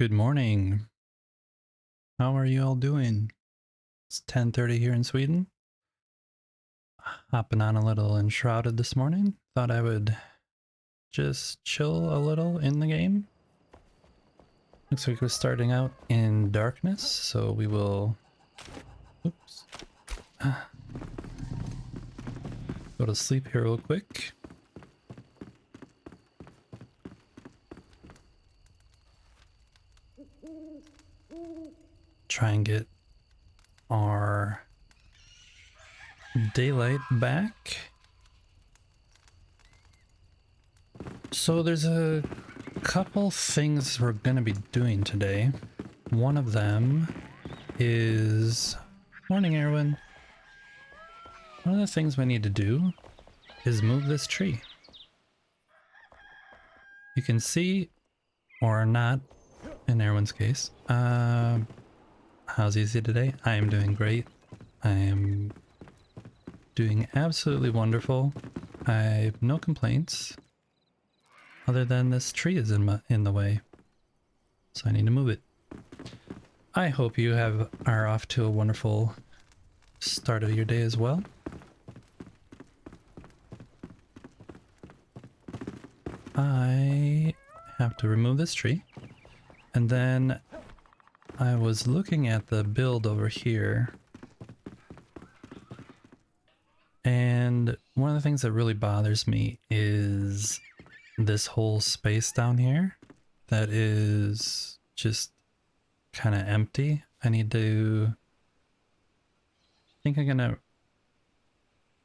Good morning. How are you all doing? It's 10:30 here in Sweden. Hopping on a little enshrouded this morning. Thought I would just chill a little in the game. Looks like we're starting out in darkness, so we will oops. Go to sleep here real quick. Try and get our daylight back. So there's a couple things we're gonna be doing today. One of them is... Morning, Erwin. One of the things we need to do is move this tree. You can see, or not, in Erwin's case. How's easy today? I am doing great. I am doing absolutely wonderful. I have no complaints, other than this tree is in the way, so I need to move it. I hope you are off to a wonderful start of your day as well. I have to remove this tree, and then I was looking at the build over here, and one of the things that really bothers me is this whole space down here that is just kind of empty. I think I'm gonna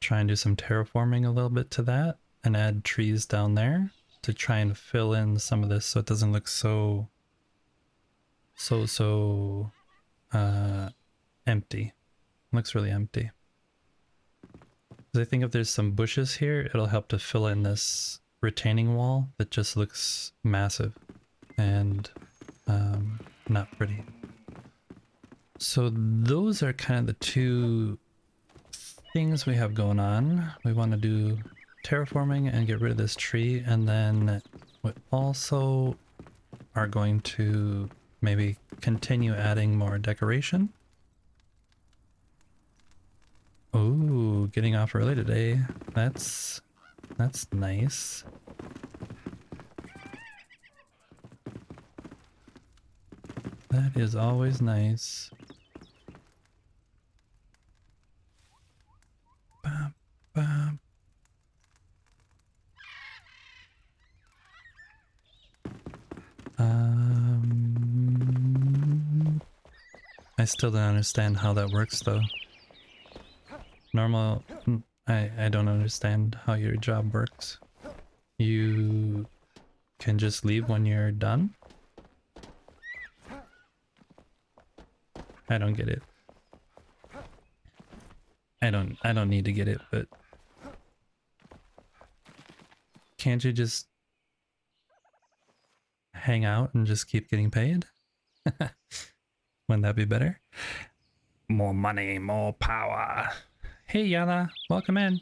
try and do some terraforming a little bit to that and add trees down there to try and fill in some of this so it doesn't look so empty. It looks really empty. I think if there's some bushes here, it'll help to fill in this retaining wall that just looks massive and not pretty. So those are kind of the two things we have going on. We want to do terraforming and get rid of this tree, and then we also are going to maybe continue adding more decoration. Oh, getting off early today. That's nice. That is always nice. Bam, bam. I still don't understand how that works though. I don't understand how your job works. You can just leave when you're done? I don't get it. I don't need to get it, but can't you just hang out and just keep getting paid? Wouldn't that be better? More money, more power. Hey Yana, welcome in.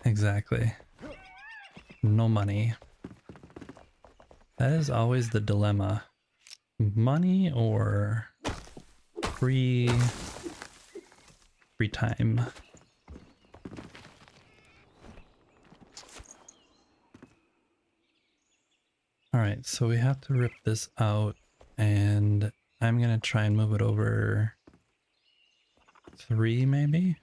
Exactly. No money. That is always the dilemma. Money or free time. Alright, so we have to rip this out, and I'm gonna try and move it over 3 maybe?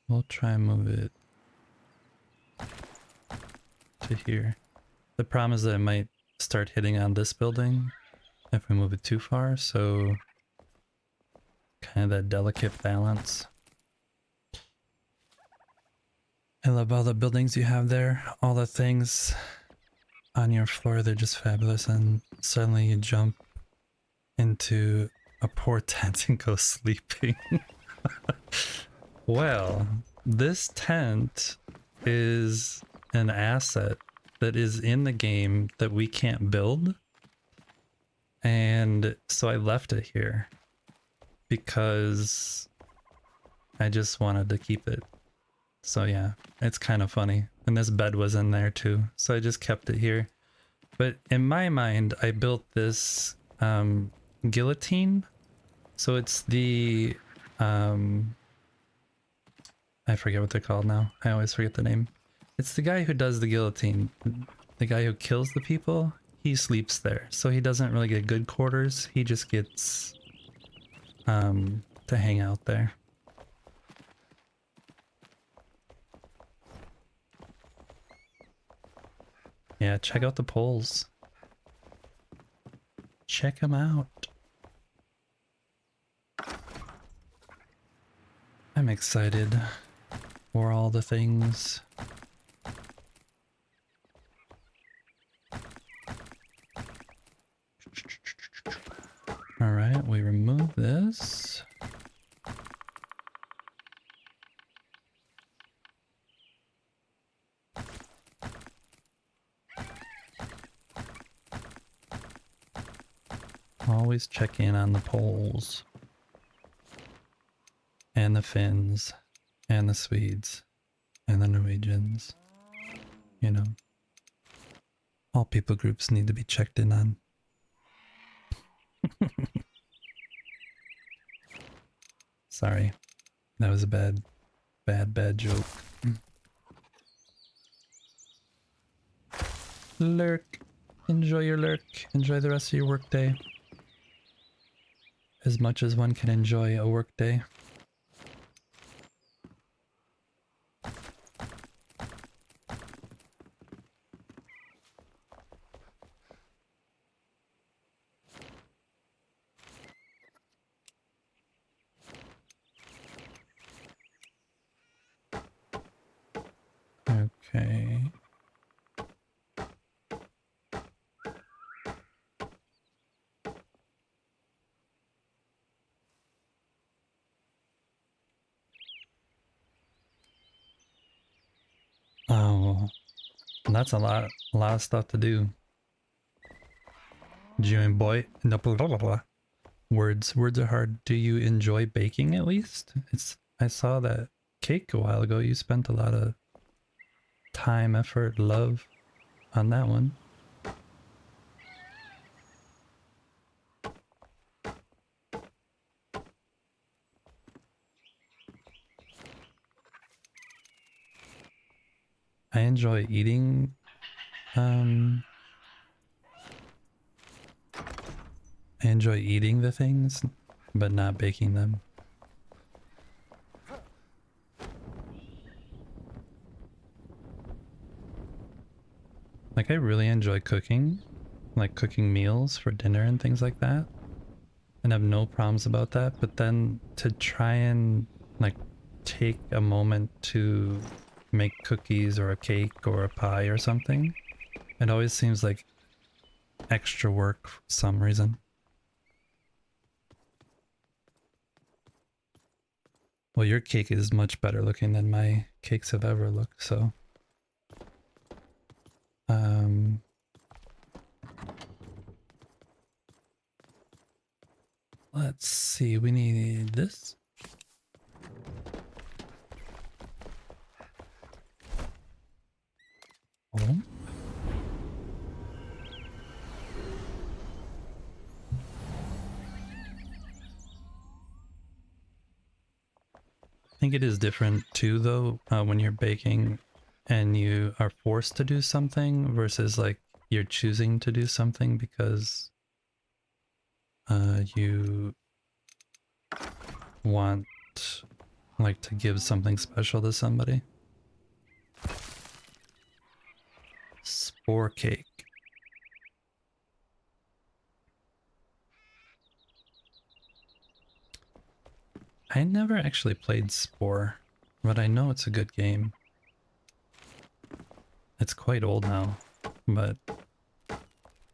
We'll try and move it to here. The problem is that it might start hitting on this building if we move it too far, so kind of that delicate balance. I love all the buildings you have there, all the things on your floor, they're just fabulous, and suddenly you jump into a poor tent and go sleeping. Well, this tent is an asset that is in the game that we can't build. And so I left it here because I just wanted to keep it. So yeah, it's kind of funny. And this bed was in there too, so I just kept it here. But in my mind, I built this guillotine. So it's the I forget what they're called now. I always forget the name. It's the guy who does the guillotine. The guy who kills the people, he sleeps there. So he doesn't really get good quarters. He just gets to hang out there. Yeah, check out the poles. Check them out. I'm excited for all the things. All right, we remove this. Always check in on the poles. And the Finns. And the Swedes. And the Norwegians. You know. All people groups need to be checked in on. Sorry. That was a bad joke. Lurk. Enjoy your lurk. Enjoy the rest of your workday. As much as one can enjoy a workday. Okay. Oh, that's a lot of stuff to do. Do you enjoy? No, blah, blah, blah. Words are hard. Do you enjoy baking at least? I saw that cake a while ago. You spent a lot of time, effort, love on that one. I enjoy eating I enjoy eating the things, but not baking them. Like I really enjoy cooking, like cooking meals for dinner and things like that. And have no problems about that, but then to try and like take a moment to make cookies or a cake or a pie or something, it always seems like extra work for some reason. Well, your cake is much better looking than my cakes have ever looked, so let's see, we need this. Oh. I think it is different too, though, when you're baking and you are forced to do something versus like you're choosing to do something because you want like to give something special to somebody. Spore cake. I never actually played Spore, but I know it's a good game. It's quite old now, but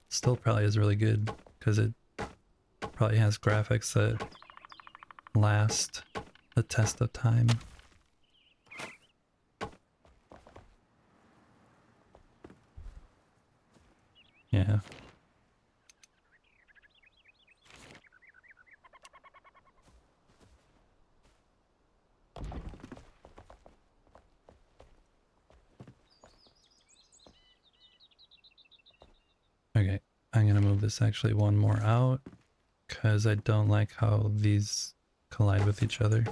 still probably is really good because it probably has graphics that last the test of time. this actually one more out, because I don't like how these collide with each other.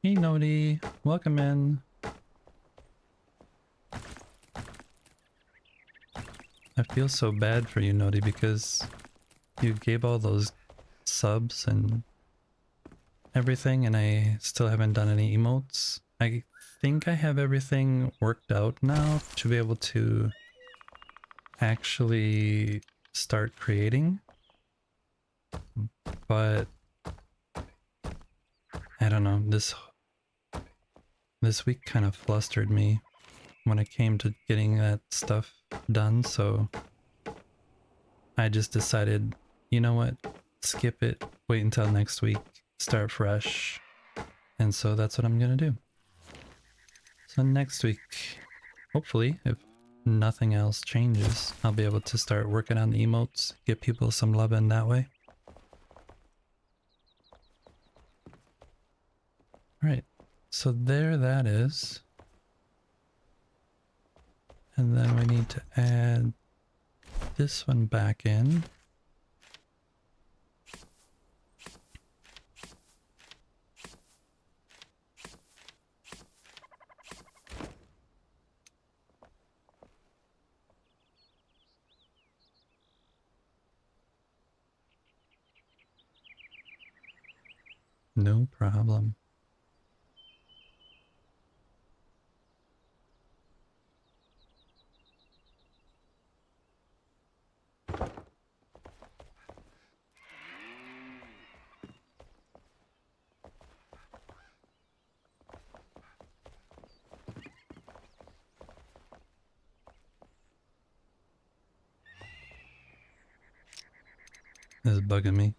Hey Nodi, welcome in. I feel so bad for you, Nodi, because you gave all those subs and everything, and I still haven't done any emotes. I think I have everything worked out now to be able to actually start creating, but I don't know, this week kind of flustered me when it came to getting that stuff done, so I just decided, you know what, skip it, wait until next week, start fresh, and so that's what I'm gonna do. So next week, hopefully, if nothing else changes, I'll be able to start working on the emotes, get people some love in that way. Alright, so there that is. And then we need to add this one back in. No problem. This is bugging me.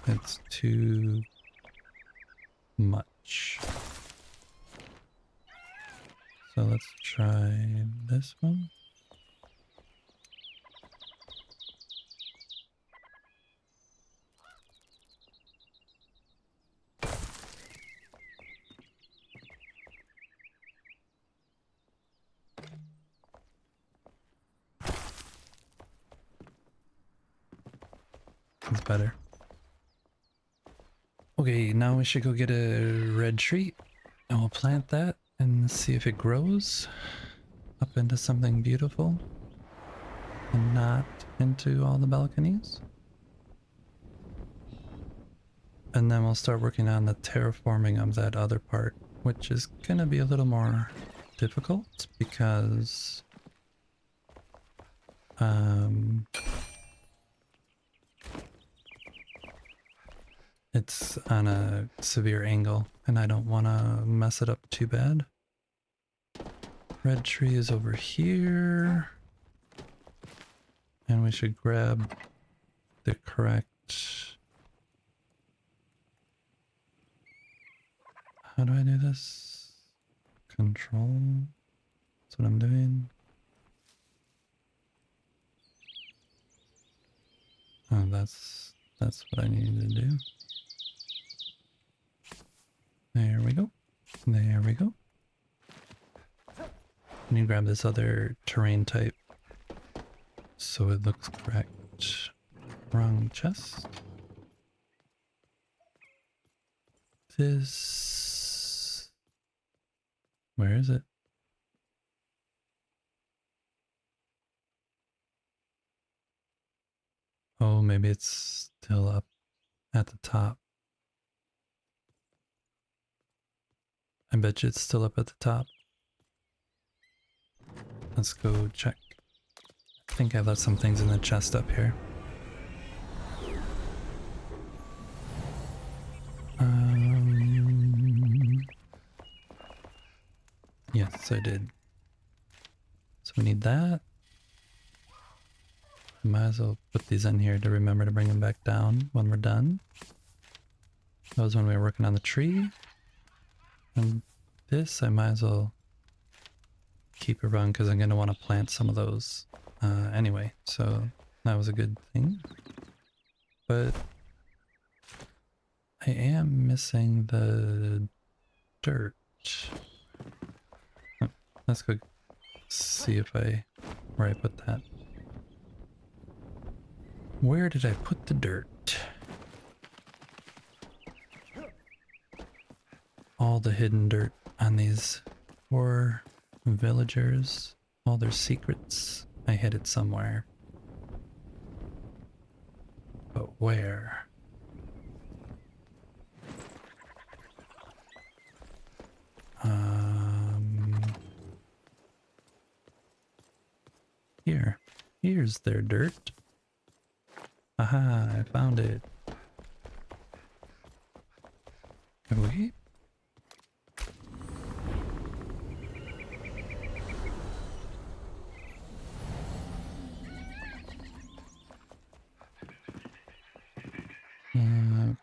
It's too much. So let's try this one. It's better. Okay, now we should go get a red tree and we'll plant that and see if it grows up into something beautiful and not into all the balconies. And then we'll start working on the terraforming of that other part, which is gonna be a little more difficult because it's on a severe angle and I don't want to mess it up too bad. Red tree is over here. And we should grab the correct... How do I do this? Control. That's what I'm doing. Oh, that's what I needed to do. There we go. There we go. I need to grab this other terrain type so it looks correct. Wrong chest. This... Where is it? Oh, maybe it's still up at the top. I bet you it's still up at the top. Let's go check. I think I left some things in the chest up here. Yes, I did. So we need that. Might as well put these in here to remember to bring them back down when we're done. That was when we were working on the tree. And this I might as well keep around because I'm going to want to plant some of those anyway. So that was a good thing. But I am missing the dirt. Oh, let's go see if where I put that. Where did I put the dirt? All the hidden dirt on these poor villagers, all their secrets. I hid it somewhere. But where? Here. Here's their dirt. Aha, I found it. Okay.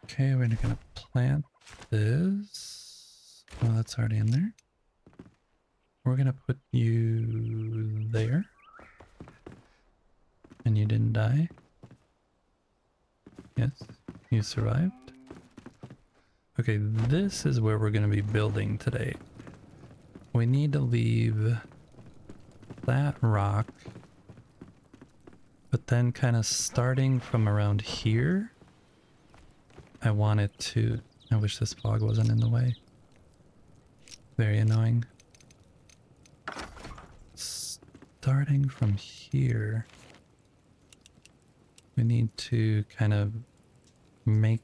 Okay, we're gonna plant this. Oh, that's already in there. We're gonna put you there. And you didn't die? Yes, you survived. Okay, this is where we're gonna be building today. We need to leave that rock, but then kind of starting from around here, I wanted to... I wish this fog wasn't in the way. Very annoying. Starting from here, we need to kind of make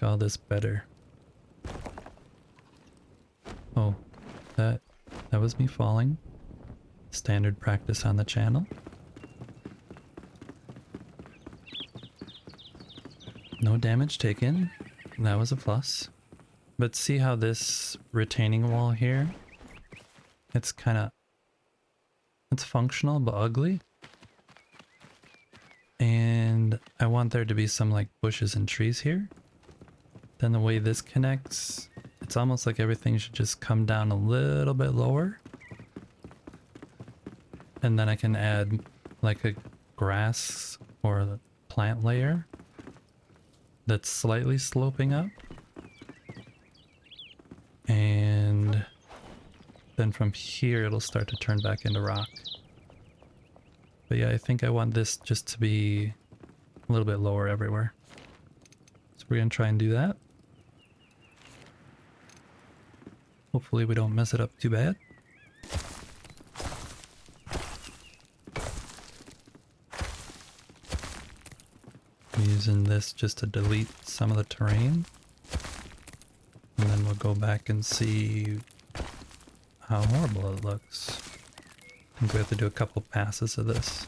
all this better. Oh, that was me falling. Standard practice on the channel. No damage taken. That was a plus. But see how this retaining wall here, it's functional but ugly. And I want there to be some like bushes and trees here. Then the way this connects, it's almost like everything should just come down a little bit lower. And then I can add like a grass or a plant layer that's slightly sloping up. And then from here it'll start to turn back into rock. But yeah, I think I want this just to be a little bit lower everywhere. So we're gonna try and do that. Hopefully we don't mess it up too bad. Using this just to delete some of the terrain. And then we'll go back and see how horrible it looks. I think we have to do a couple passes of this.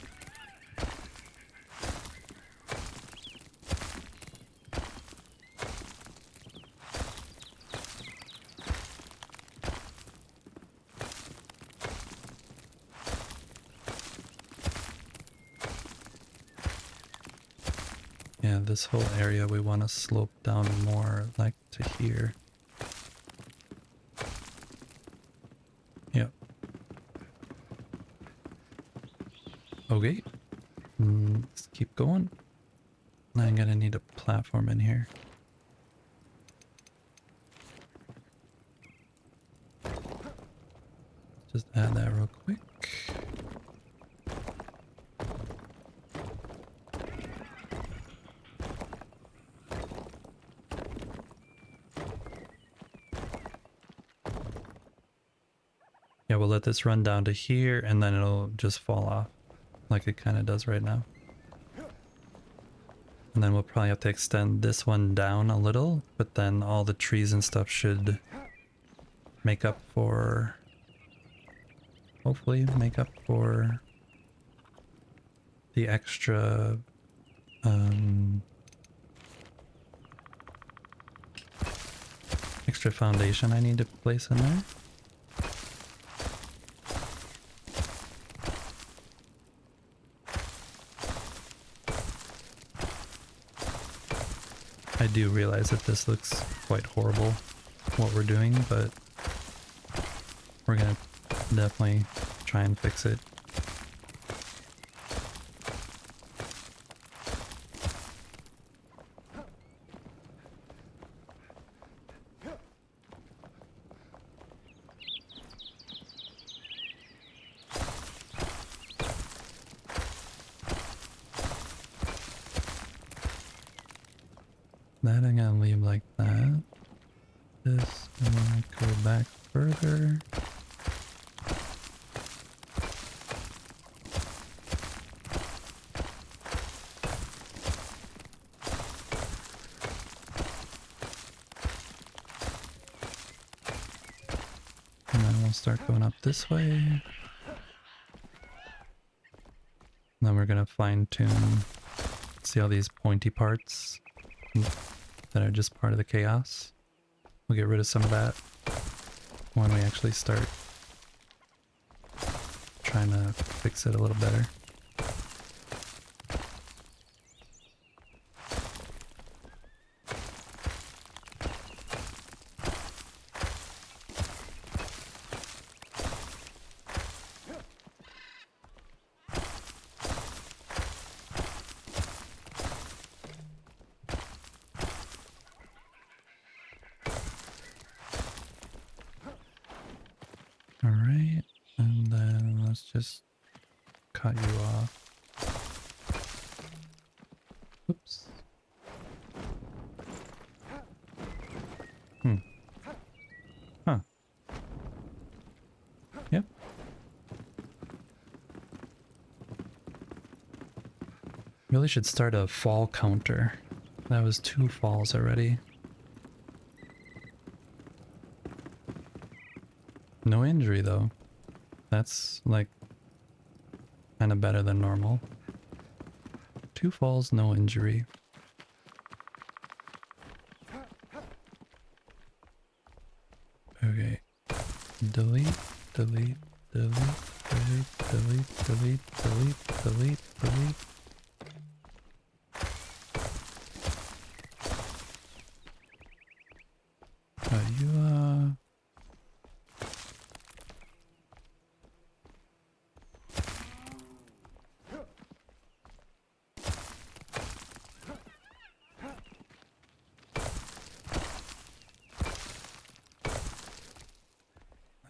Yeah, this whole area we want to slope down more like to here. Yep. Okay. Let's keep going. I'm gonna need a platform in here. Just add that real quick. Yeah, we'll let this run down to here and then it'll just fall off like it kind of does right now. And then we'll probably have to extend this one down a little, but then all the trees and stuff should make up for, hopefully make up for the extra extra foundation I need to place in there. I do realize that this looks quite horrible, what we're doing, but we're gonna definitely try and fix it. That I'm gonna leave like that. This, I wanna go back further. And then we'll start going up this way. And then we're gonna fine tune, see all these pointy parts that are just part of the chaos. We'll get rid of some of that when we actually start trying to fix it a little better. Alright, and then let's just cut you off. Oops. Huh. Yep. Really should start a fall counter. That was 2 falls already. No injury though. That's like kind of better than normal. 2 falls, no injury. Okay. Delete, delete, delete, delete, delete, delete, delete, delete, delete. You,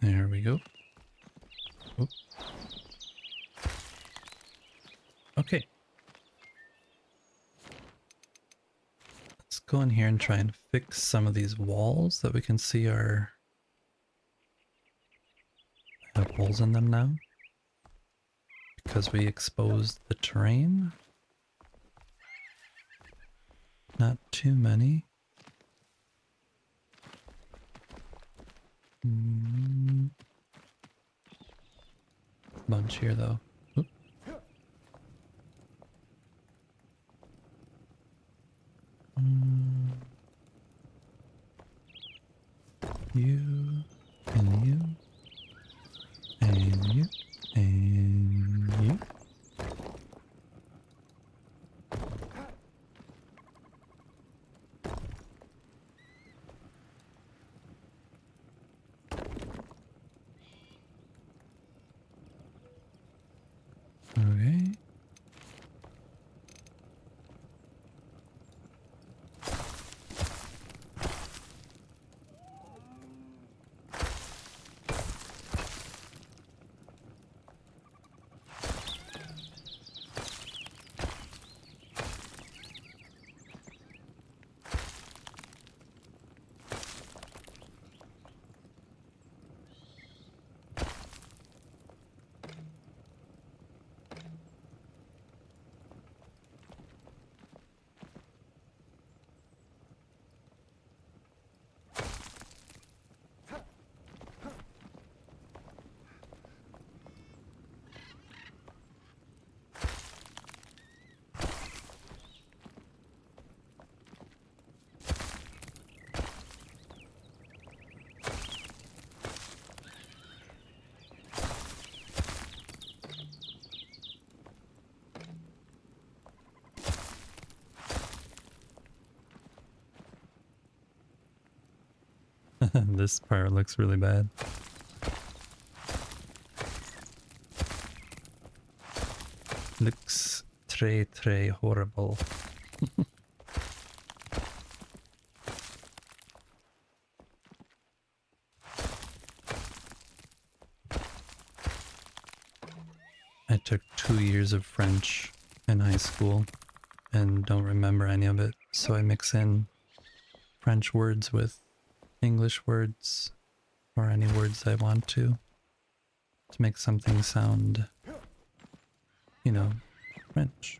there we go. Oop. Okay. Let's go in here and try and fix some of these walls that we can see are have holes in them now. Because we exposed the terrain. Not too many. Bunch here though. Oop. You and you and you and you. Okay. This part looks really bad. Looks très horrible. I took 2 years of French in high school and don't remember any of it, so I mix in French words with English words, or any words I want to make something sound, you know, French.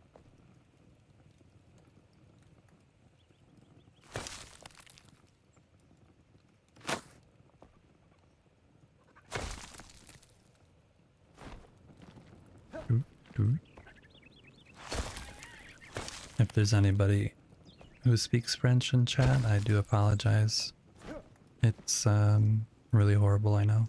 If there's anybody who speaks French in chat, I do apologize. It's really horrible, I know.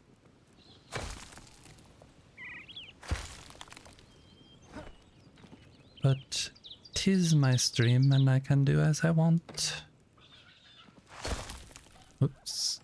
But 'tis my stream and I can do as I want. Oops.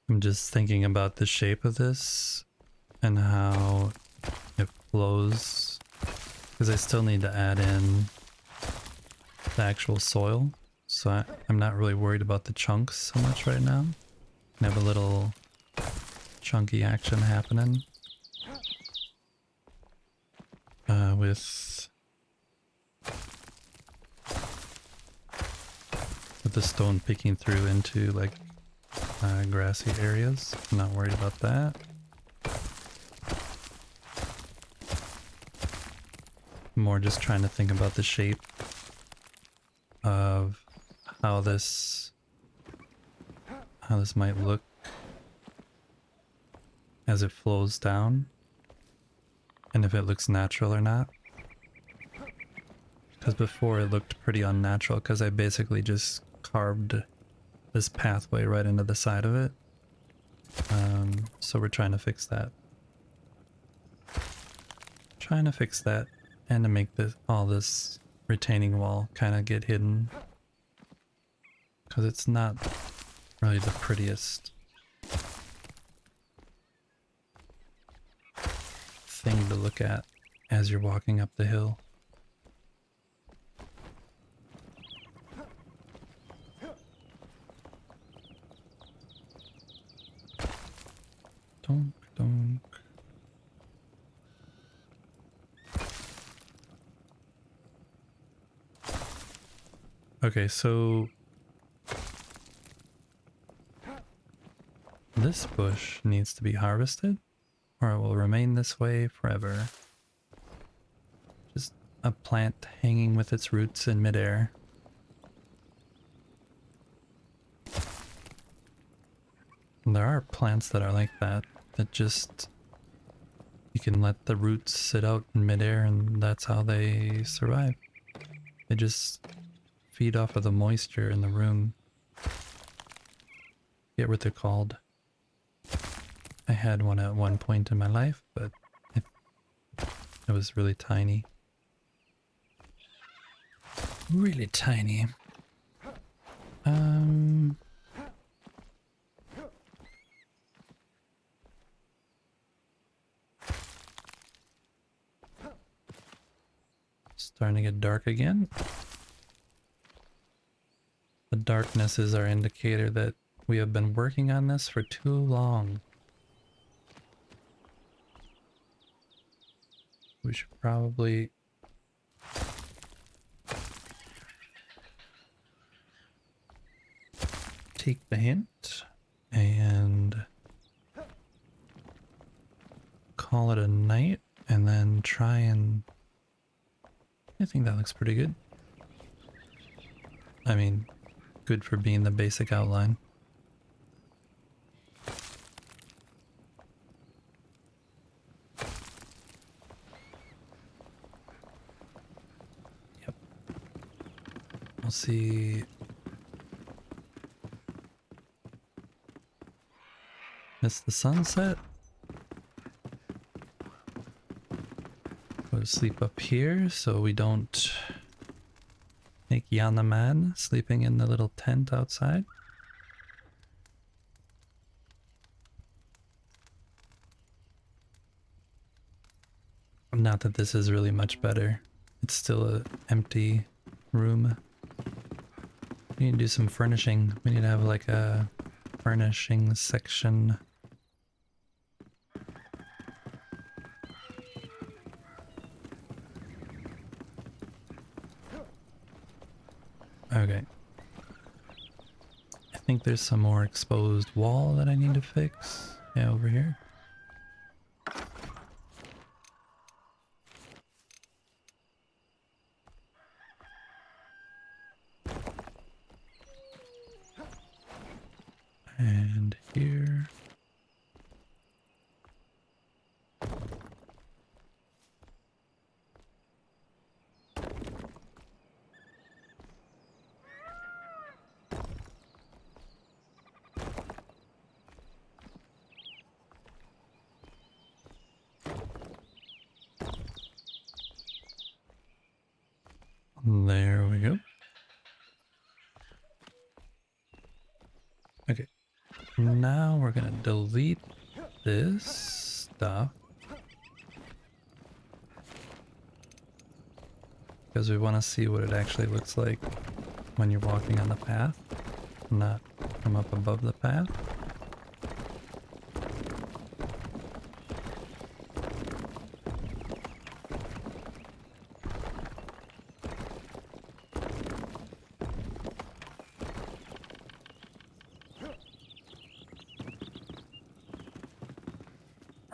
I'm just thinking about the shape of this and how it flows, because I still need to add in the actual soil, so I'm not really worried about the chunks so much right now. I have a little chunky action happening with the stone peeking through into like grassy areas. I'm not worried about that. More just trying to think about the shape of how this might look as it flows down, and if it looks natural or not. Because before it looked pretty unnatural, because I basically just carved this pathway right into the side of it. So we're trying to fix that. Trying to fix that, and to make all this retaining wall kind of get hidden, because it's not really the prettiest thing to look at as you're walking up the hill. Donk, donk. Okay, so this bush needs to be harvested, or it will remain this way forever. Just a plant hanging with its roots in midair. And there are plants that are like that just, you can let the roots sit out in midair and that's how they survive. They just feed off of the moisture in the room. Get what they're called. I had one at one point in my life, but it was really tiny. Really tiny. Starting to get dark again. The darkness is our indicator that we have been working on this for too long. We should probably take the hint and call it a night, and then try and... I think that looks pretty good. I mean, good for being the basic outline. Yep. I'll see It's the sunset. Go to sleep up here so we don't make Yana mad sleeping in the little tent outside. Not that this is really much better. It's still an empty room. We need to do some furnishing. We need to have like a furnishing section. Okay. I think there's some more exposed wall that I need to fix. Yeah, over here. And here. There we go. Okay. Now we're gonna delete this stuff. Because we want to see what it actually looks like when you're walking on the path, not from up above the path.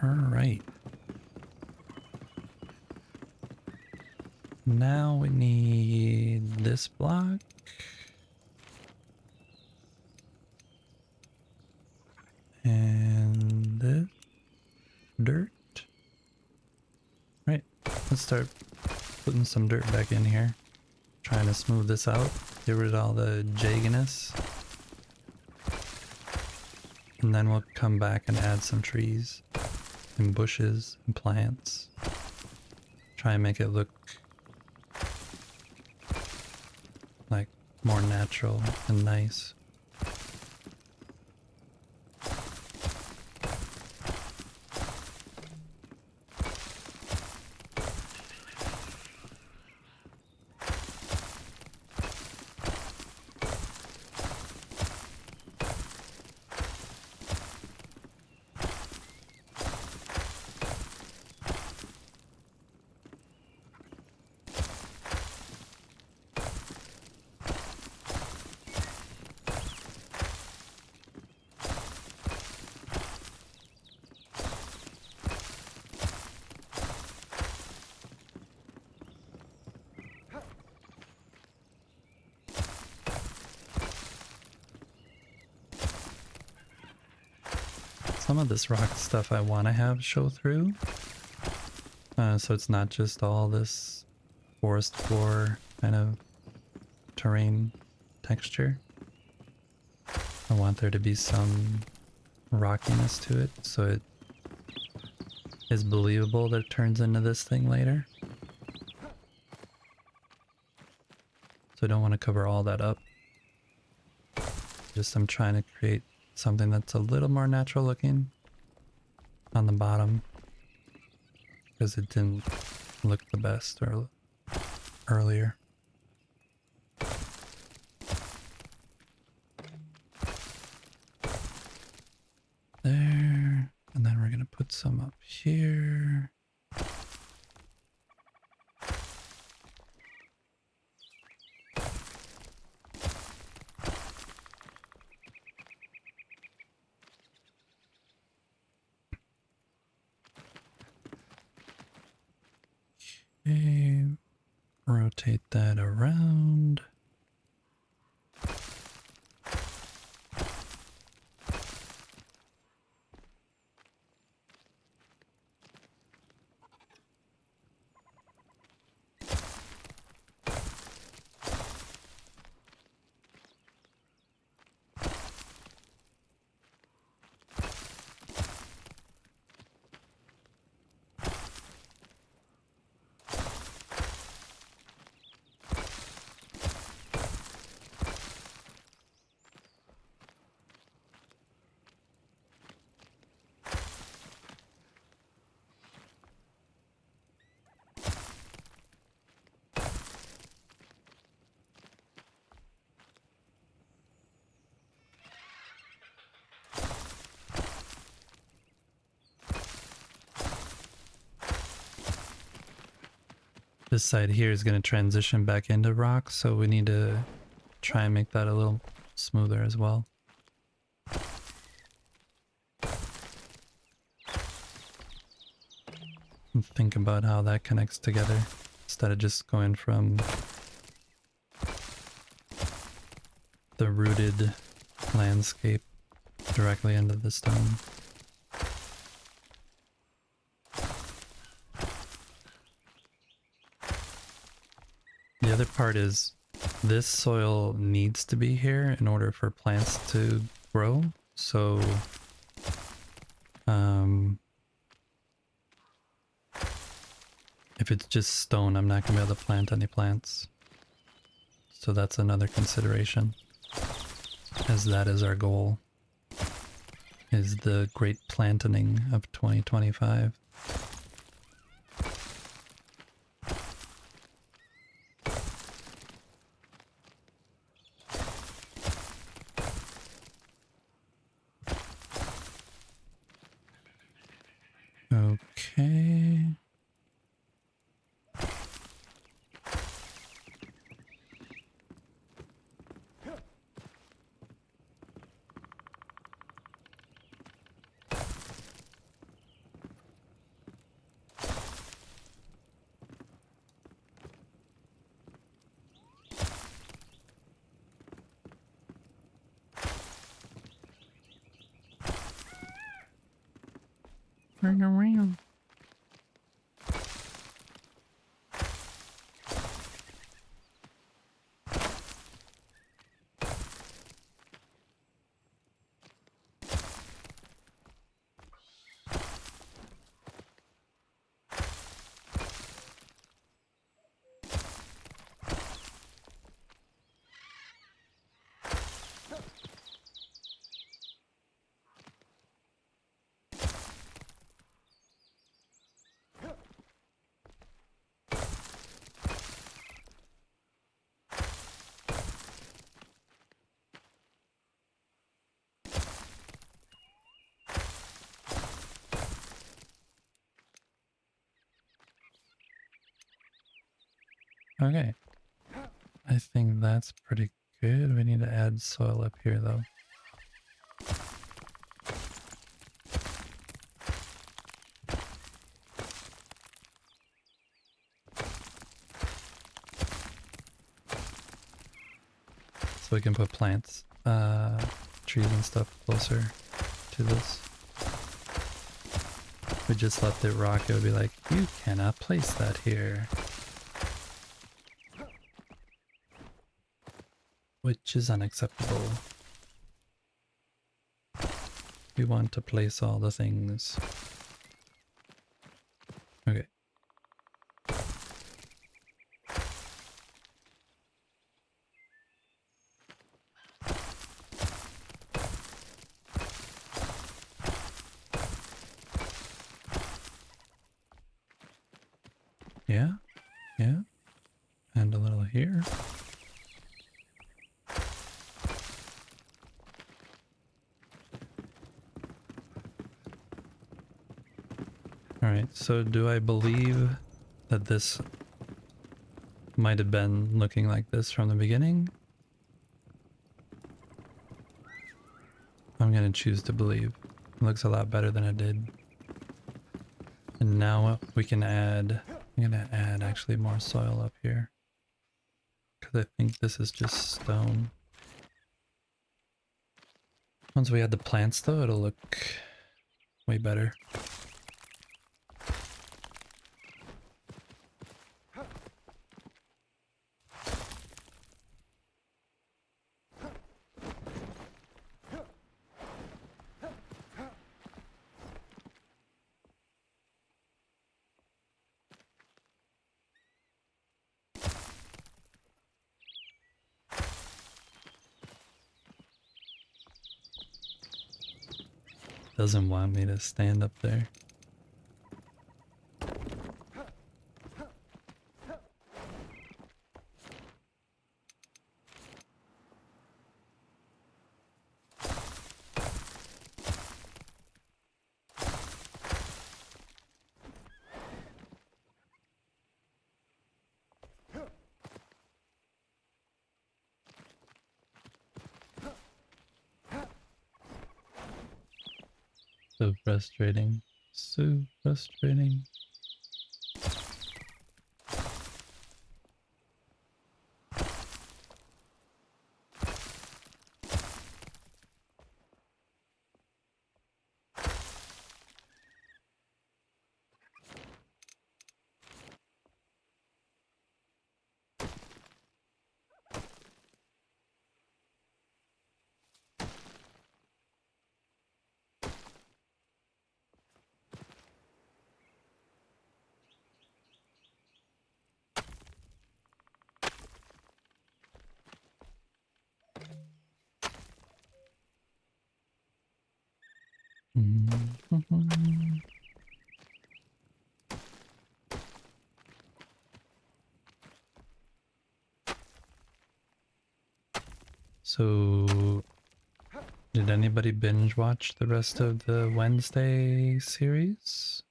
Alright. Now we need this block. And this dirt. Right, let's start putting some dirt back in here. Trying to smooth this out. Get rid of all the jagginess. And then we'll come back and add some trees and bushes and plants. Try and make it look like more natural and nice. Some of this rock stuff I want to have show through, so it's not just all this forest floor kind of terrain texture. I want there to be some rockiness to it, so it is believable that it turns into this thing later. So I don't want to cover all that up. Just I'm trying to create something that's a little more natural looking on the bottom, because it didn't look the best earlier. There, and then we're gonna put some up here. Okay, rotate that around. This side here is going to transition back into rock, so we need to try and make that a little smoother as well. And think about how that connects together instead of just going from the rooted landscape directly into the stone. The other part is this soil needs to be here in order for plants to grow. So if it's just stone, I'm not going to be able to plant any plants. So that's another consideration, as that is our goal, is the great planting of 2025. Okay. Turn around. Okay. I think that's pretty good. We need to add soil up here though. So we can put plants, trees and stuff closer to this. If we just left it rock, it would be like, you cannot place that here. Which is unacceptable. We want to place all the things. Okay. Yeah, yeah. And a little here. Alright, so do I believe that this might have been looking like this from the beginning? I'm gonna choose to believe. It looks a lot better than it did. And now we can add, I'm gonna add actually more soil up here. Because I think this is just stone. Once we add the plants though, it'll look way better. Doesn't want me to stand up there. So frustrating. So frustrating. Mhm. So, did anybody binge watch the rest of the Wednesday series?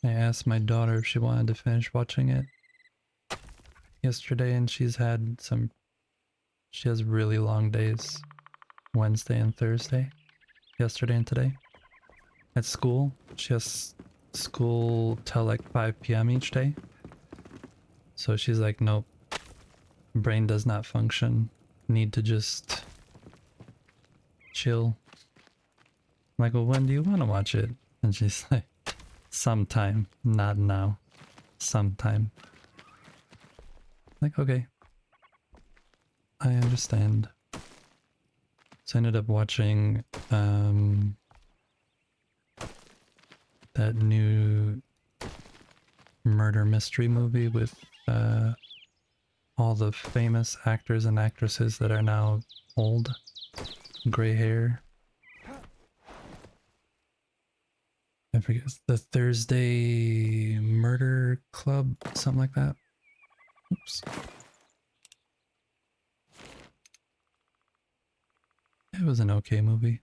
I asked my daughter if she wanted to finish watching it yesterday, and she has really long days, Wednesday and Thursday, yesterday and today. At school, she has school till like 5 p.m. each day. So she's like, nope, brain does not function. Need to just chill. I'm like, well, when do you want to watch it? And she's like, sometime, not now, sometime. Like, okay, I understand. So I ended up watching that new murder mystery movie with all the famous actors and actresses that are now old, gray hair. I forget, the Thursday Murder Club, something like that. Oops. It was an okay movie.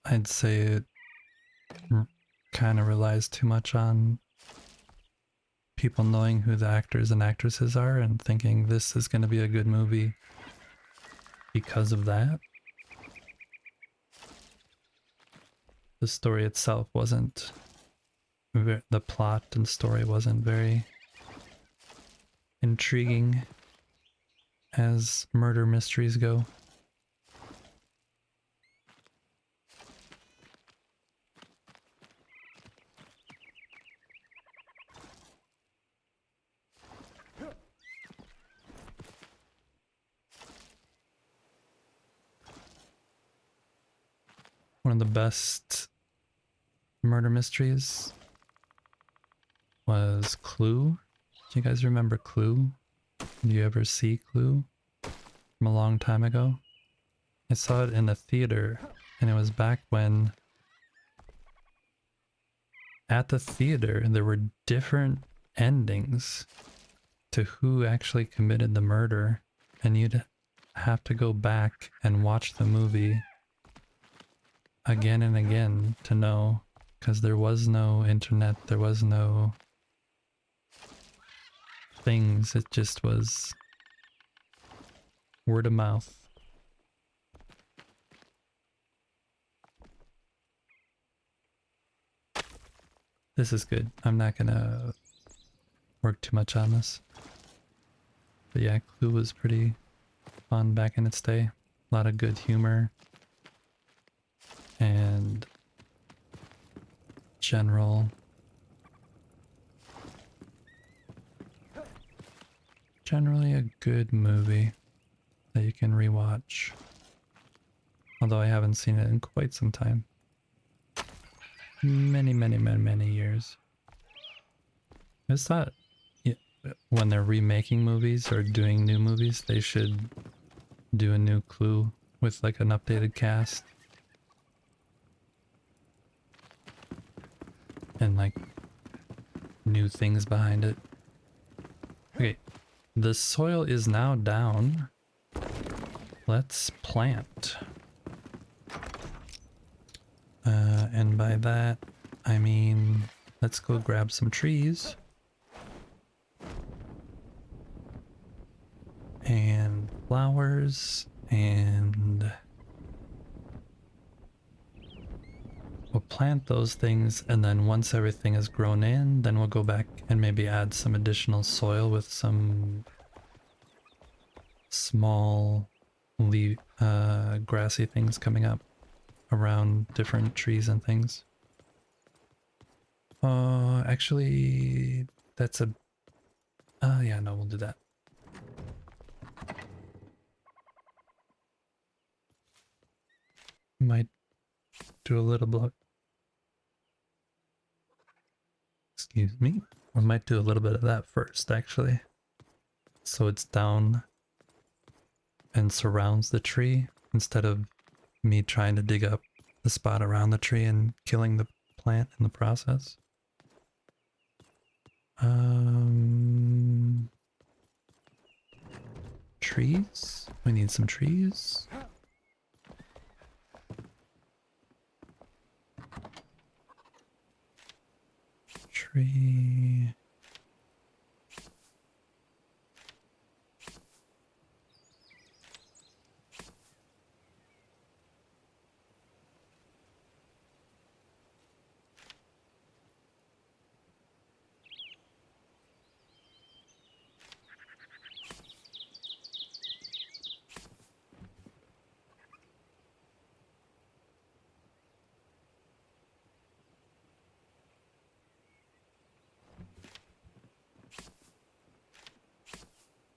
I'd say it kind of relies too much on people knowing who the actors and actresses are and thinking this is going to be a good movie because of that. The story itself wasn't, the plot and story wasn't very intriguing as murder mysteries go. One of the best murder mysteries was Clue. Do you guys remember Clue? Did you ever see Clue from a long time ago? I saw it in the theater, and it was back when at the theater there were different endings to who actually committed the murder, and you'd have to go back and watch the movie again and again to know, because there was no internet, there was no things, it just was word of mouth. This is good. I'm not gonna work too much on this. But yeah, Clue was pretty fun back in its day. A lot of good humor and generally a good movie that you can rewatch. Although I haven't seen it in quite some time. Many years. I just thought when they're remaking movies or doing new movies, they should do a new Clue with like an updated cast. And like new things behind it. Okay, the soil is now down. Let's plant. And by that, I mean let's go grab some trees. And flowers, and we'll plant those things, and then once everything is grown in, then we'll go back and maybe add some additional soil with some small grassy things coming up around different trees and things. Actually, that's a... yeah, no, we'll do that. Might do a little bit... Excuse me. We might do a little bit of that first, actually. So it's down and surrounds the tree, instead of me trying to dig up the spot around the tree and killing the plant in the process. Trees? We need some trees. Tree.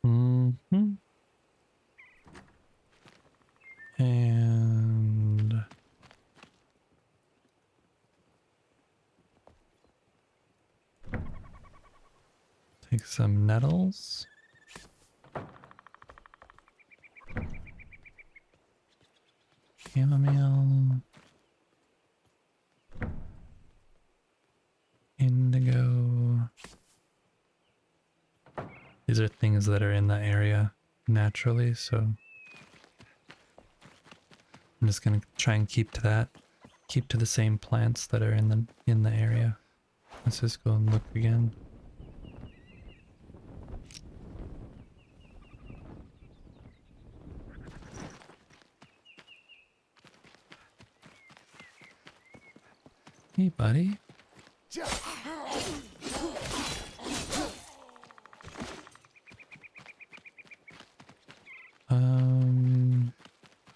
Mm-hmm. And take some nettles. Chamomile. Indigo. These are things that are in the area naturally, so I'm just gonna try and keep to that. Keep to the same plants that are in the area. Let's just go and look again. Hey, buddy.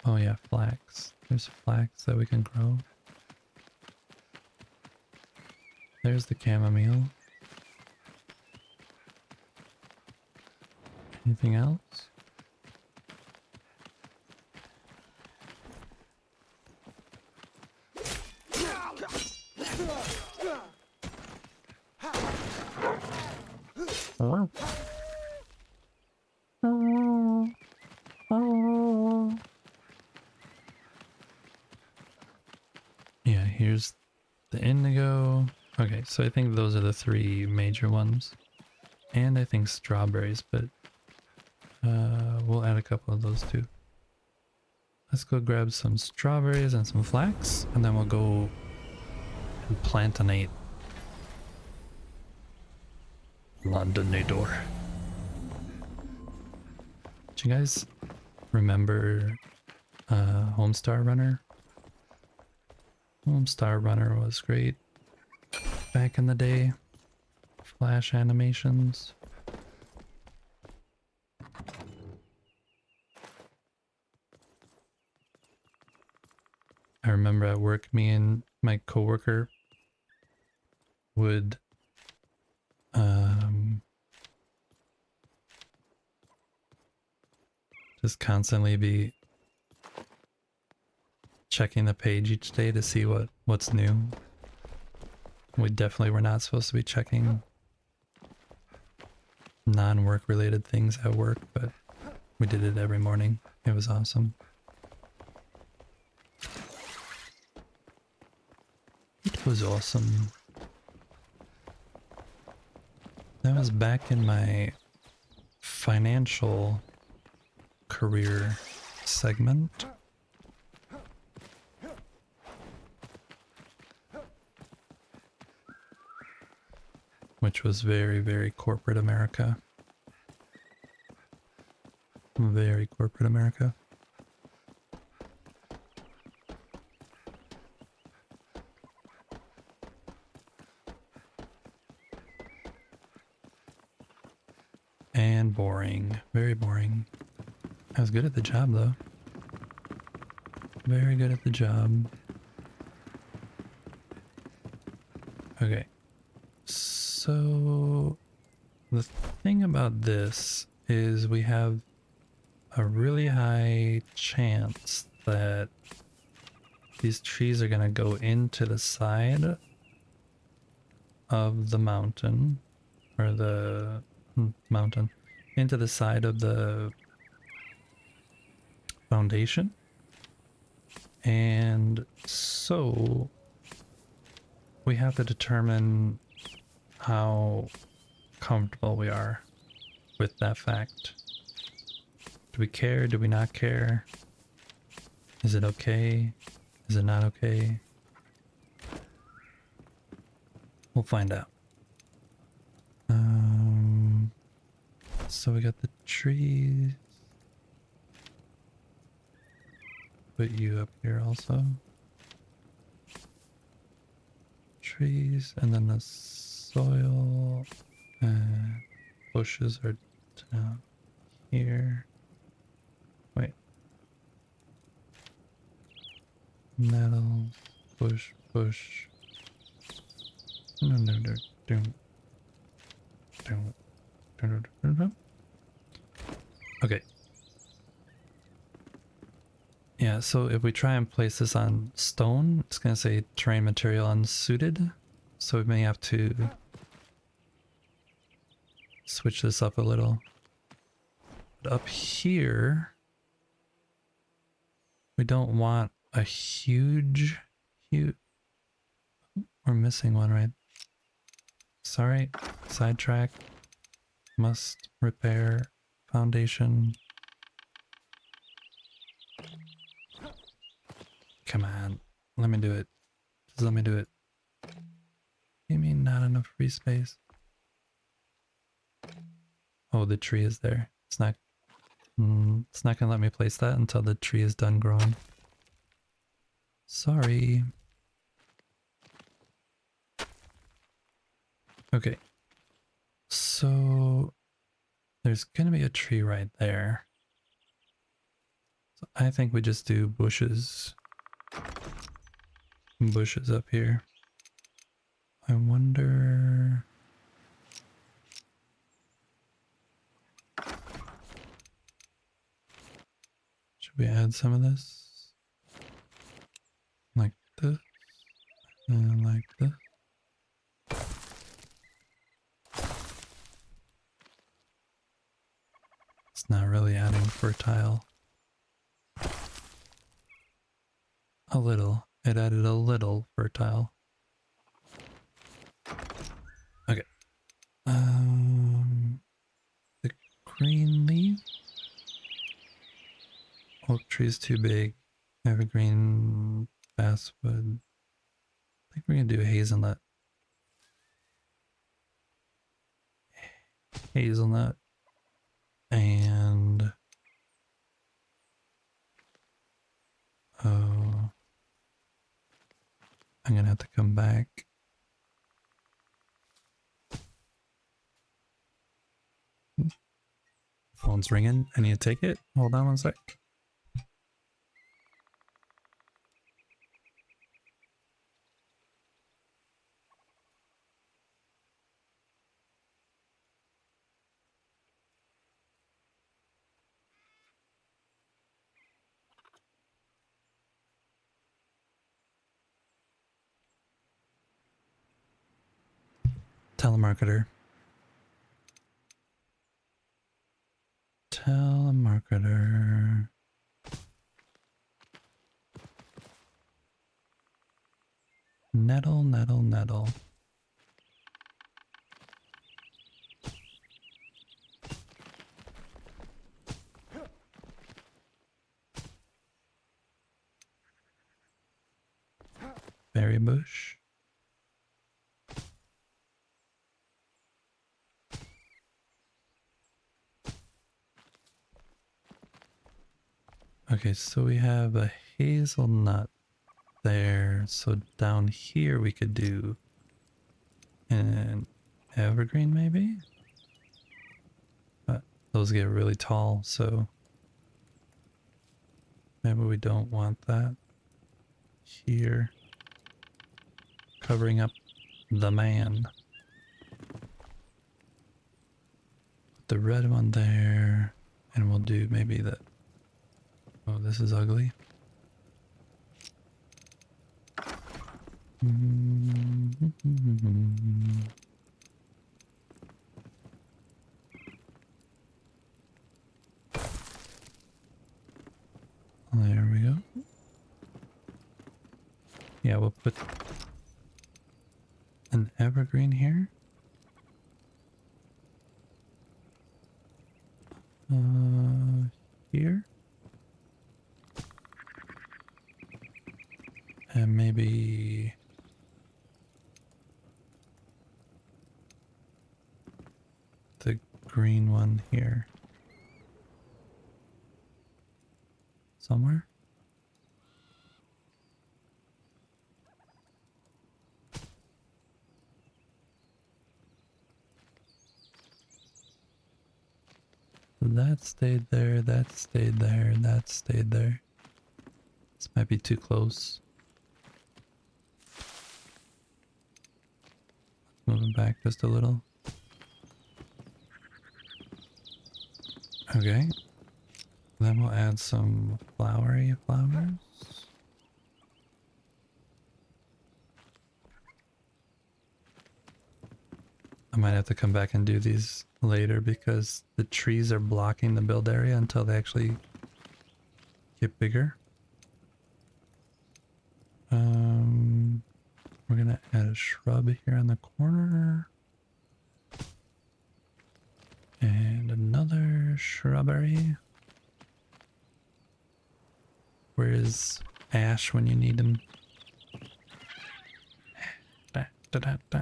Oh yeah, flax. There's flax that we can grow. There's the chamomile. Anything else? Oh. Yeah, here's the indigo. Okay, so I think those are the three major ones. And I think strawberries, but we'll add a couple of those too. Let's go grab some strawberries and some flax, and then we'll go and plantinate. Londonator. Do you guys remember Homestar Runner? Homestar Runner was great back in the day. Flash animations. I remember at work, me and my coworker would just constantly be checking the page each day to see what's new. We definitely were not supposed to be checking non-work related things at work, but we did it every morning. It was awesome. It was awesome. That was back in my financial career segment. which was very, very corporate America. Very corporate America. And boring. Very boring. I was good at the job though. Very good at the job. Okay. So the thing about this is we have a really high chance that these trees are going to go into the side of the mountain, or the mountain, into the side of the foundation. And so we have to determine how comfortable we are with that fact. Do we care? Do we not care? Is it okay? Is it not okay? We'll find out. So we got the trees. Put you up here also. Trees, and then the soil and bushes are down here. Wait. Nettles, bush, bush. No, no, no, don't. Okay. Yeah, so if we try and place this on stone, it's going to say terrain material unsuited. So we may have to switch this up a little. But up here, we don't want a huge... We're missing one, right? Sorry, sidetrack. Must repair foundation. Come on, let me do it. Just let me do it. You mean not enough free space? Oh, the tree is there. It's not gonna let me place that until the tree is done growing. Sorry. Okay. So there's gonna be a tree right there. So I think we just do bushes. Bushes up here. I wonder... Should we add some of this? Like this? And like this? It's not really adding fertile. A little. It added a little fertile. Okay. The green leaf? Oak tree is too big. Evergreen, basswood. I think we're gonna do a hazelnut. Hazelnut. And... oh... I'm gonna have to come back. Phone's ringing. I need to take it. Hold on one sec. Telemarketer. Telemarketer. Nettle, nettle, nettle. Berry bush. Okay, so we have a hazelnut there. So down here we could do an evergreen maybe? But those get really tall, so maybe we don't want that here. Covering up the man. Put the red one there, and we'll do maybe the... Oh, this is ugly. There we go. Yeah, we'll put an evergreen here. Here. And maybe... the green one here. Somewhere? That stayed there, that stayed there, that stayed there. This might be too close. Moving back just a little. Okay. Then we'll add some flowery flowers. I might have to come back and do these later because the trees are blocking the build area until they actually get bigger. We're gonna add a shrub here on the corner. And another shrubbery. Where is Ash when you need him? Da, da, da, da.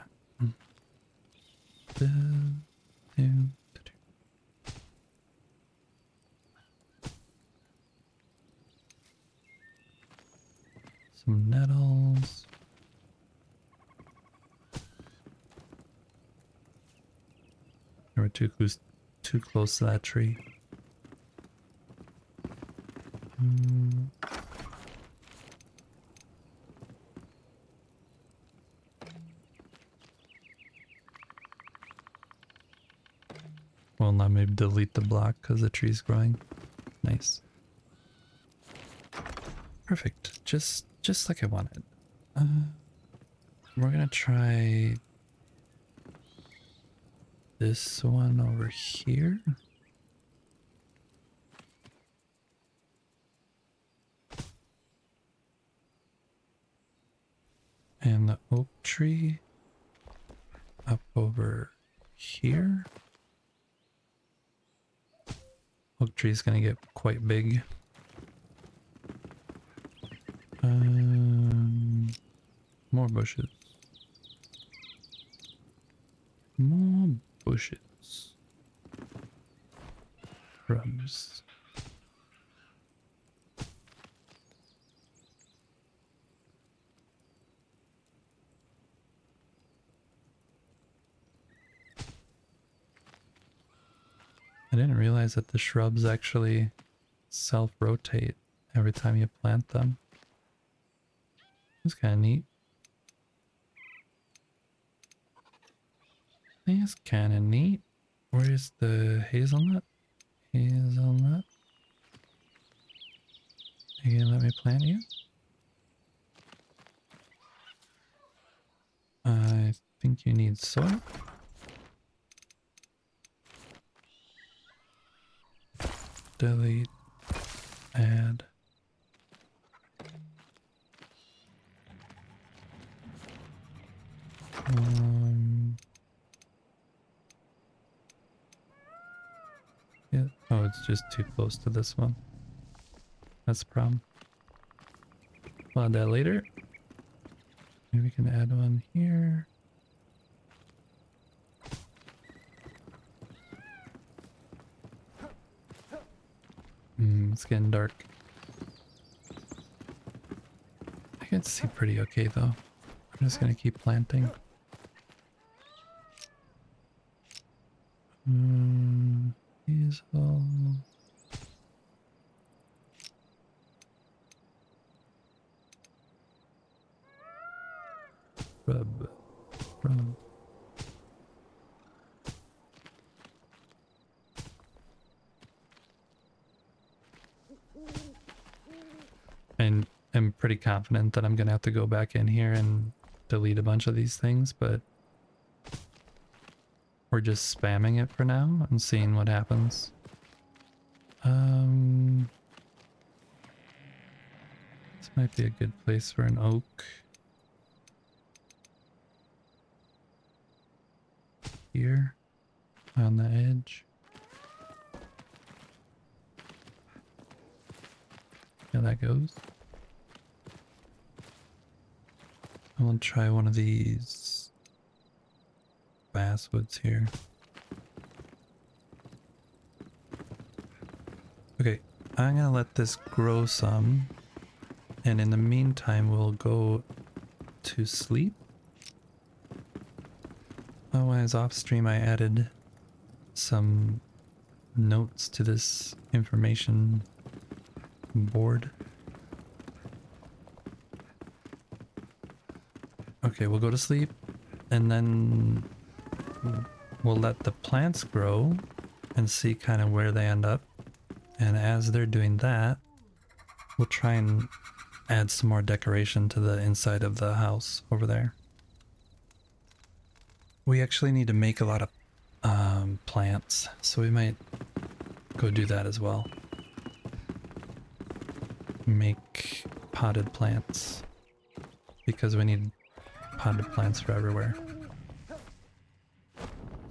Some nettles. We're too close to that tree. Well, now maybe delete the block because the tree's growing. Nice. Perfect. Just like I wanted. We're gonna try this one over here. And the oak tree up over here. Oak tree is gonna get quite big. More bushes. More bushes. Shrubs. I didn't realize that the shrubs actually self-rotate every time you plant them. That's kind of neat. That's kind of neat. Where's the hazelnut? Hazelnut. Are you gonna let me plant you? I think you need soil. Delete. Add. Yeah. Oh, it's just too close to this one. That's the problem. We'll add that later. Maybe we can add one here. It's getting dark. can see pretty okay though. I'm just gonna keep planting. Hazel. Rub. Rub. And I'm pretty confident that I'm gonna have to go back in here and delete a bunch of these things, but we're just spamming it for now and seeing what happens. This might be a good place for an oak. Here, on the edge. Yeah, that goes. I will try one of these basswoods here. Okay, I'm gonna let this grow some, and in the meantime we'll go to sleep. Otherwise, off stream I added some notes to this information board. Okay, we'll go to sleep, and then we'll let the plants grow and see kind of where they end up. And as they're doing that, we'll try and add some more decoration to the inside of the house over there. We actually need to make a lot of plants, so we might go do that as well. Make potted plants, because we need potted plants for everywhere.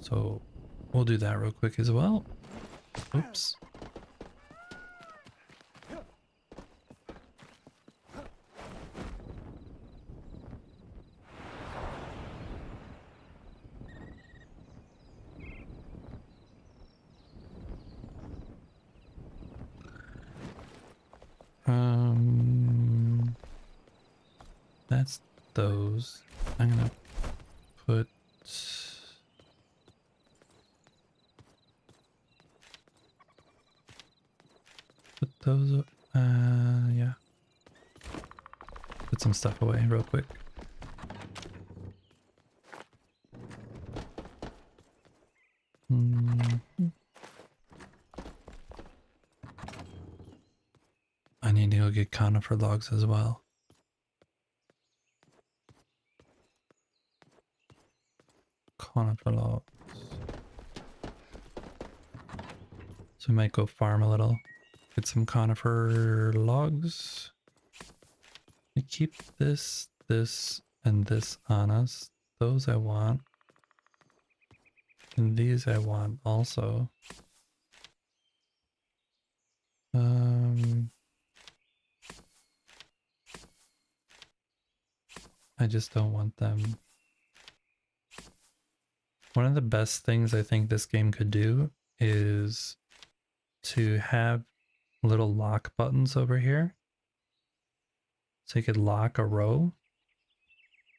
So we'll do that real quick as well. Oops. That's those. I'm gonna put those, yeah. Put some stuff away real quick. I need to go get conifer logs as well. Conifer logs. So we might go farm a little. Get some conifer logs. We keep this, this, and this on us. Those I want. And these I want also. I just don't want them. One of the best things I think this game could do is to have little lock buttons over here. So you could lock a row,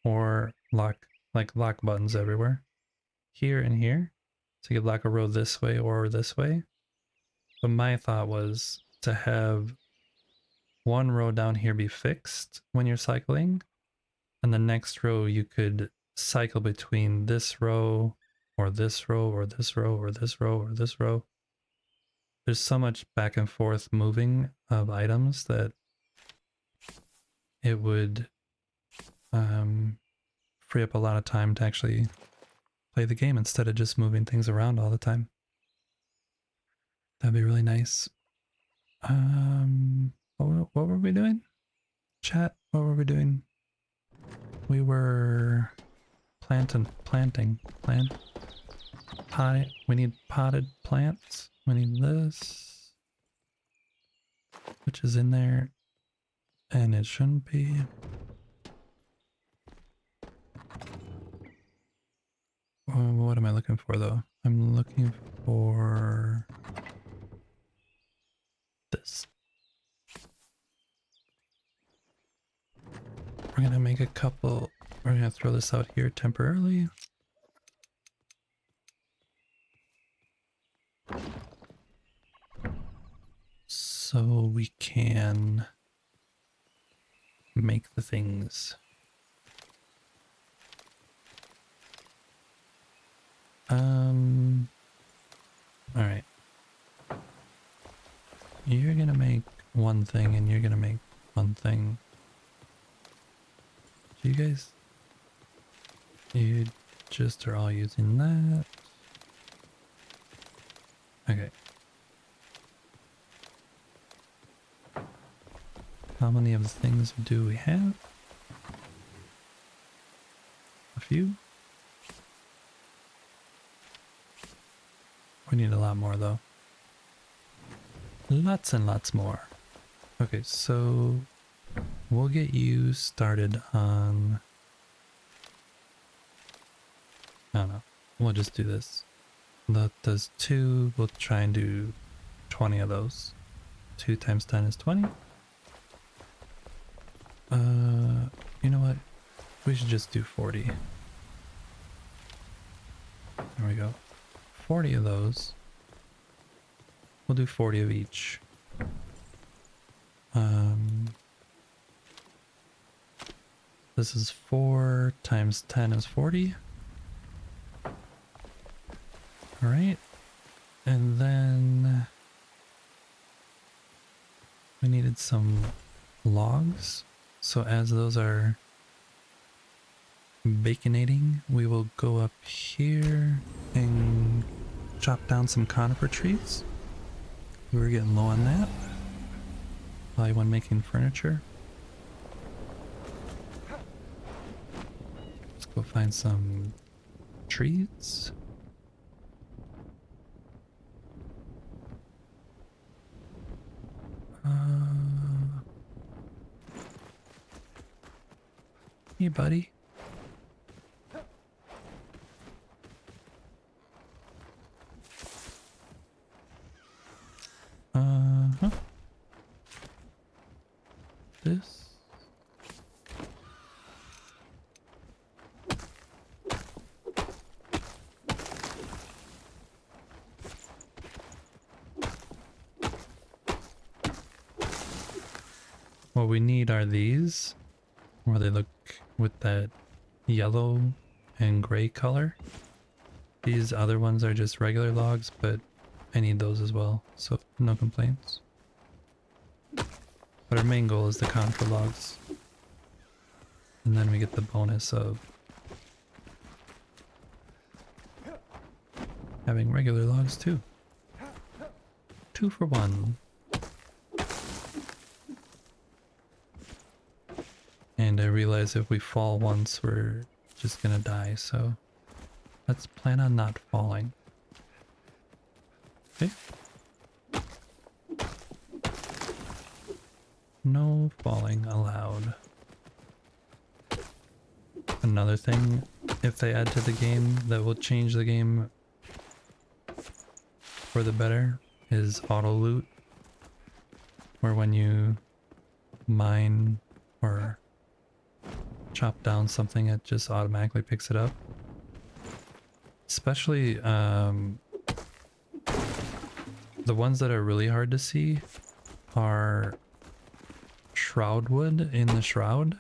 or lock buttons everywhere. Here and here. So you could lock a row this way or this way. But my thought was to have one row down here be fixed when you're cycling, and the next row you could cycle between this row or this row or this row or this row or this row. There's so much back and forth moving of items that it would free up a lot of time to actually play the game instead of just moving things around all the time. That'd be really nice. What were we doing? Chat, what were we doing? We were planting. We need potted plants. We need this, which is in there, and it shouldn't be. What am I looking for though? I'm looking for this. We're gonna make a couple, we're gonna throw this out here temporarily. So we can make the things. All right. You're gonna make one thing and you're gonna make one thing. You guys, you just are all using that. Okay. How many of the things do we have? A few? We need a lot more though. Lots and lots more. Okay, so we'll get you started on... I don't know. We'll just do this. That does 2. We'll try and do 20 of those. 2 times 10 is 20. You know what? We should just do 40. There we go. 40 of those. We'll do 40 of each. This is 4 times 10 is 40. Alright. And then we needed some logs. So as those are baconating, we will go up here and chop down some conifer trees. We were getting low on that. Probably when making furniture. Let's go find some trees. Hey, buddy. This. What we need are these, where they look with that yellow and gray color. These other ones are just regular logs, but I need those as well, so no complaints. But our main goal is the conifer logs. And then we get the bonus of having regular logs too. 2 for 1. And I realize if we fall once, we're just gonna die, so let's plan on not falling. Okay. No falling allowed. Another thing, if they add to the game that will change the game for the better, is auto loot. Where when you mine or chop down something, it just automatically picks it up. Especially the ones that are really hard to see are shroud wood in the shroud.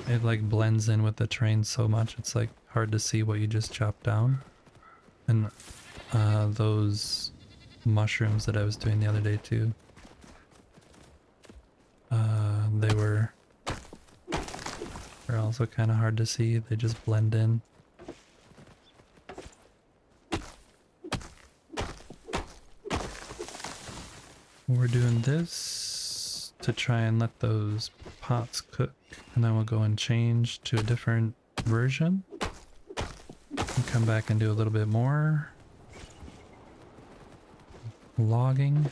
It like blends in with the terrain so much it's like hard to see what you just chopped down. And those mushrooms that I was doing the other day too, they're also kind of hard to see. They just blend in. We're doing this to try and let those pots cook, and then we'll go and change to a different version and come back and do a little bit more logging,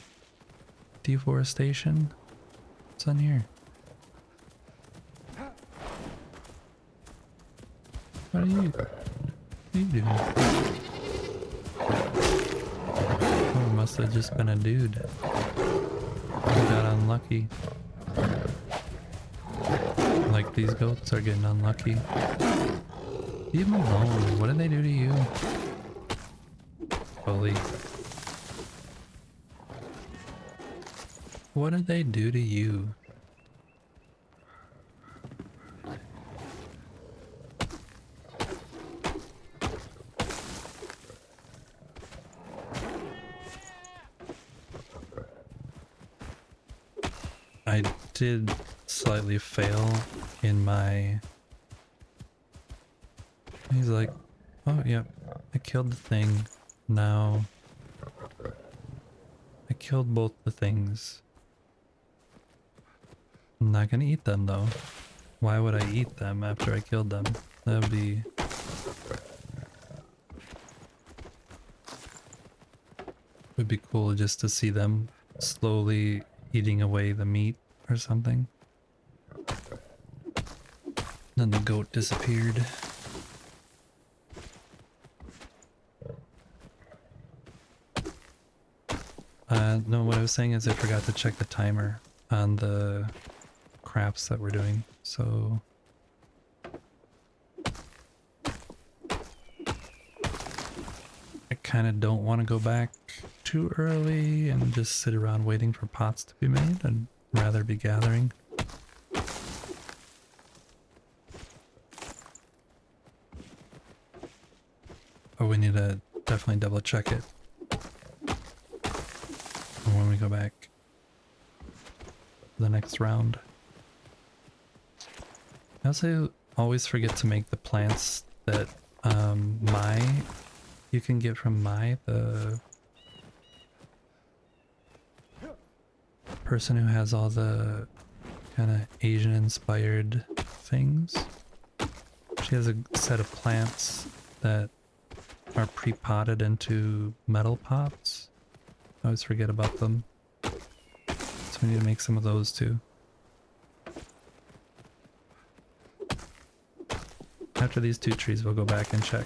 deforestation. What's on here? What are you doing? Oh, it must have just been a dude. He got unlucky. Like these goats are getting unlucky. Leave them alone. What did they do to you? Bully. What did they do to you? I did slightly fail in my... He's like, oh yeah, I killed the thing. Now I killed both the things. I'm not gonna eat them though. Why would I eat them after I killed them? That would be... Would be cool just to see them slowly eating away the meat or something. Then the goat disappeared. No, what I was saying is I forgot to check the timer on the crafts that we're doing, so... I kind of don't want to go back too early and just sit around waiting for pots to be made. I'd rather be gathering. Oh, we need to definitely double check it when we go back the next round. I also always forget to make the plants that you can get from the person who has all the kind of Asian inspired things. She has a set of plants that are pre-potted into metal pots. I always forget about them. So we need to make some of those too. After these 2 trees, we'll go back and check.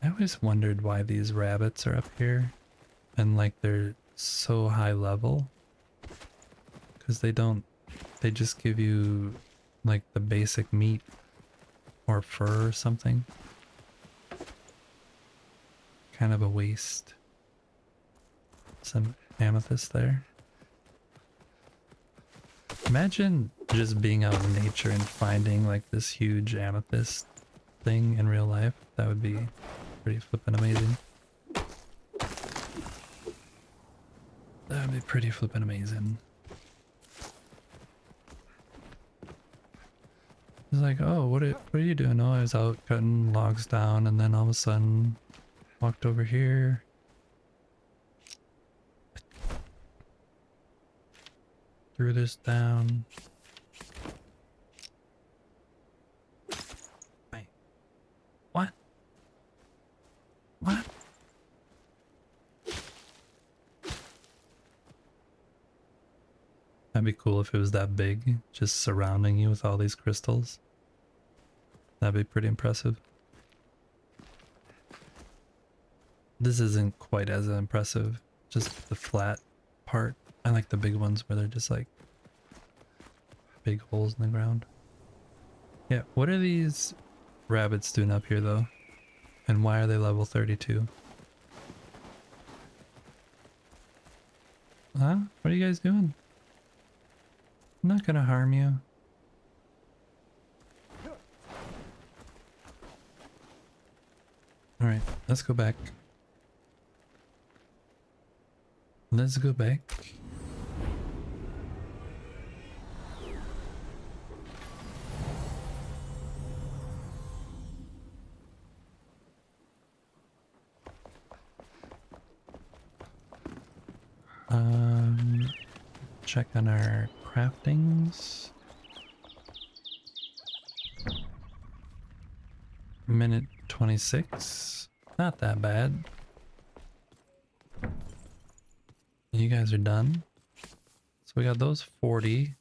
I always wondered why these rabbits are up here and like they're so high level, because they just give you like the basic meat or fur or something. Kind of a waste. Some amethyst there. Imagine just being out in nature and finding like this huge amethyst thing in real life. That would be pretty flippin' amazing. That would be pretty flippin' amazing. It's like, oh, what are you doing? Oh, I was out cutting logs down, and then all of a sudden walked over here. Threw this down. Wait. What? What? That'd be cool if it was that big, just surrounding you with all these crystals. That'd be pretty impressive. This isn't quite as impressive, just the flat part. I like the big ones where they're just like big holes in the ground. Yeah, what are these rabbits doing up here though? And why are they level 32? Huh? What are you guys doing? I'm not gonna harm you. Alright, let's go back. Let's go back. Check on our craftings. Minute 26. Not that bad. You guys are done. So we got those 40.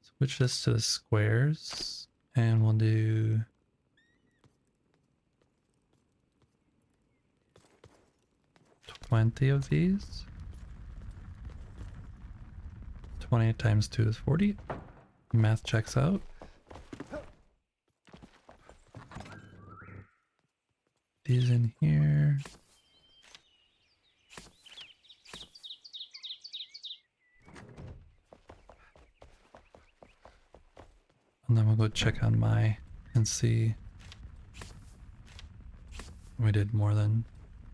Switch this to the squares. And we'll do 20 of these. 20 times 2 is 40. Math checks out. These in here. And then we'll go check on my and see. We did more than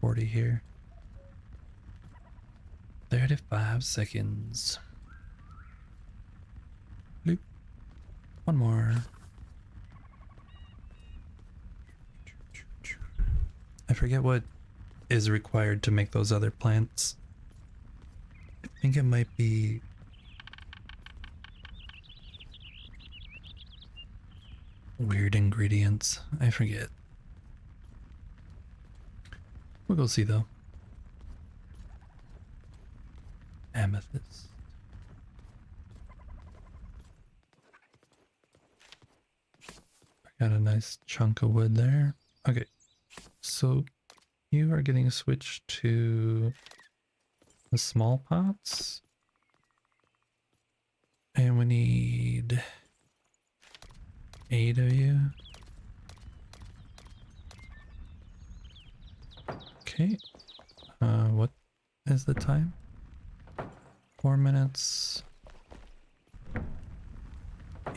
40 here. 35 seconds. Bloop. One more. I forget what is required to make those other plants. I think it might be weird ingredients. I forget. We'll go see though. Amethyst. I got a nice chunk of wood there. Okay, so you are getting switched to the small pots. And we need 8 of you. Okay. What is the time? 4 minutes.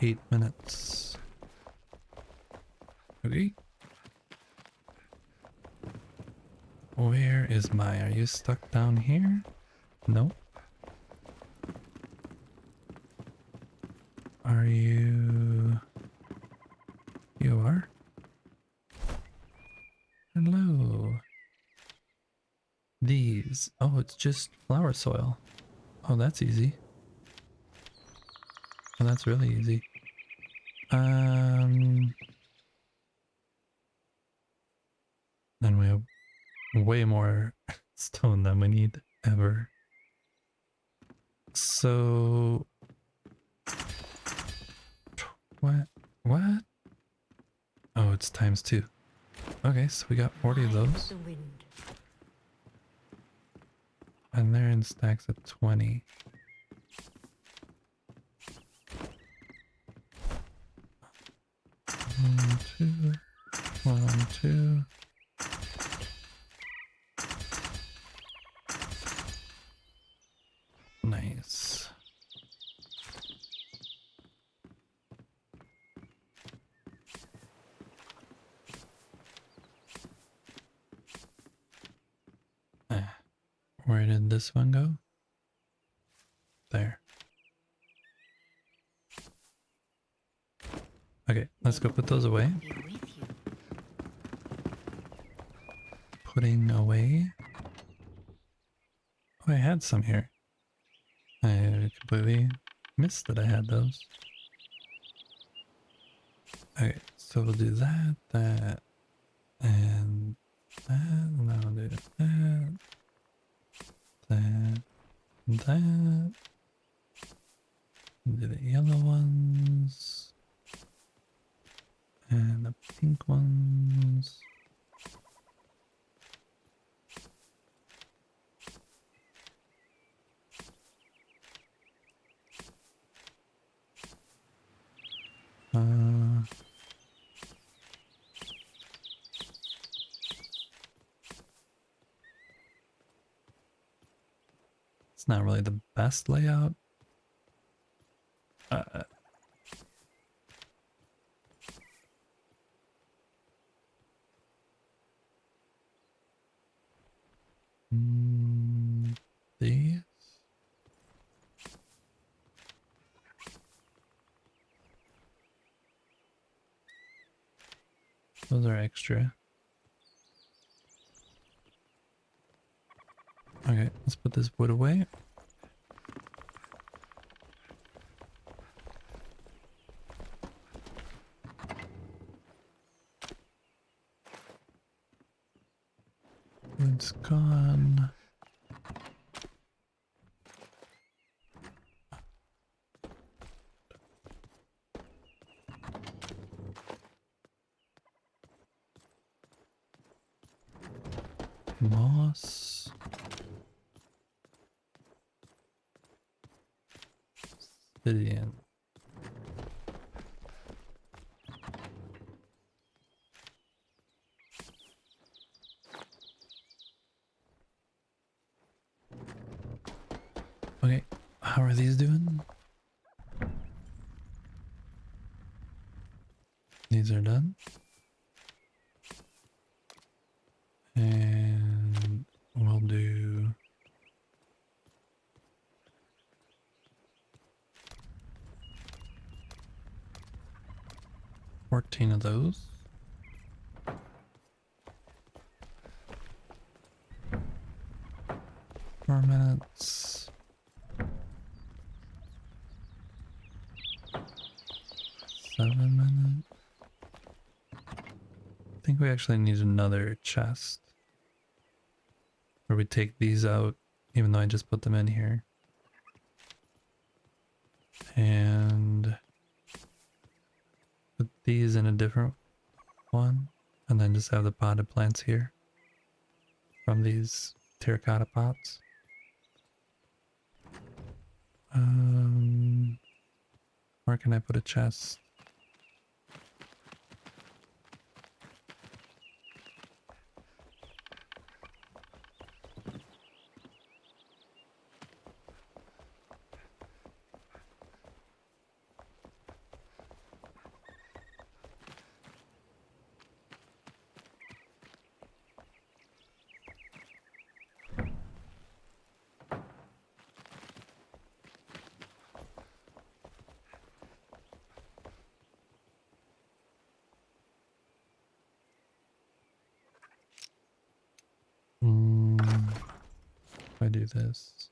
8 minutes. Okay. Where is my? Are you stuck down here? No. Are you? You are? Hello. These. Oh, it's just flower soil. Oh, that's easy. Oh, that's really easy. Then we have way more stone than we need ever. So what? What? Oh, it's times 2. Okay, so we got 40 of those. And they're in stacks of 20. One, two, 1, 2. Nice. Where did this one go? There. Okay, let's go put those away. Putting away. Oh, I had some here. I completely missed that I had those. Okay, so we'll do that, that, and that, and then I'll do that, that, and that. Do the yellow ones. And the pink ones. It's not really the best layout. These. Those are extra. Okay, let's put this wood away. Wood's gone. Moss. obsidian. Okay, how are these doing? These are done. And we'll do 14 of those. 4 minutes. 7 minutes. I think we actually need another chest. Where we take these out, even though I just put them in here. And put these in a different one. And then just have the potted plants here. From these terracotta pots. Where can I put a chest? If I do this.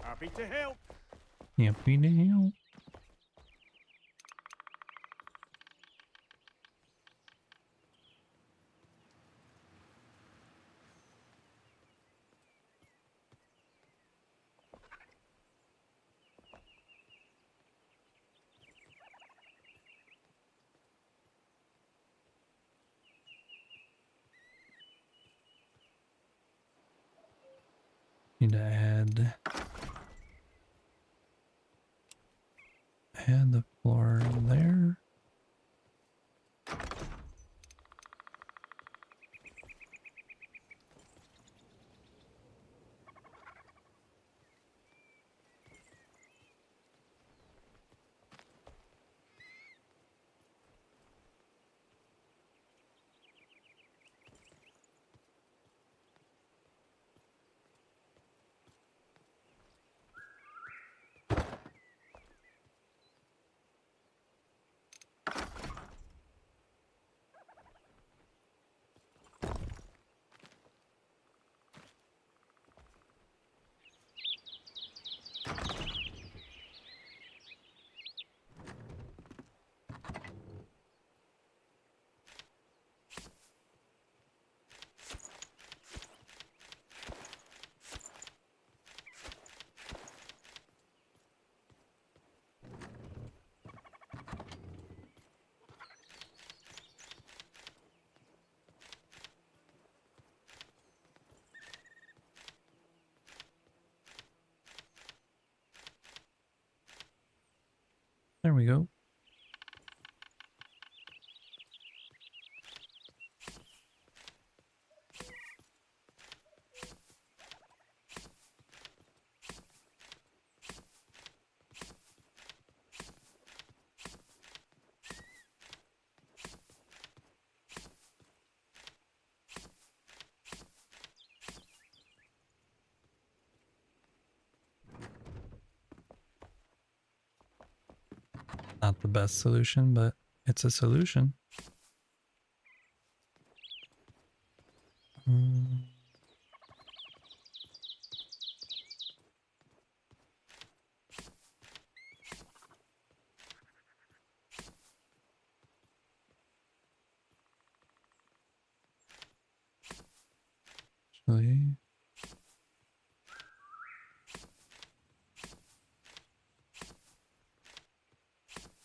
Happy to help. Happy to help. Need to add the floor there. There we go. Not the best solution, but it's a solution. actually.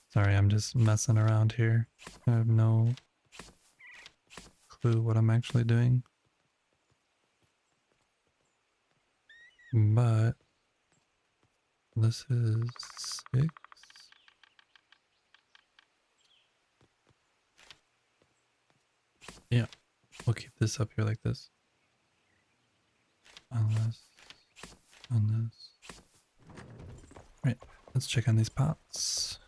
Sorry, I'm just messing around here. I have no clue what I'm actually doing. But this is 6. Yeah, we'll keep this up here like this. Unless on this. Right, let's check on these pots.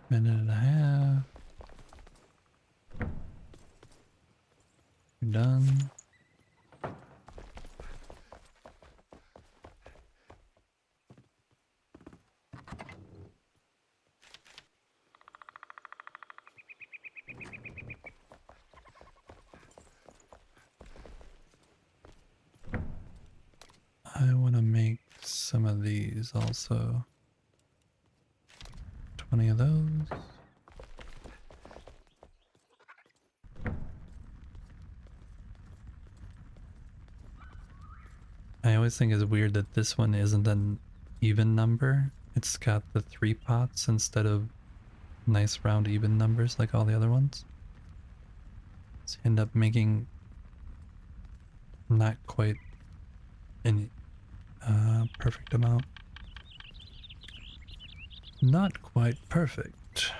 Minute and a half. We're done. I want to make some of these also. 20 of those. I always think it's weird that this one isn't an even number. It's got the 3 pots instead of nice round even numbers like all the other ones. So you end up making not quite an perfect amount. Not quite perfect.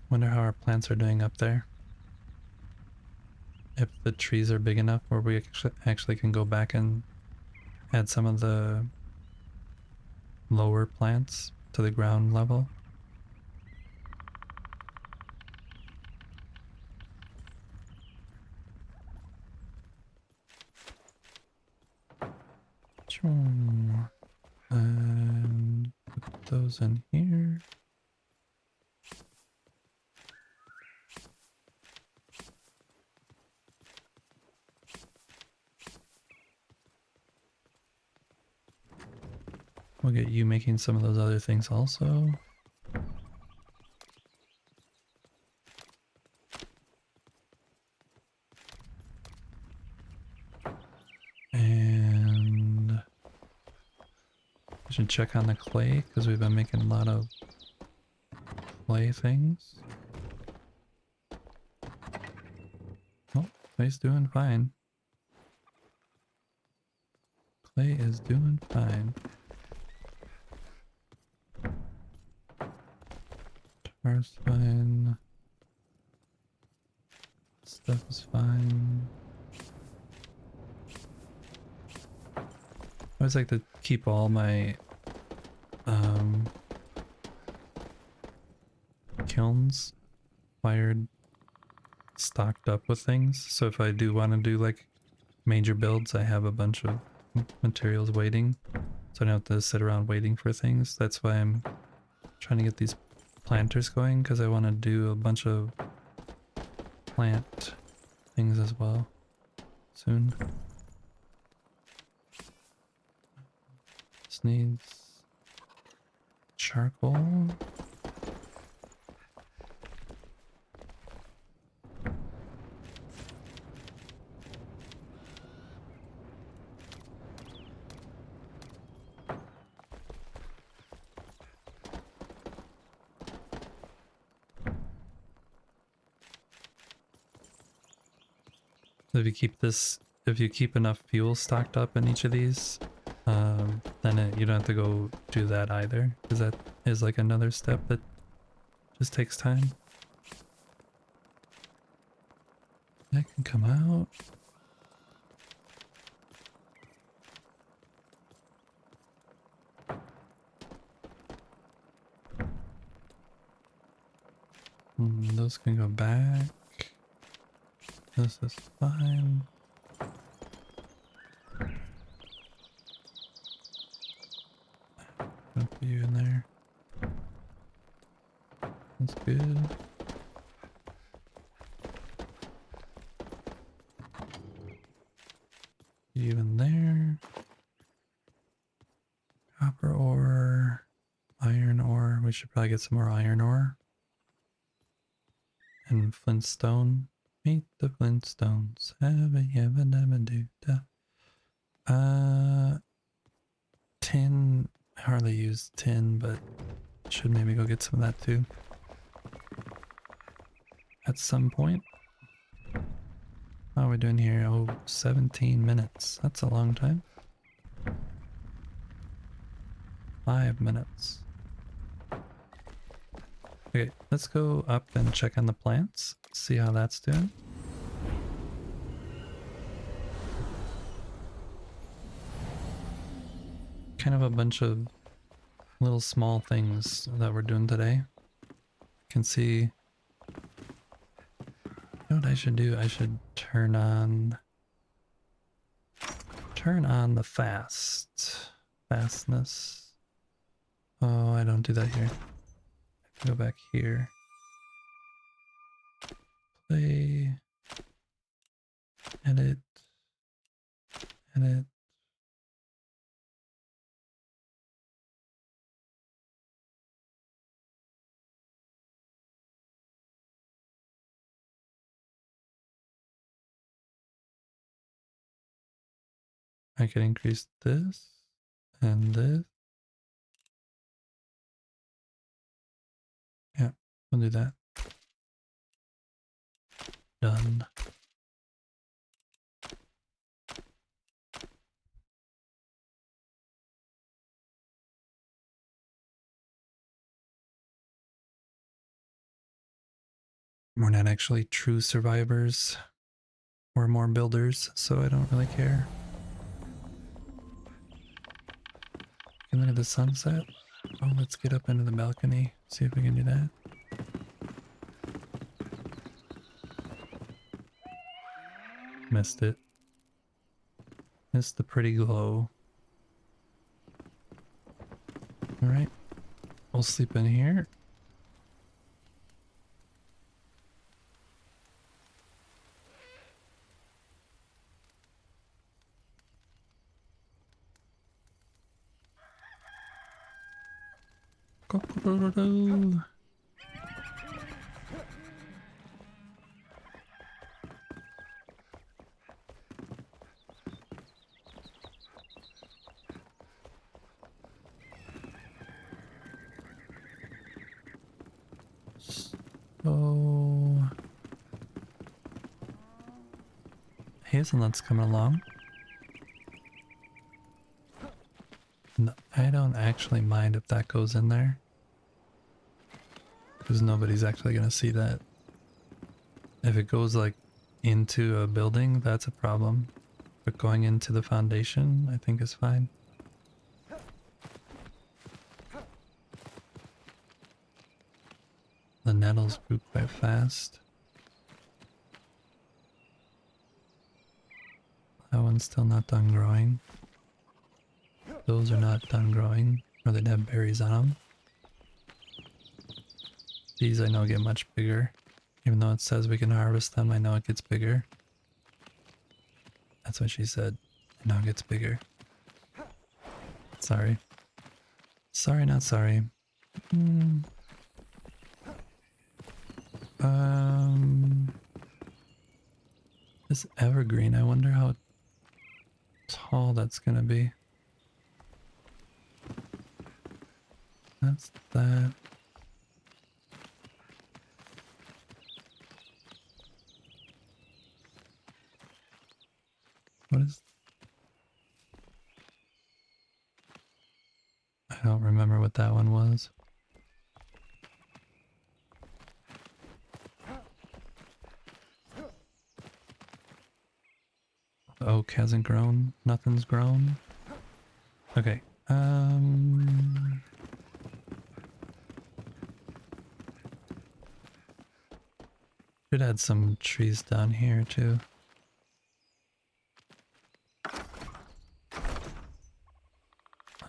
Wonder how our plants are doing up there. If the trees are big enough where we actually can go back and add some of the lower plants to the ground level. Sure. And put those in here. We'll get you making some of those other things also. And we should check on the clay because we've been making a lot of clay things. Oh, clay's doing fine. Clay is doing fine. Tar's fine. Stuff is fine. I always like to keep all my kilns fired stocked up with things. So if I do want to do like major builds, I have a bunch of materials waiting. So I don't have to sit around waiting for things. That's why I'm trying to get these planters going, because I want to do a bunch of plant things as well soon. This needs charcoal. If you keep this, if you keep enough fuel stocked up in each of these, then you don't have to go do that either, because that is like another step that just takes time. That can come out. Those can go back. This is fine. I'll put you in there. That's good. should probably get some more iron ore. And flintstone. Meet the Flintstones. Have a yabba dabba doo da. Tin. I hardly use tin, but should maybe go get some of that too. At some point. How are we doing here? Oh, 17 minutes. That's a long time. 5 minutes. Okay, let's go up and check on the plants. See how that's doing. Kind of a bunch of little small things that we're doing today. Can see, you know what I should do? I should turn on the fastness. Oh, I don't do that here. Go back here. Play, edit, edit. I can increase this and this. Yeah, we'll do that. Done. We're not actually true survivors. We're more builders, so I don't really care. You can look at the sunset. Oh, let's get up into the balcony. See if we can do that. Missed it. Missed the pretty glow. Alright. We'll sleep in here. Go-go-do-do-do. Oh, hazelnut's coming along. No, I don't actually mind if that goes in there, because nobody's actually gonna see that. If it goes like into a building, that's a problem. But going into the foundation, I think is fine. The nettles grew quite fast. That one's still not done growing. Those are not done growing, or they'd have berries on them. These I know get much bigger. Even though it says we can harvest them, I know it gets bigger. That's what she said. I know it gets bigger. Sorry. Sorry, not sorry. This evergreen, I wonder how tall that's gonna be. That's that. What is... I don't remember what that one was. The oak hasn't grown. Nothing's grown. Okay. Should add some trees down here too.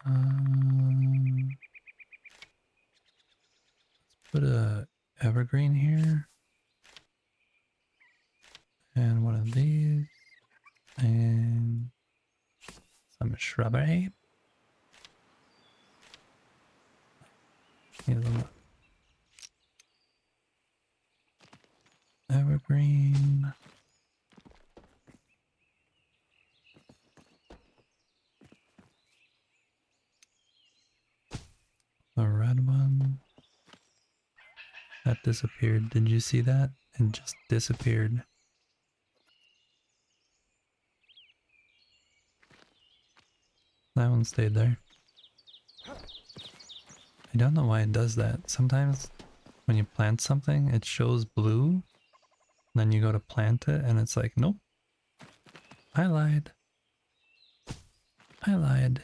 Let's put a evergreen here. And one of these. And some shrubbery. Hazelnut. Evergreen. The red one. That disappeared. Did you see that? It just disappeared. That one stayed there. I don't know why it does that. Sometimes when you plant something, it shows blue. Then you go to plant it and it's like, nope. I lied. I lied.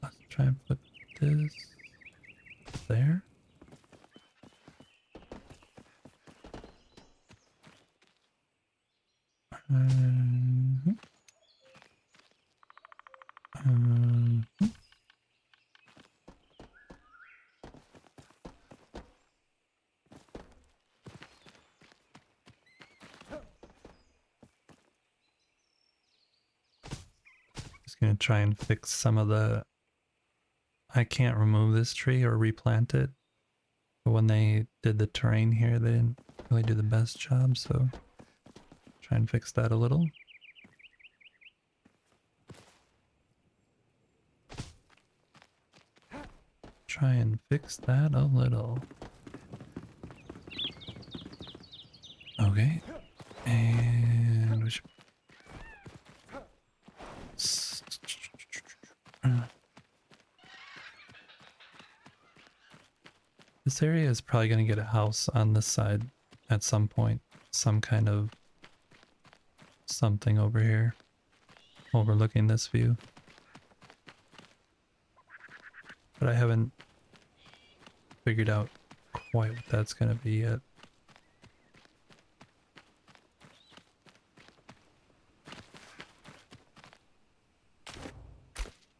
Let's try and put this there. Mhm. Mhm. Just gonna try and fix some of the... I can't remove this tree or replant it. But when they did the terrain here, they didn't really do the best job, so try and fix that a little. Try and fix that a little. Okay. And we should... This area is probably going to get a house on this side at some point. Some kind of something over here overlooking this view. But I haven't figured out quite what that's going to be yet.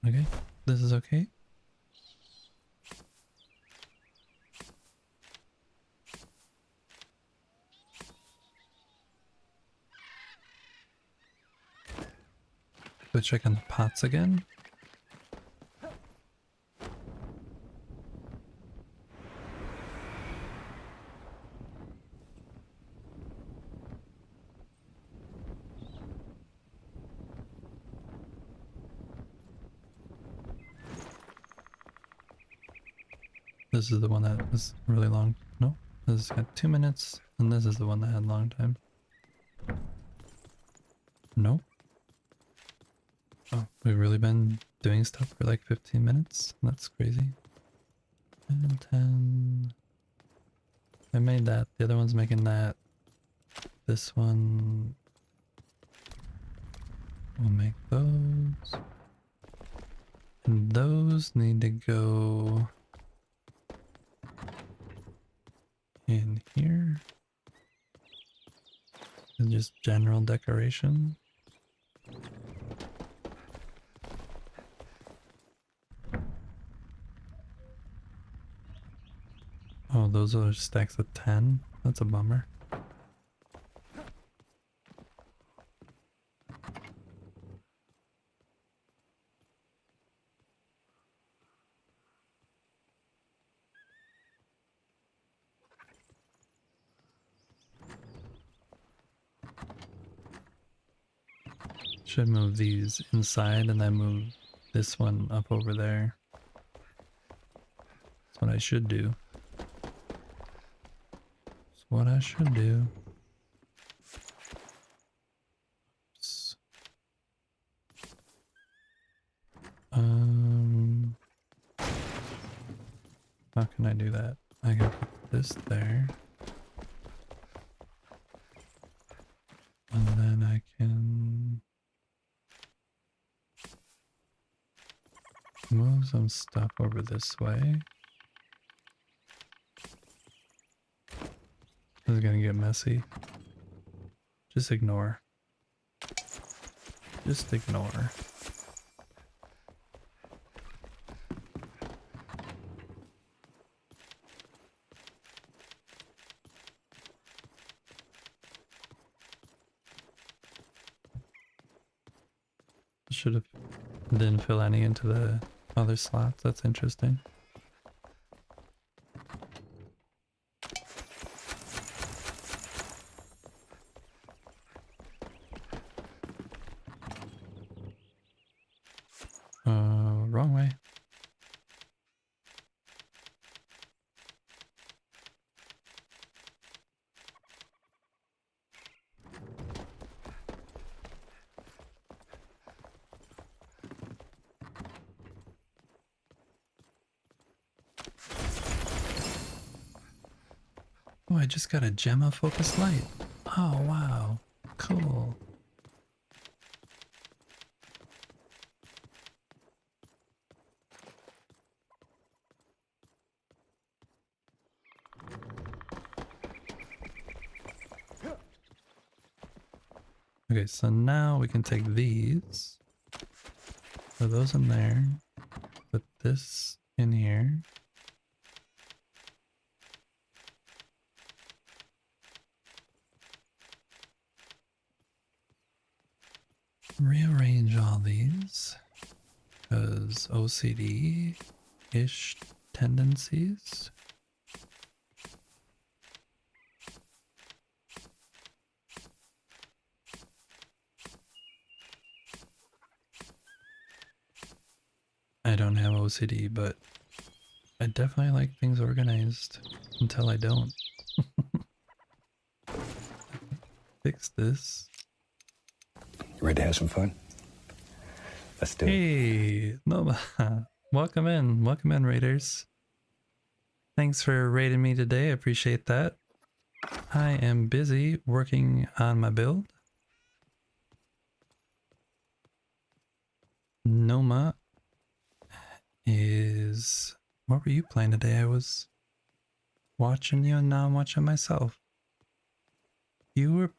Okay, this is okay. Go check on the pots again. This is the one that was really long. No, this has got 2 minutes, and this is the one that had a long time. Nope. Oh, we've really been doing stuff for like 15 minutes? That's crazy. And 10. I made that. The other one's making that. This one... We'll make those. And those need to go... in here. And just general decoration. Oh, those are stacks of 10. That's a bummer. Should move these inside and then move this one up over there. That's what I should do. That's what I should do. Oops. How can I do that? I can put this there. And then I can move some stuff over this way. This is gonna get messy. Just ignore. Just ignore. Should have Didn't fill any into the other slots. That's interesting. Wrong way. Oh, I just got a Gemma focused light. Oh, wow. Cool. Okay, so now we can take these. Put those in there. Put this in here. Rearrange all these. Because OCD-ish tendencies. I don't have OCD, but I definitely like things organized until I don't. Fix this. You ready to have some fun? Let's do it. Hey, Noma. Welcome in. Welcome in, Raiders. Thanks for raiding me today. I appreciate that. I am busy working on my build. Noma is... What were you playing today? I was watching you and now I'm watching myself. You were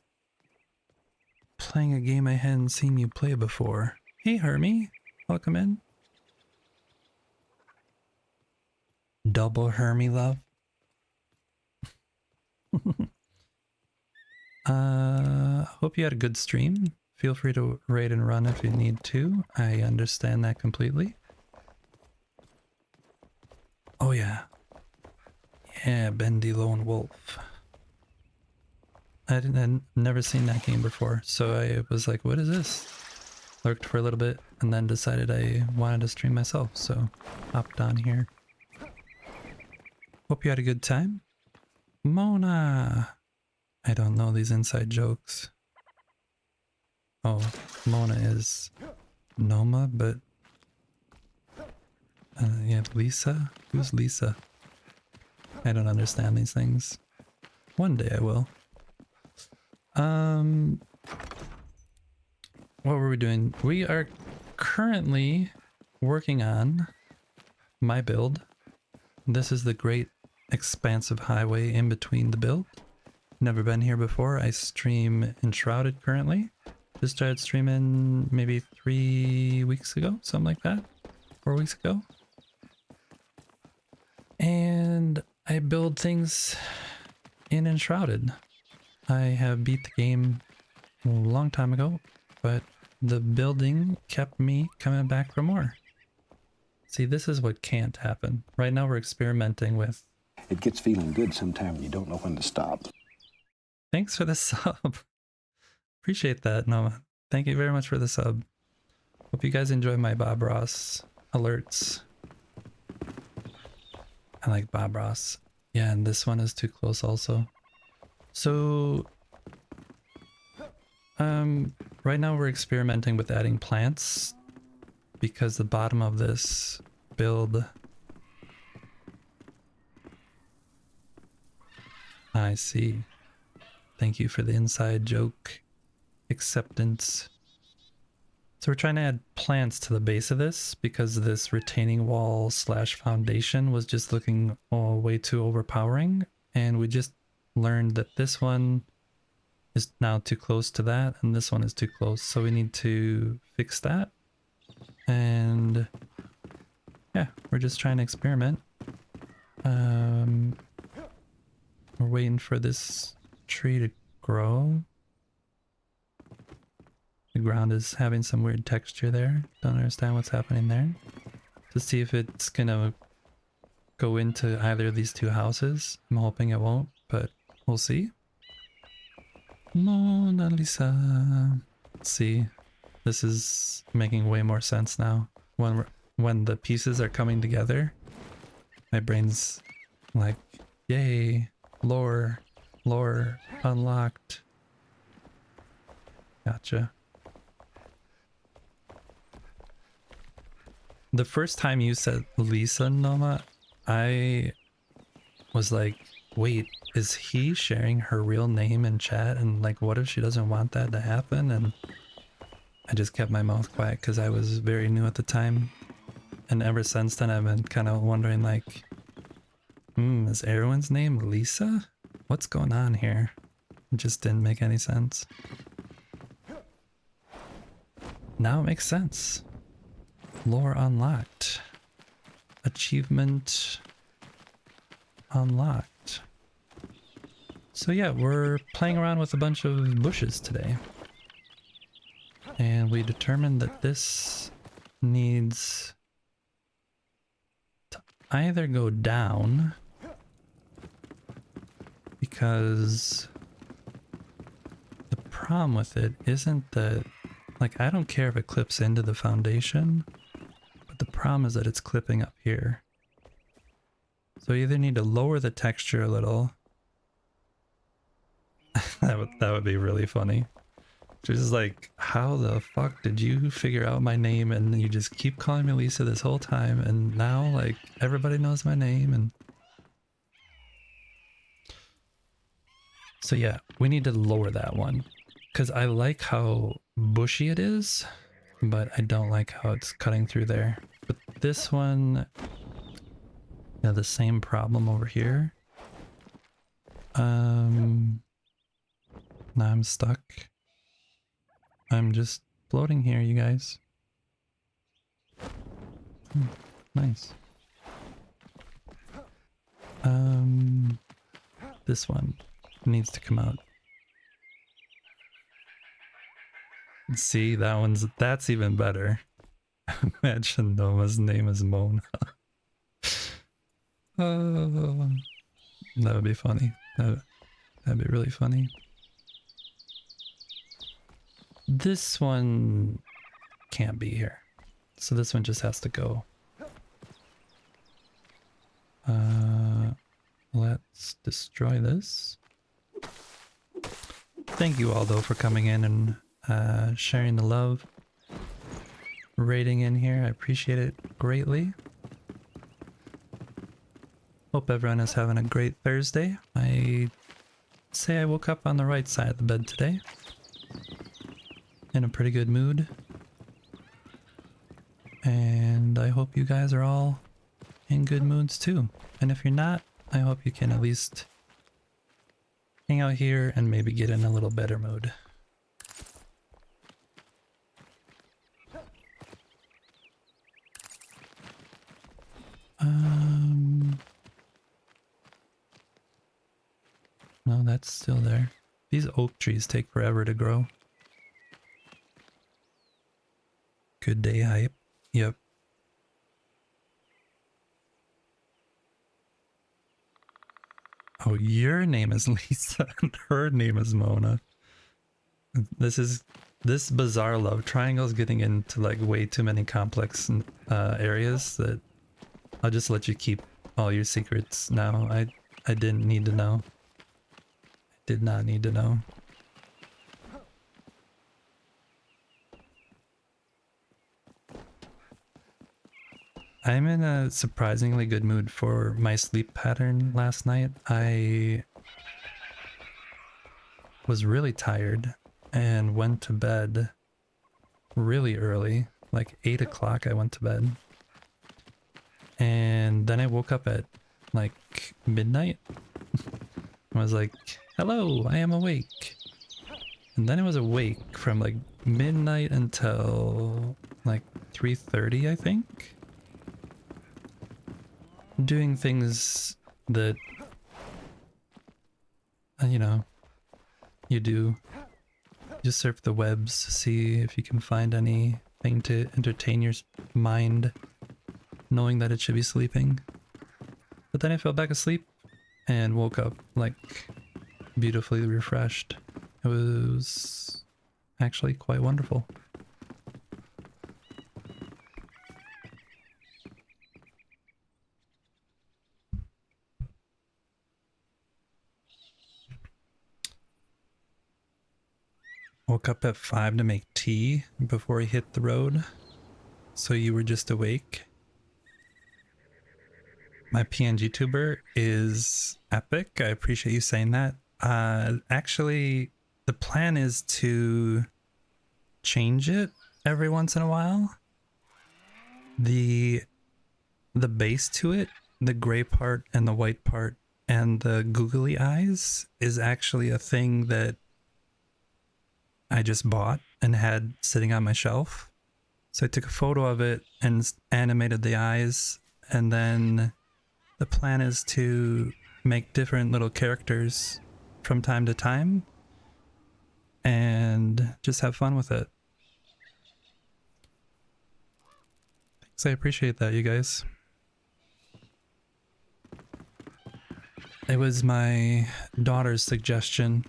playing a game I hadn't seen you play before. Hey, Hermie. Welcome in. Double Hermie love. Hope you had a good stream. Feel free to raid and run if you need to. I understand that completely. Oh yeah. Yeah, Bendy Lone Wolf. I'd never seen that game before, so I was like, what is this? Lurked for a little bit and then decided I wanted to stream myself, so hopped on here. Hope you had a good time. Mona! I don't know these inside jokes. Oh, Mona is Noma, but yeah, Lisa? Who's Lisa? I don't understand these things. One day I will. What were we doing? We are currently working on my build. This is the great expansive highway in between the build. Never been here before. I stream Enshrouded currently. Just started streaming maybe 3 weeks ago, something like that. 4 weeks ago. And I build things in Enshrouded. I have beat the game a long time ago, but the building kept me coming back for more. See, this is what can't happen. Right now we're experimenting with... It gets feeling good sometime when you don't know when to stop. Thanks for the sub. Appreciate that, Noah. Thank you very much for the sub. Hope you guys enjoy my Bob Ross alerts. I like Bob Ross. Yeah, and this one is too close also. So, right now we're experimenting with adding plants because the bottom of this build... I see. Thank you for the inside joke acceptance. So we're trying to add plants to the base of this because this retaining wall slash foundation was just looking way too overpowering, and we just learned that this one is now too close to that and this one is too close, so we need to fix that. And yeah, we're just trying to experiment. We're waiting for this tree to grow. The ground is having some weird texture there. Don't understand what's happening there. To see if it's gonna go into either of these two houses. I'm hoping it won't, but we'll see. Mona Lisa. Let's see. This is making way more sense now. When the pieces are coming together, my brain's like, yay, lore unlocked. Gotcha. The first time you said Lisa, Noma, I was like, wait, is he sharing her real name in chat? And like, what if she doesn't want that to happen? And I just kept my mouth quiet because I was very new at the time. And ever since then, I've been kind of wondering like, is everyone's name Lisa? What's going on here? It just didn't make any sense. Now it makes sense. Lore unlocked. Achievement unlocked. So yeah, we're playing around with a bunch of bushes today. And we determined that this needs to either go down because the problem with it isn't that, like, I don't care if it clips into the foundation, but the problem is that it's clipping up here. So you either need to lower the texture a little. that would be really funny. Just like, how the fuck did you figure out my name and you just keep calling me Lisa this whole time and now like everybody knows my name? And so yeah, we need to lower that one because I like how bushy it is, but I don't like how it's cutting through there. But this one, yeah, the same problem over here. Now I'm stuck. I'm just floating here, you guys. Nice. This one needs to come out. See, that's even better. Imagine Noma's name is Mona. Oh, that would be funny. That'd be really funny. This one can't be here. So this one just has to go. Let's destroy this. Thank you all though for coming in and sharing the love. Rating in here, I appreciate it greatly. Hope everyone is having a great Thursday. I say I woke up on the right side of the bed today. In a pretty good mood. And I hope you guys are all in good moods too. And if you're not, I hope you can at least hang out here and maybe get in a little better mood. No, that's still there. These oak trees take forever to grow. Good day hype. Yep. Oh, your name is Lisa and her name is Mona. This bizarre love triangle is getting into like way too many complex areas that I'll just let you keep all your secrets now. I didn't need to know. I did not need to know. I'm in a surprisingly good mood for my sleep pattern last night. I was really tired and went to bed really early, like 8 o'clock I went to bed. And then I woke up at like midnight. I was like, hello, I am awake. And then I was awake from like midnight until like 3:30, I think. Doing things that, you know, you do Just surf the webs, see if you can find anything to entertain your mind, knowing that it should be sleeping. But then I fell back asleep and woke up like beautifully refreshed. It was actually quite wonderful. Woke up at 5 to make tea before he hit the road. So you were just awake. My PNG tuber is epic. I appreciate you saying that. Actually, the plan is to change it every once in a while. The base to it, the gray part and the white part and the googly eyes is actually a thing that I just bought and had sitting on my shelf. So I took a photo of it and animated the eyes, and then the plan is to make different little characters from time to time and just have fun with it. Thanks, I appreciate that, you guys. It was my daughter's suggestion.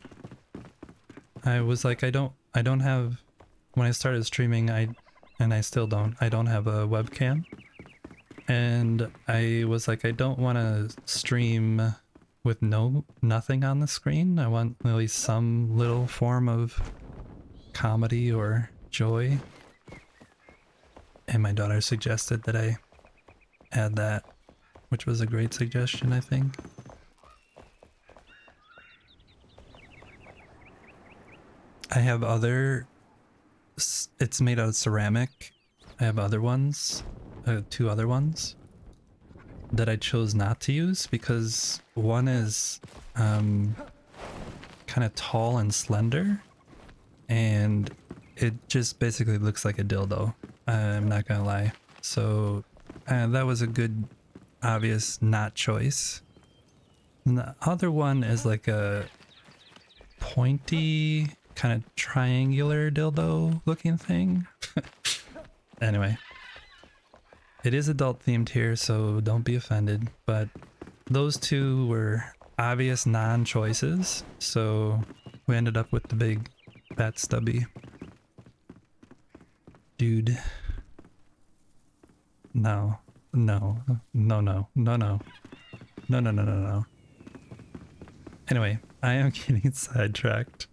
I was like, I don't have, when I started streaming, I still don't have a webcam. And I was like, I don't want to stream with nothing on the screen. I want at least some little form of comedy or joy. And my daughter suggested that I add that, which was a great suggestion, I think. I have other, it's made out of ceramic. I have other ones, 2 other ones that I chose not to use because one is kind of tall and slender and it just basically looks like a dildo. I'm not gonna lie. So that was a good, obvious not choice. And the other one is like a pointy, kind of triangular dildo looking thing. Anyway, it is adult themed here, so don't be offended, but those 2 were obvious non-choices, so we ended up with the big fat stubby dude. No. Anyway, I am getting sidetracked.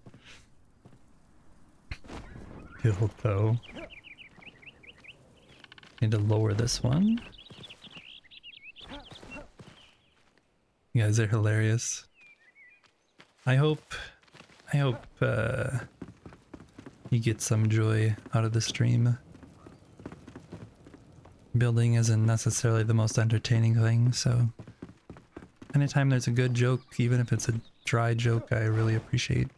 Dildo. Need to lower this one. You guys are hilarious. I hope you get some joy out of the stream. Building isn't necessarily the most entertaining thing, so anytime there's a good joke, even if it's a dry joke, I really appreciate.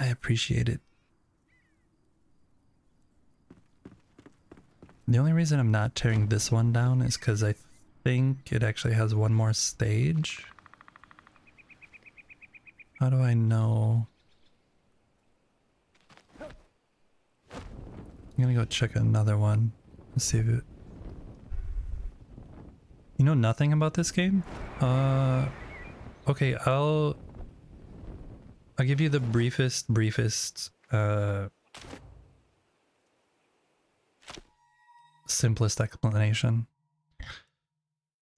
I appreciate it. The only reason I'm not tearing this one down is because I think it actually has one more stage. How do I know? I'm gonna go check another one. Let's see if it... You know nothing about this game? Okay, I'll give you the briefest simplest explanation.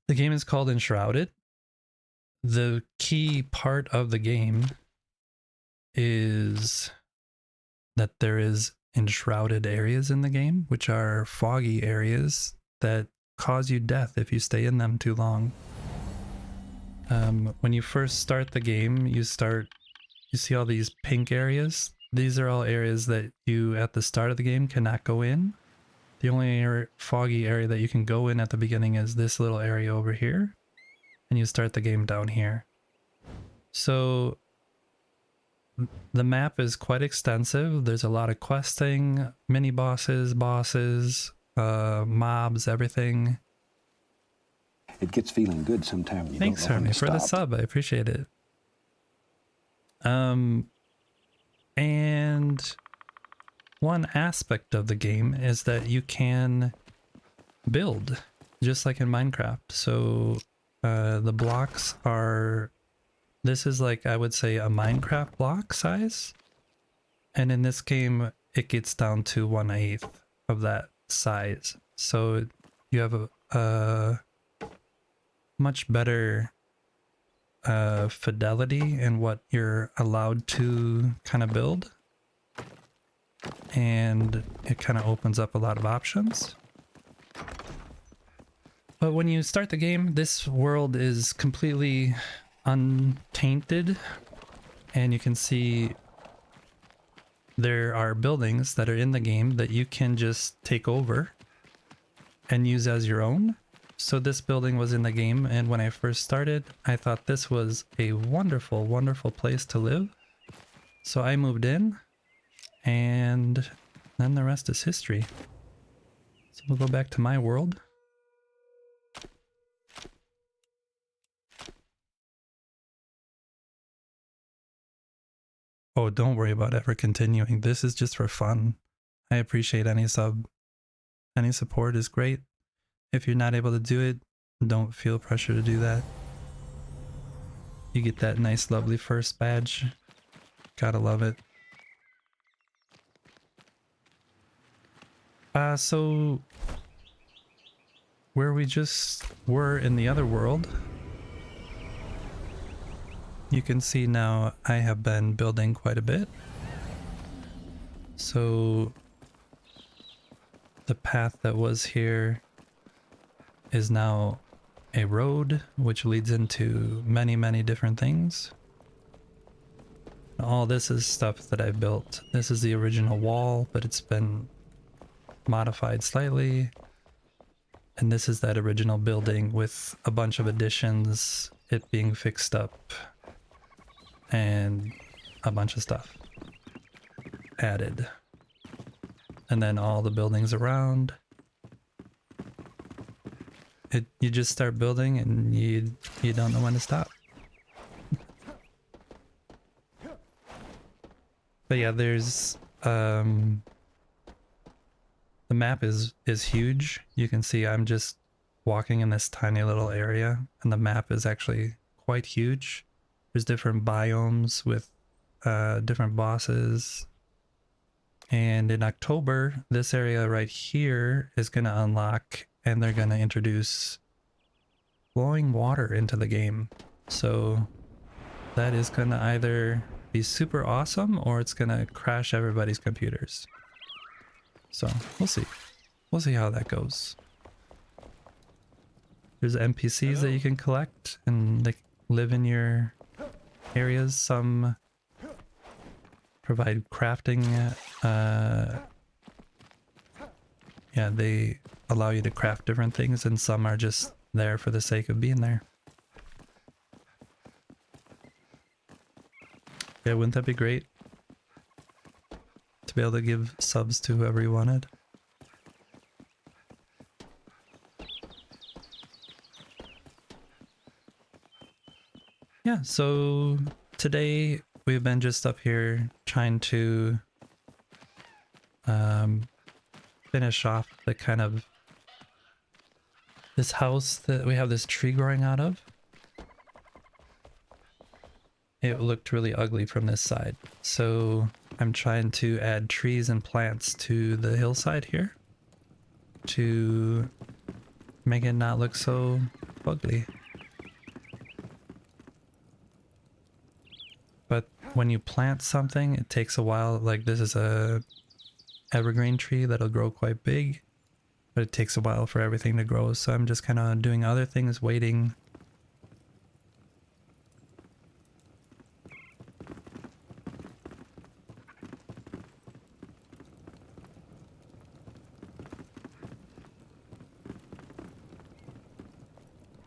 The game is called Enshrouded. The key part of the game is that there is enshrouded areas in the game, which are foggy areas that cause you death if you stay in them too long. When you first start the game, you see all these pink areas. These are all areas that you, at the start of the game, cannot go in. The only foggy area that you can go in at the beginning is this little area over here. And you start the game down here. So the map is quite extensive. There's a lot of questing, mini bosses, mobs, everything. It gets feeling good sometimes. Thanks, Hermie, for the sub. I appreciate it. And one aspect of the game is that you can build just like in Minecraft. So the blocks are, this is like, I would say, a Minecraft block size. And in this game, it gets down to 1/8 of that size. So you have a much better fidelity in what you're allowed to kind of build. And it kind of opens up a lot of options. But when you start the game, this world is completely untainted, and you can see there are buildings that are in the game that you can just take over and use as your own. So this building was in the game, and when I first started, I thought this was a wonderful, wonderful place to live. So I moved in, and then the rest is history. So we'll go back to my world. Oh, don't worry about ever continuing. This is just for fun. I appreciate any sub. Any support is great. If you're not able to do it, don't feel pressure to do that. You get that nice, lovely first badge. Gotta love it. So where we just were in the other world, you can see now I have been building quite a bit. So the path that was here is now a road which leads into many, many different things. All this is stuff that I built. This is the original wall, but it's been modified slightly. And this is that original building with a bunch of additions, it being fixed up, and a bunch of stuff added. And then all the buildings around. You just start building and you don't know when to stop. But yeah, there's the map is huge. You can see I'm just walking in this tiny little area, and the map is actually quite huge. There's different biomes with different bosses. And in October, this area right here is going to unlock, and they're going to introduce flowing water into the game. So that is going to either be super awesome or it's going to crash everybody's computers. So we'll see. We'll see how that goes. There's NPCs that you can collect and they live in your areas. Some provide crafting. Yeah, they allow you to craft different things, and some are just there for the sake of being there. Yeah, wouldn't that be great? To be able to give subs to whoever you wanted. Yeah, so today we've been just up here trying to finish off the kind of this house that we have this tree growing out of. It looked really ugly from this side, so I'm trying to add trees and plants to the hillside here to make it not look so ugly. But when you plant something, it takes a while. Like this is a evergreen tree that'll grow quite big, but it takes a while for everything to grow, so I'm just kind of doing other things, waiting.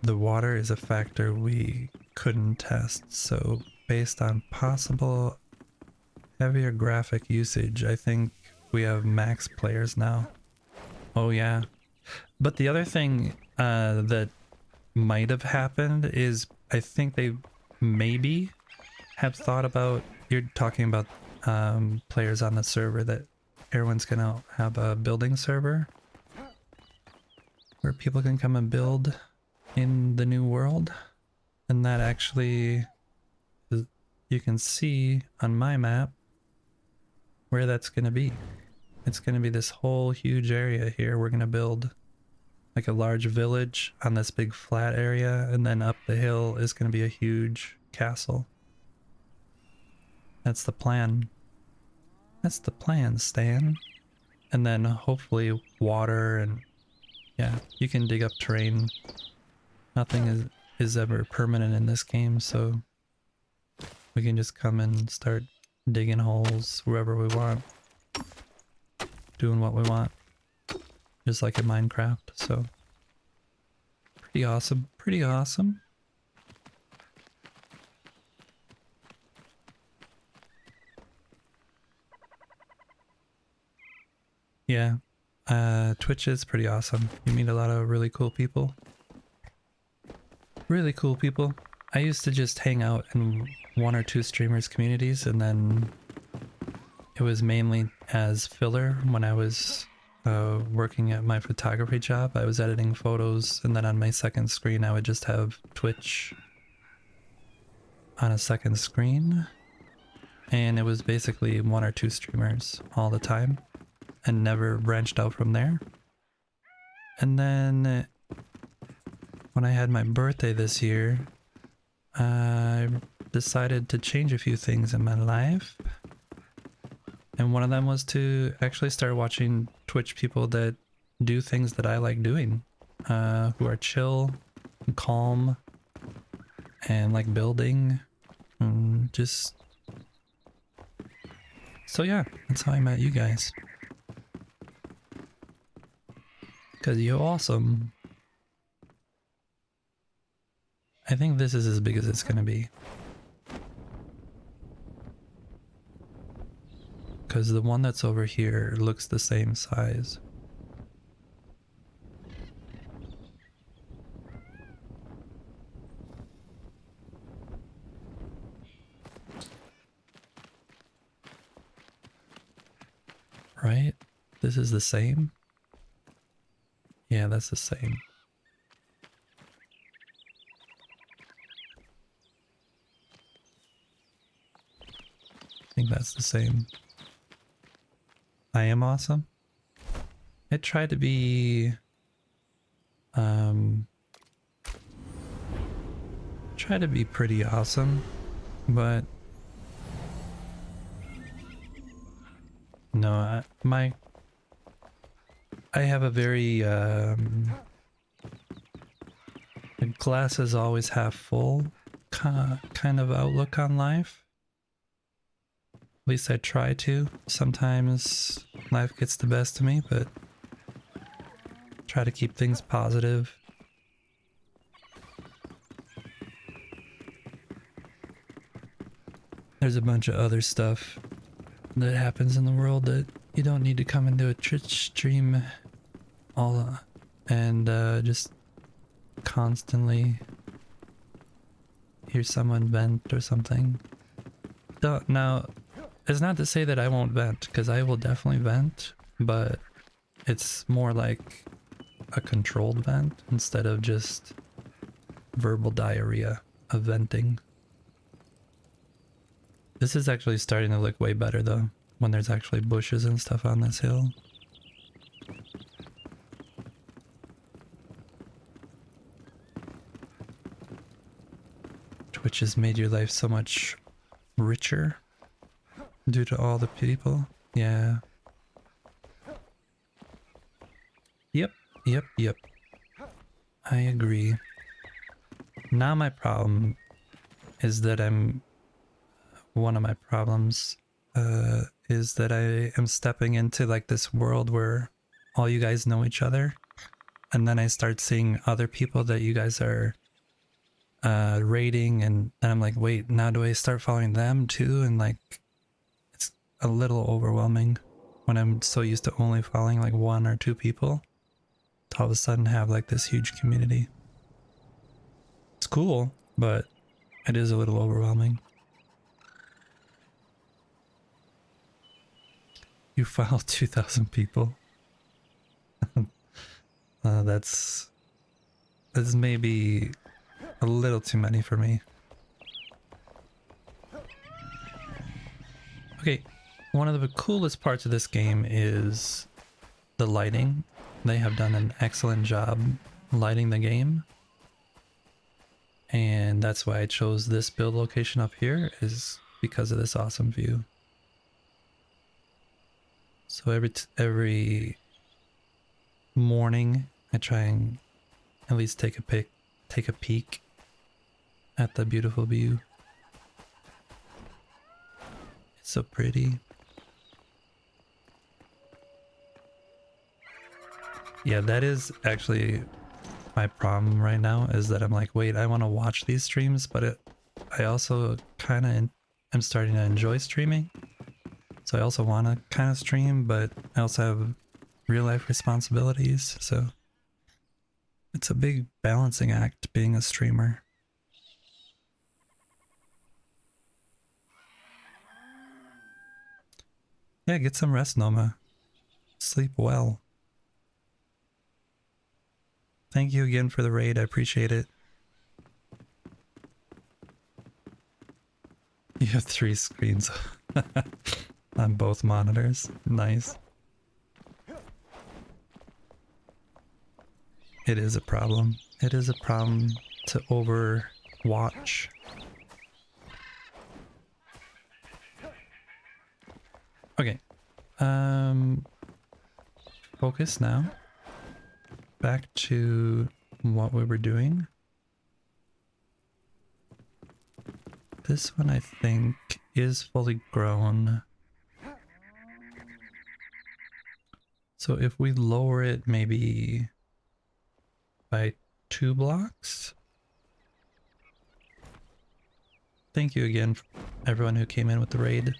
The water is a factor we couldn't test, so based on possible heavier graphic usage, I think we have max players now. Oh yeah. But the other thing that might have happened is I think they maybe have thought about, you're talking about players on the server that everyone's gonna have a building server where people can come and build in the new world. And that actually, you can see on my map where that's gonna be. It's gonna be this whole huge area here. We're gonna build like a large village on this big flat area, and then up the hill is gonna be a huge castle. That's the plan. That's the plan, Stan. And then hopefully water, and yeah, you can dig up terrain. Nothing is ever permanent in this game, so we can just come and start digging holes wherever we want. Doing what we want. Just like in Minecraft, so pretty awesome, pretty awesome. Yeah, Twitch is pretty awesome. You meet a lot of really cool people. Really cool people. I used to just hang out in one or two streamers communities, and then it was mainly as filler when I was working at my photography job. I was editing photos, and then on my second screen I would just have Twitch on a second screen, and it was basically one or two streamers all the time and never branched out from there. And then when I had my birthday this year, I decided to change a few things in my life. And one of them was to actually start watching Twitch people that do things that I like doing, who are chill and calm and like building and just... So yeah, that's how I met you guys. Cause you're awesome. I think this is as big as it's gonna be. Because the one that's over here looks the same size. Right? This is the same? Yeah, that's the same. I think that's the same. I am awesome. I try to be pretty awesome, but no, I have a very glass is always half full kind of outlook on life. At least I try to. Sometimes life gets the best of me, but try to keep things positive. There's a bunch of other stuff that happens in the world that you don't need to come into a Twitch stream all and just constantly hear someone vent or something. Now, it's not to say that I won't vent, because I will definitely vent, but it's more like a controlled vent instead of just verbal diarrhea of venting. This is actually starting to look way better though, when there's actually bushes and stuff on this hill. Twitch has made your life so much richer due to all the people. Yeah. Yep. I agree. Now my problem is that one of my problems is that I am stepping into like this world where all you guys know each other, and then I start seeing other people that you guys are rating, and then I'm like, wait, now do I start following them too? And like, it's a little overwhelming when I'm so used to only following like one or two people to all of a sudden have like this huge community. It's cool, but it is a little overwhelming. You file 2,000 people. That's maybe a little too many for me. Okay, one of the coolest parts of this game is the lighting. They have done an excellent job lighting the game. And that's why I chose this build location up here, is because of this awesome view. So every morning I try and at least take a peek at the beautiful view. It's so pretty. Yeah, that is actually my problem right now, is that I'm like, wait, I want to watch these streams, but I also kind of am starting to enjoy streaming. So I also want to kind of stream, but I also have real life responsibilities. So it's a big balancing act being a streamer. Yeah, get some rest, Noma. Sleep well. Thank you again for the raid. I appreciate it. You have 3 screens on both monitors. Nice. It is a problem. It is a problem to overwatch. Okay. Focus now. Back to what we were doing. This one I think is fully grown. So if we lower it maybe by 2 blocks. Thank you again for everyone who came in with the raid.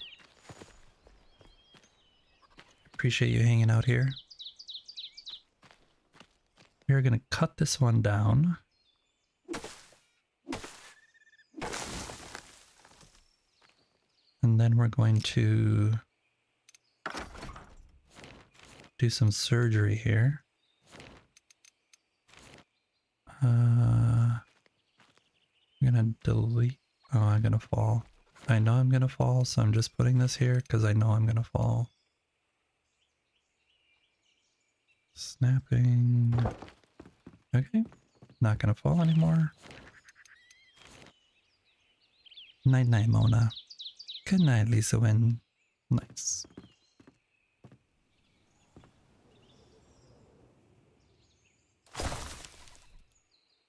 Appreciate you hanging out here. We're gonna cut this one down. And then we're going to do some surgery here. I'm gonna delete. Oh, I'm gonna fall. I know I'm gonna fall, so I'm just putting this here because I know I'm gonna fall. Snapping. Okay, not gonna fall anymore. Night night, Mona. Good night, Lisa Wynn. Nice.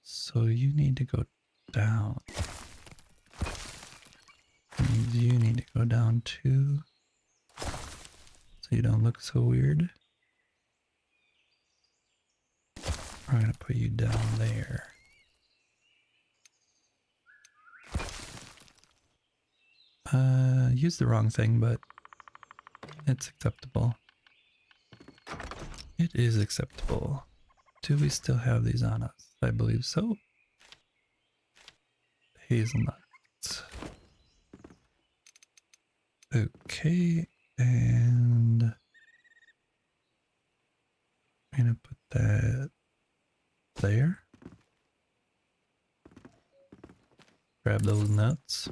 So you need to go down. And you need to go down too. So you don't look so weird. I'm gonna put you down there. Used the wrong thing, but it's acceptable. It is acceptable. Do we still have these on us? I believe so. Hazelnut. Okay, and I'm gonna put that there. Grab those nuts.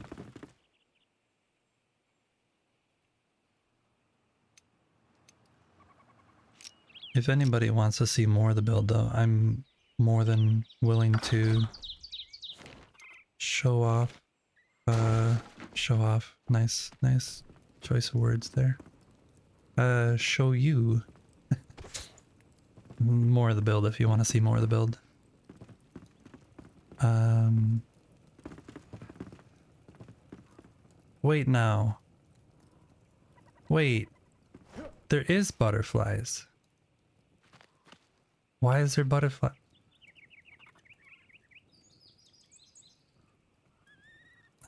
If anybody wants to see more of the build though, I'm more than willing to show off. Show off. Nice choice of words there. Show you more of the build if you want to see more of the build. Wait now. Wait. There is butterflies. Why is there butterfly?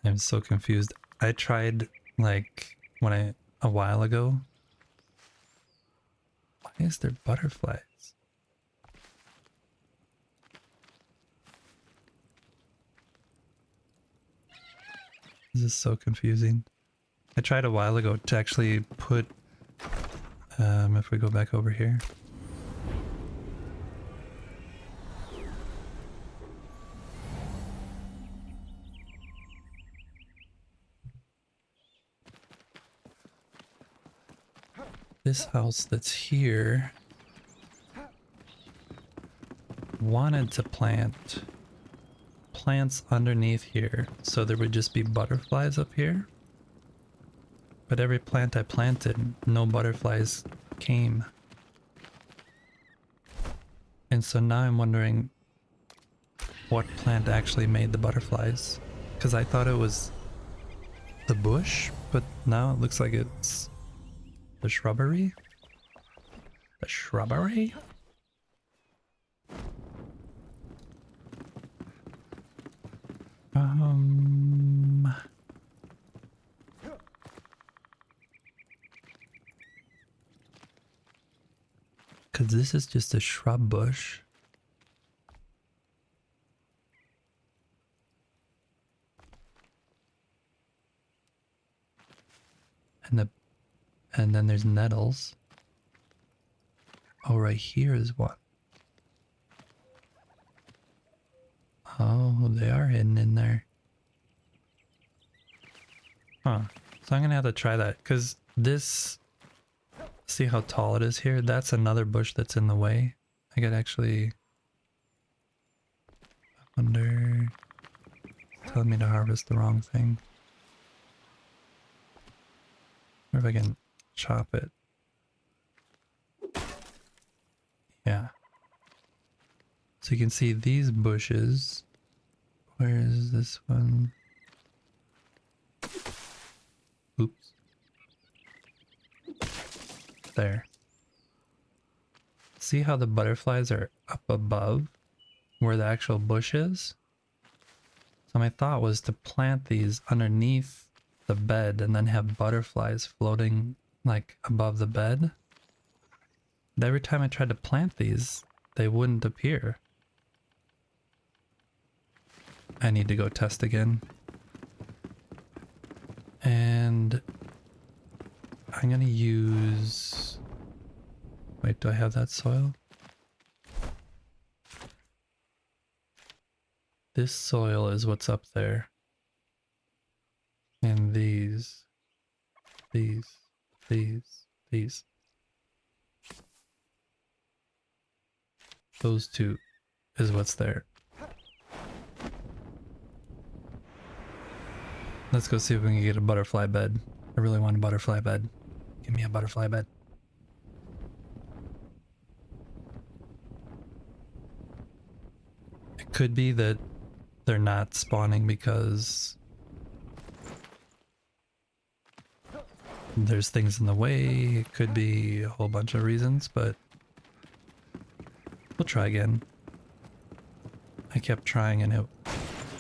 I'm so confused. I tried like a while ago. Why is there butterflies? This is so confusing. I tried a while ago to actually put If we go back over here. This house that's here wanted to plant plants underneath here, so there would just be butterflies up here. But every plant I planted, no butterflies came. And so now I'm wondering what plant actually made the butterflies. Because I thought it was the bush, but now it looks like it's the shrubbery. The shrubbery? Because this is just a shrub bush. And then there's nettles. Oh, right here is one. Oh, they are hidden in there. Huh. So I'm gonna have to try that, because this... See how tall it is here? That's another bush that's in the way. I could actually... I wonder... Telling me to harvest the wrong thing. Or if I can chop it. Yeah. So you can see these bushes. Where is this one? Oops. There. See how the butterflies are up above where the actual bush is? So my thought was to plant these underneath the bed and then have butterflies floating like above the bed. But every time I tried to plant these, they wouldn't appear. I need to go test again. And I'm gonna use... Wait, do I have that soil? This soil is what's up there. And these. Those two is what's there. Let's go see if we can get a butterfly bed. I really want a butterfly bed. Give me a butterfly bed. It could be that they're not spawning because there's things in the way. It could be a whole bunch of reasons, but we'll try again. I kept trying and it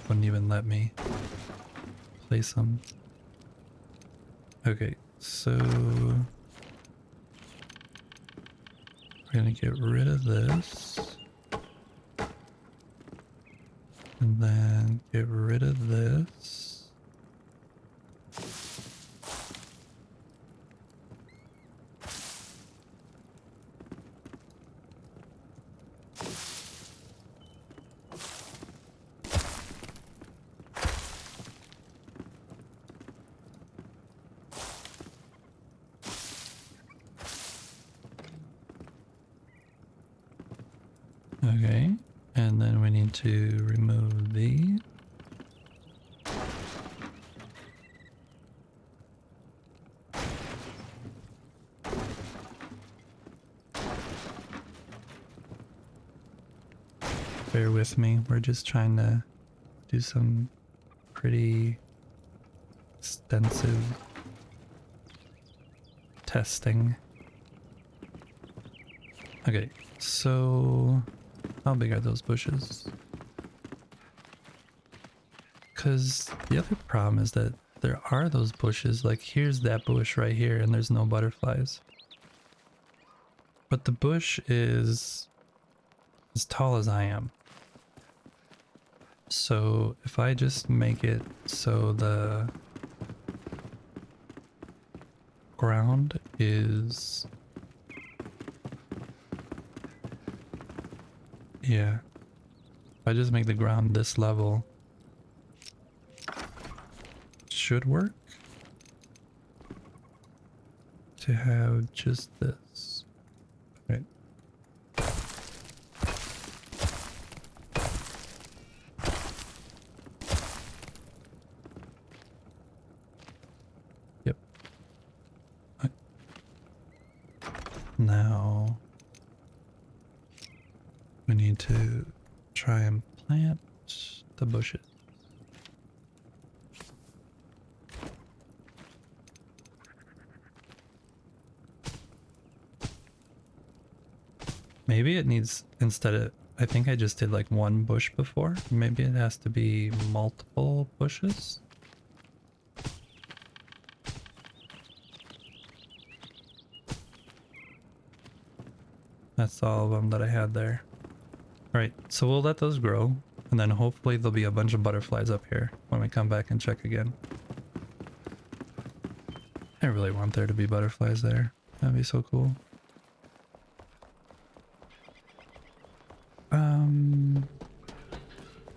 wouldn't even let me place them. Okay, so we're gonna get rid of this. And then get rid of this. Okay, and then we need to remove these. Bear with me, we're just trying to do some pretty extensive testing. Okay, so how big are those bushes? Because the other problem is that there are those bushes, like here's that bush right here and there's no butterflies. But the bush is as tall as I am. So if I just make it so the ground is Yeah. If I just make the ground this level, should work to have just this. Right. Yep. Right. Now we need to try and plant the bushes. Maybe it needs, instead of, I think I just did like one bush before. Maybe it has to be multiple bushes. That's all of them that I had there. Alright, so we'll let those grow, and then hopefully there'll be a bunch of butterflies up here when we come back and check again. I really want there to be butterflies there. That'd be so cool.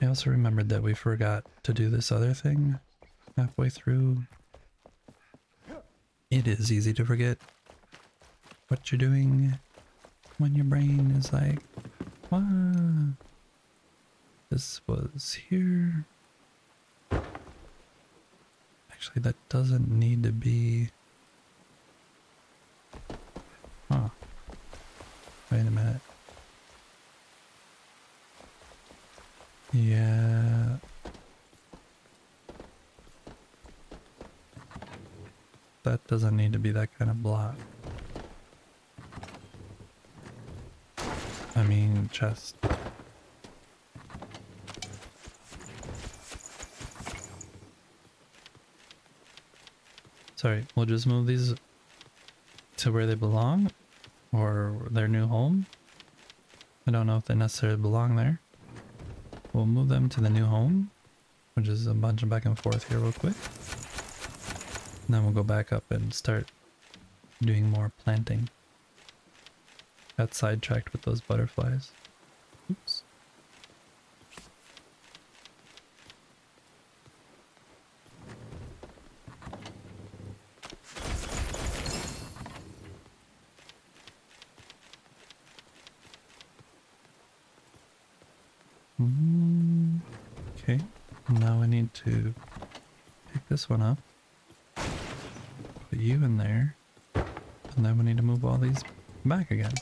I also remembered that we forgot to do this other thing halfway through. It is easy to forget what you're doing when your brain is like, what? This was here. Actually, that doesn't need to be. Huh. Wait a minute. Yeah. That doesn't need to be that kind of block. I mean, chest. Sorry, we'll just move these to where they belong, or their new home. I don't know if they necessarily belong there. We'll move them to the new home, which is a bunch of back and forth here real quick. And then we'll go back up and start doing more planting. Got sidetracked with those butterflies. Oops. Okay, now I need to pick this one up, put you in there, and then we need to move all these back again.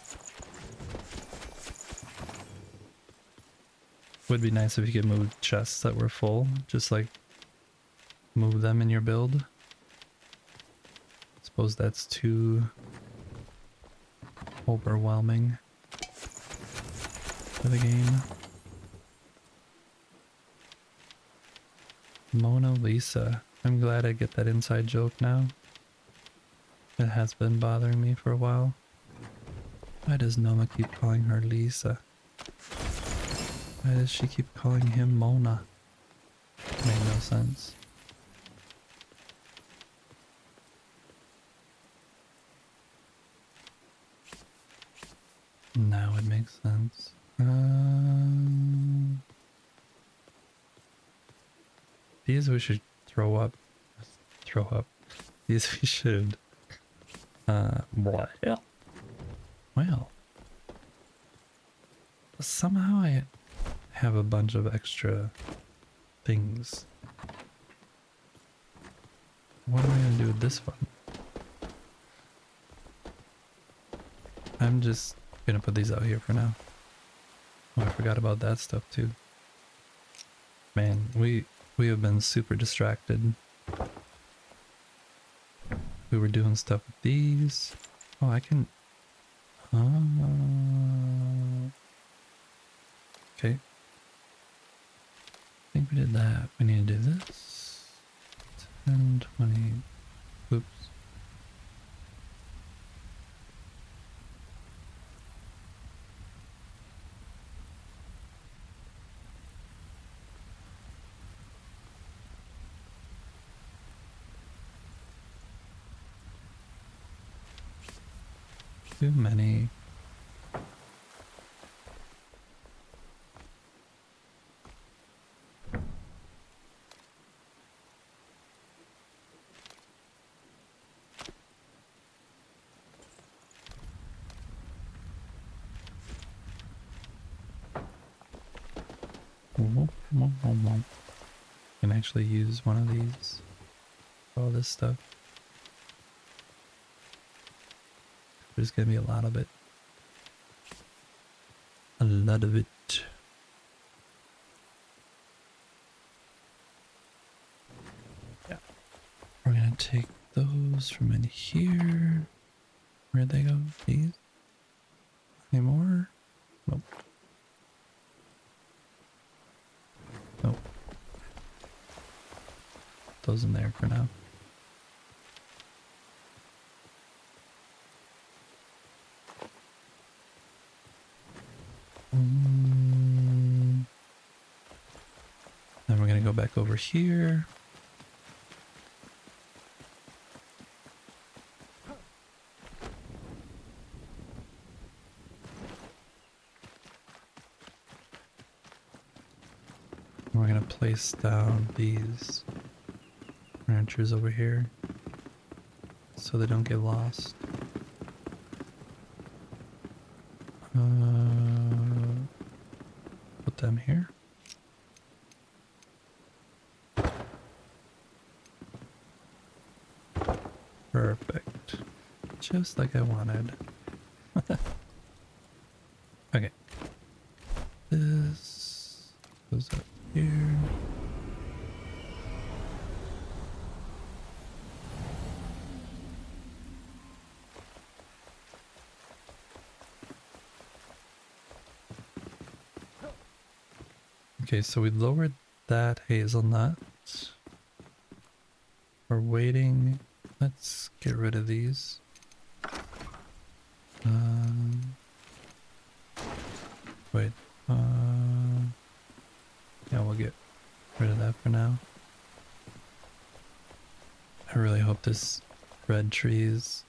Would be nice if you could move chests that were full, just like move them in your build. Suppose that's too overwhelming for the game. Mona Lisa. I'm glad I get that inside joke now. It has been bothering me for a while. Why does Noma keep calling her Lisa? Why does she keep calling him Mona? Made no sense. Now it makes sense. These we should throw up. Throw up. These we should. Well. Somehow I have a bunch of extra things. What am I gonna do with this one? I'm just gonna put these out here for now. Oh, I forgot about that stuff too. Man, we have been super distracted. We were doing stuff with these. Oh, I can... okay. I think we did that. We need to do this. 10, 20... Oops. Too many. Can actually use one of these. All this stuff. There's gonna be a lot of it. A lot of it. Yeah. We're gonna take those from in here. Where'd they go? These? Any more? Nope. Nope. Those in there for now. Then we're gonna go back over here. And we're gonna place down these ranchers over here so they don't get lost. Put them here. Perfect. Just like I wanted. Okay. This goes up here. Okay, so we lowered that hazelnut. We're waiting. Let's get rid of these. Wait. Yeah, we'll get rid of that for now. I really hope this red trees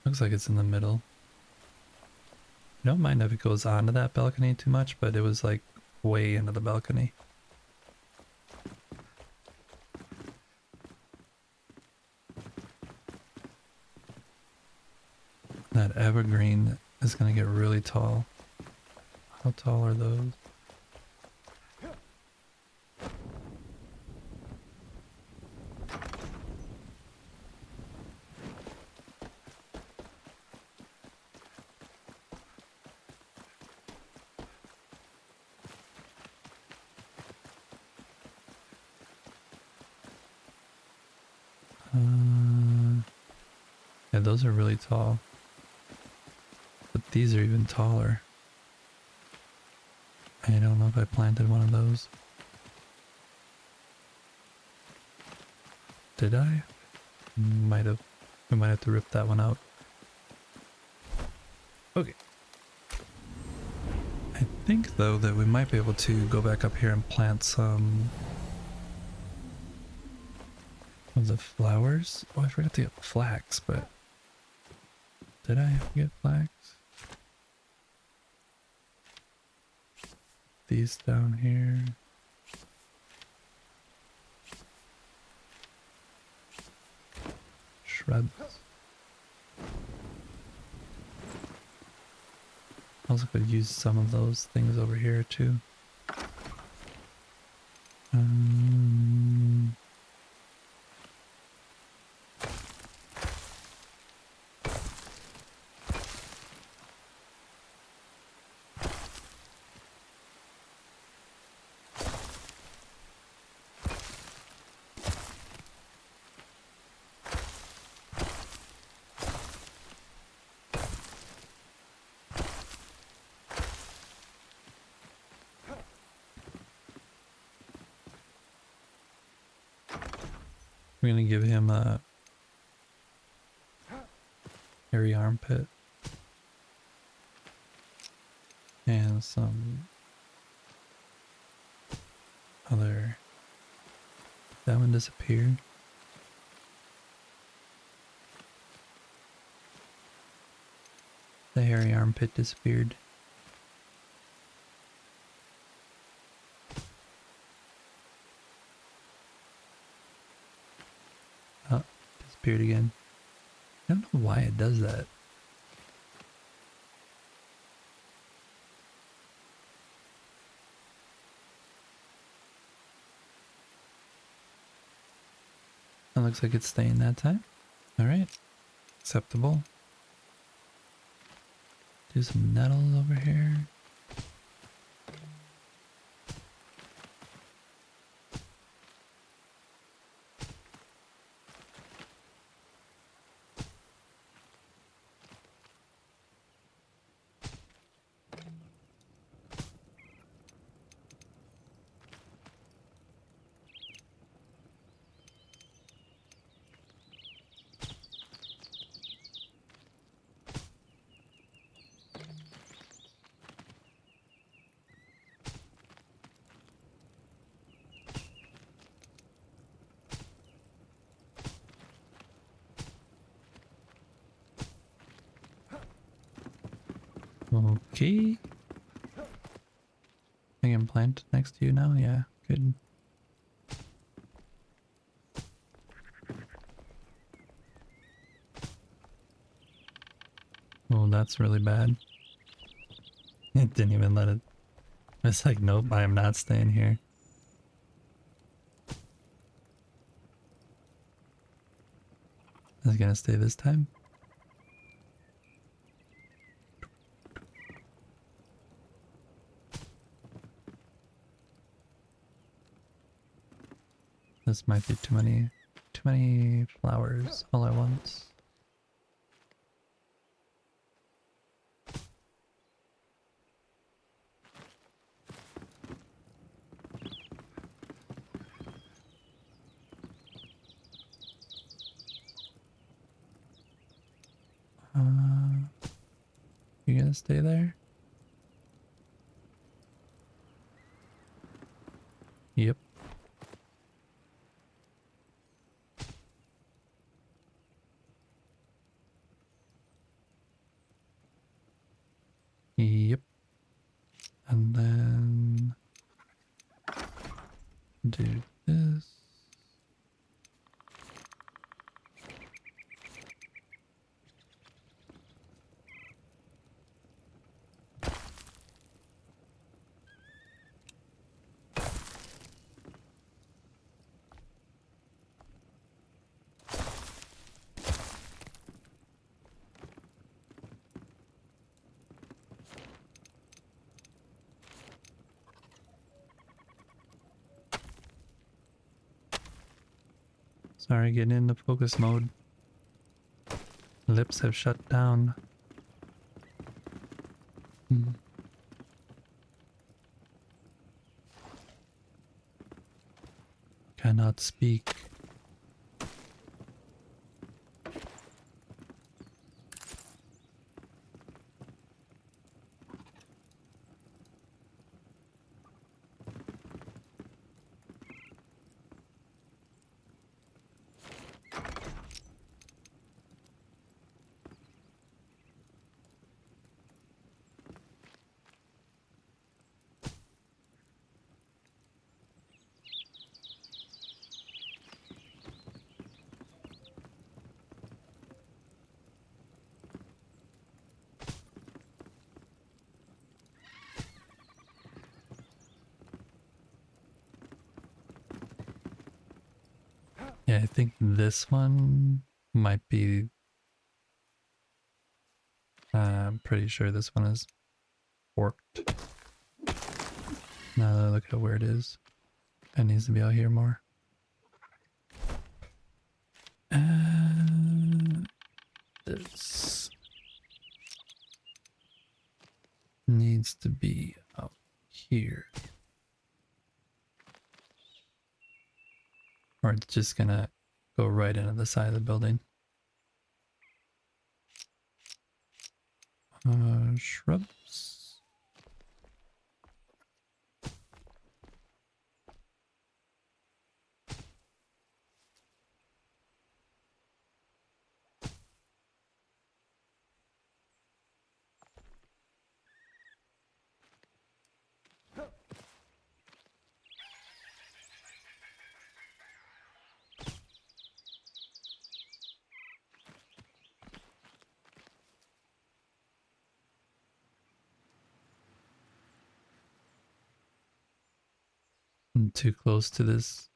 looks like it's in the middle. I don't mind if it goes onto that balcony too much, but it was like way into the balcony. That evergreen is gonna get really tall. How tall are those? Yeah, those are really tall. But these are even taller. I don't know if I planted one of those. Did I? Might have. We might have to rip that one out. Okay. I think though that we might be able to go back up here and plant some of the flowers. Oh, I forgot to get flax, but did I get flax? These down here. Shrubs. Also could use some of those things over here too. We're gonna give him a hairy armpit and some other. That one disappeared. The hairy armpit disappeared. Oh, disappeared again. I don't know why it does that. That looks like it's staying that time. Alright. Acceptable. Do some nettles over here. Okay. I can plant next to you now? Yeah, good. Oh, that's really bad. It didn't even let it. It's like, nope, I am not staying here. Is it gonna stay this time? This might be too many flowers all at once. You gonna stay there? Yep. Yep. And then do this. Sorry, getting into focus mode. Lips have shut down. Hmm. Cannot speak. Yeah, I think this one might be. I'm pretty sure this one is forked. Now that I look at where it is, it needs to be out here more. This needs to be out here. Or it's just gonna go right into the side of the building. Shrubs. I'm too close to this.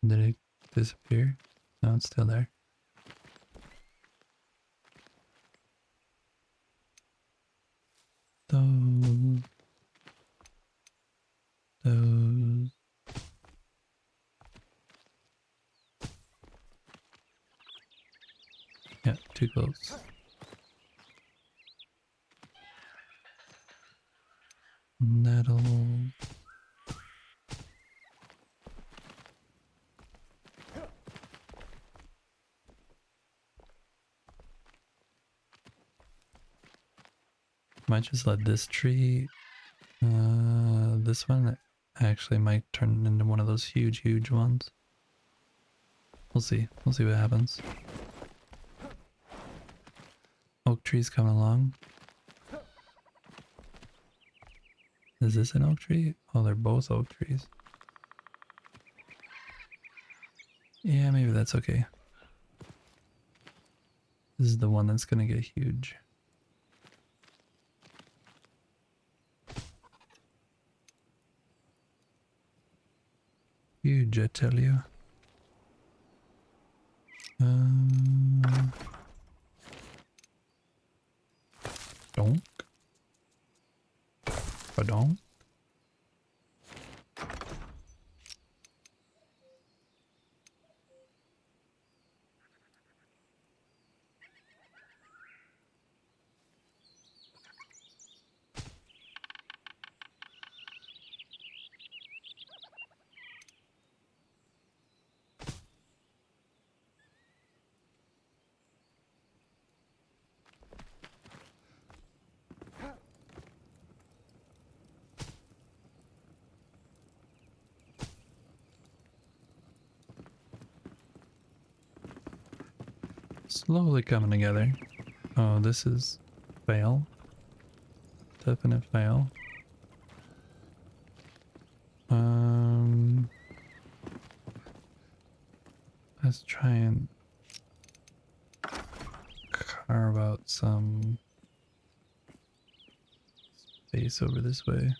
Did it disappear? No, it's still there. Those. Those. Yeah, too close. Nettle. Might just let this tree, this one actually might turn into one of those huge ones. We'll see. We'll see what happens. Oak tree's coming along. Is this an oak tree? Oh, they're both oak trees. Yeah, maybe that's okay. This is the one that's gonna get huge. Huge, I tell you. Donk. Badonk. Slowly coming together. Oh, this is fail. Definite fail. Let's try and carve out some space over this way.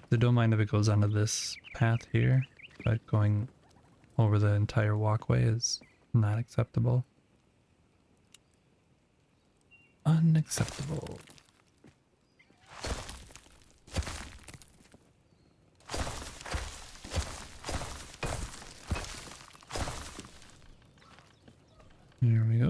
So don't mind if it goes onto this path here, but going over the entire walkway is not acceptable. Unacceptable. Here we go.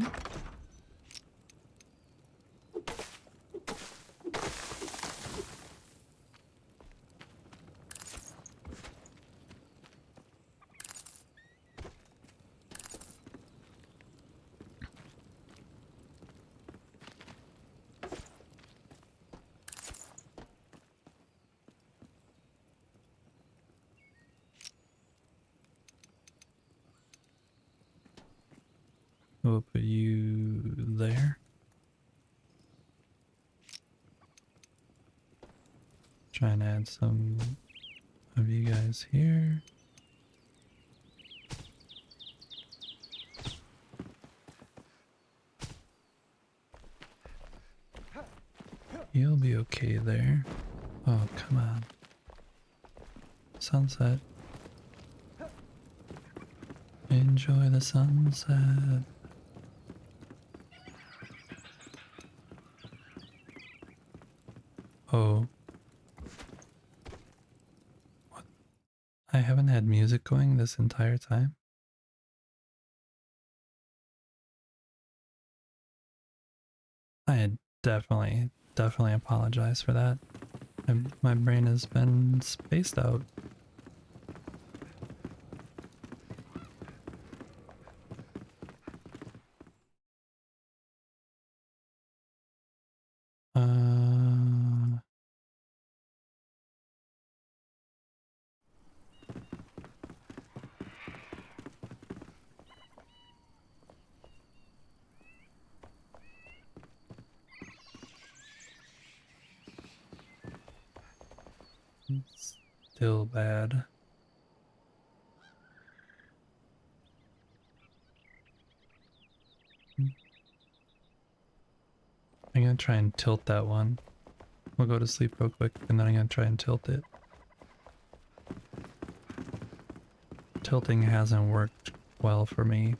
We'll put you there. Try and add some of you guys here. You'll be okay there. Oh, come on. Sunset. Enjoy the sunset. Oh. What? I haven't had music going this entire time. I definitely apologize for that. My brain has been spaced out. Uh, Still bad. I'm gonna try and tilt that one. We'll go to sleep real quick and then I'm gonna try and tilt it. Tilting hasn't worked well for me.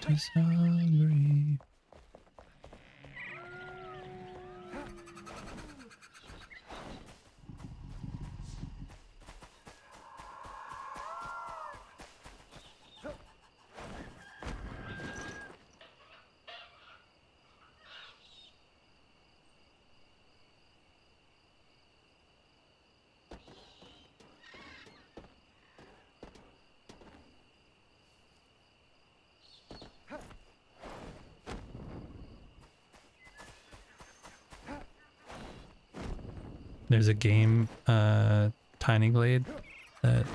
Disagree. There's a game, Tiny Glade, that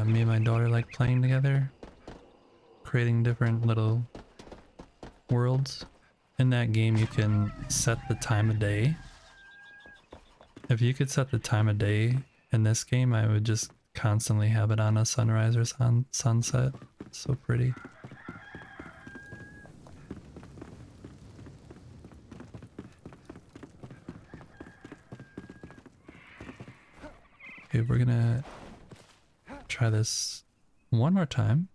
me and my daughter like playing together, creating different little worlds. In that game you can set the time of day. If you could set the time of day in this game, I would just constantly have it on a sunrise or sunset. It's so pretty. Okay, we're gonna try this one more time.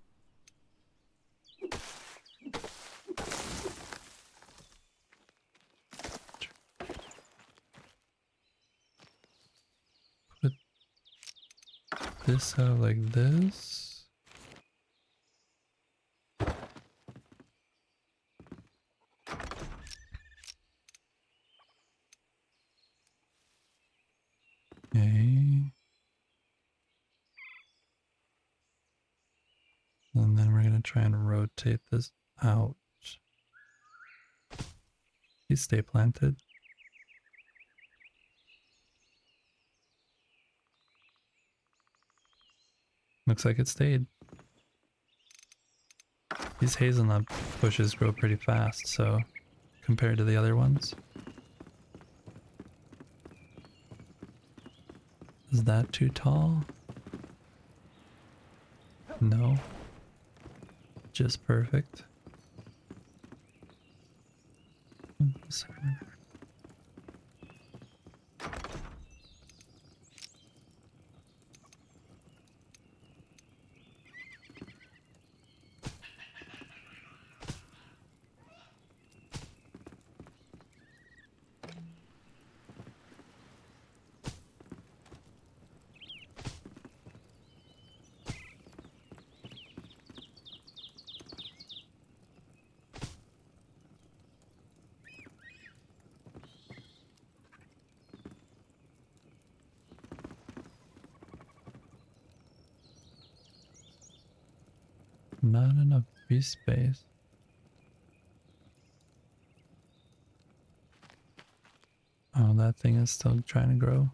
Put this out like this. Okay. And then we're gonna try and rotate this out. Please stay planted. Looks like it stayed. These hazelnut bushes grow pretty fast, so compared to the other ones. Is that too tall? No. Just perfect. Not enough tree space. Oh, that thing is still trying to grow.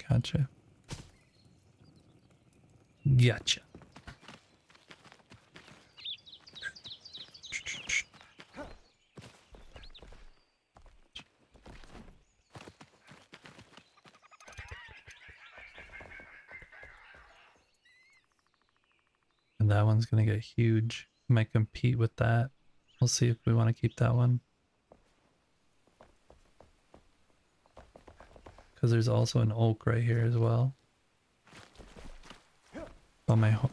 Gotcha. Gotcha. And that one's gonna get huge. Might compete with that. We'll see if we want to keep that one. Because there's also an oak right here as well. But my hope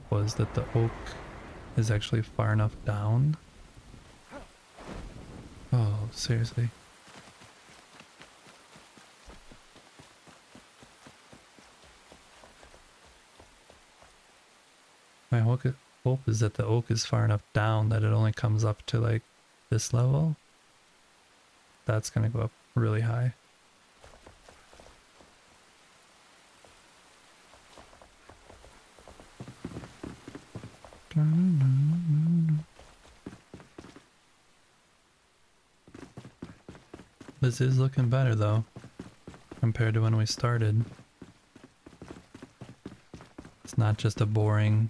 was that the oak is actually far enough down. Oh, seriously. My hope is that the oak is far enough down that it only comes up to like this level. That's gonna go up really high. This is looking better though, compared to when we started. It's not just a boring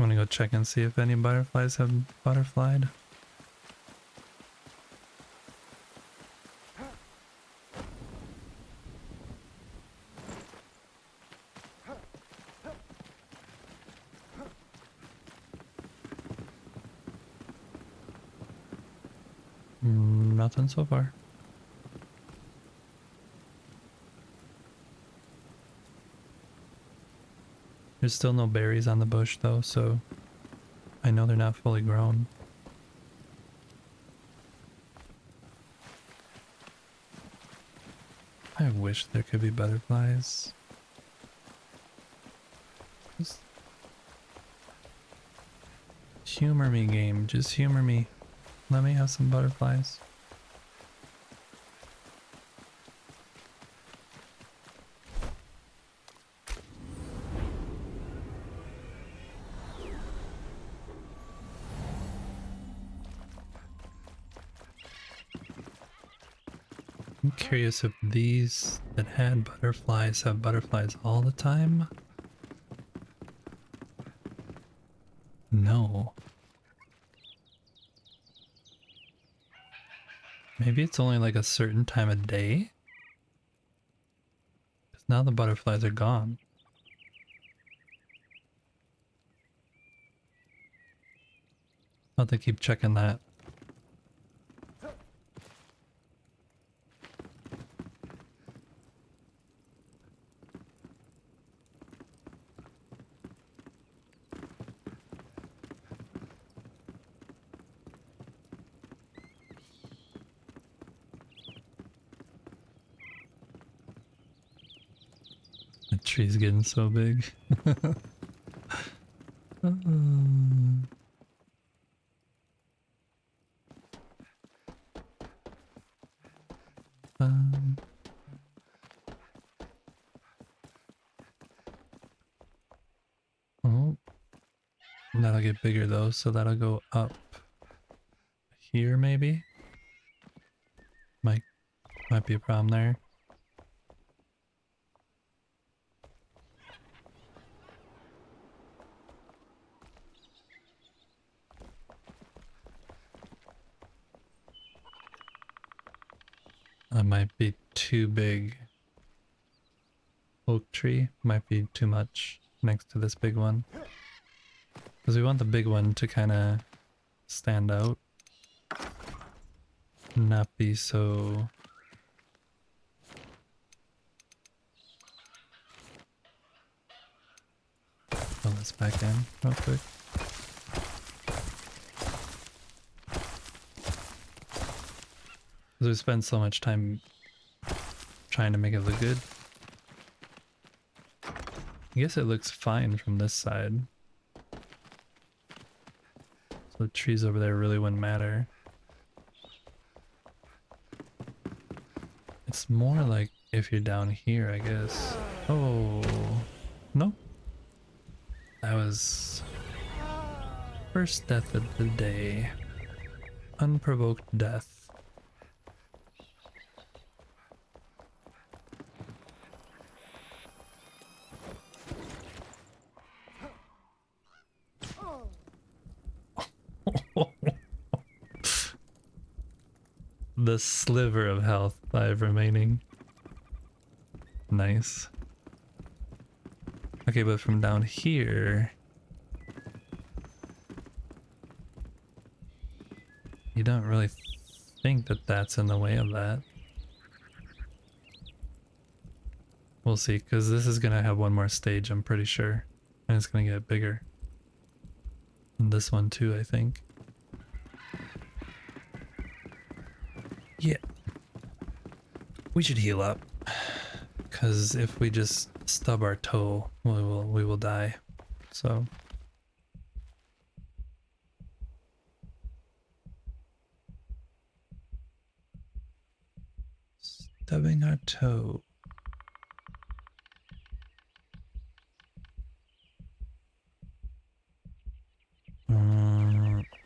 I'm gonna go check and see if any butterflies have butterflied. Nothing so far. There's still no berries on the bush though, so I know they're not fully grown. I wish there could be butterflies. Just humor me, game. Just humor me. Let me have some butterflies. I'm curious if these that had butterflies have butterflies all the time? No. Maybe it's only like a certain time of day? Because now the butterflies are gone. I'll have to keep checking that. The tree's getting so big. Um, oh, that'll get bigger though, so that'll go up here maybe. Might be a problem there. That might be too big. Oak tree might be too much next to this big one. Because we want the big one to kind of stand out. Not be so... Pull this back in real quick. Because we spent so much time trying to make it look good. I guess it looks fine from this side. So the trees over there really wouldn't matter. It's more like if you're down here, I guess. Oh, no. That was first death of the day. Unprovoked death. The sliver of health I have remaining. Nice. Okay, but from down here... You don't really think that that's in the way of that. We'll see, because this is going to have one more stage, I'm pretty sure. And it's going to get bigger. And this one too, I think. Yeah. We should heal up. Because if we just stub our toe, we will die. So... Stubbing our toe.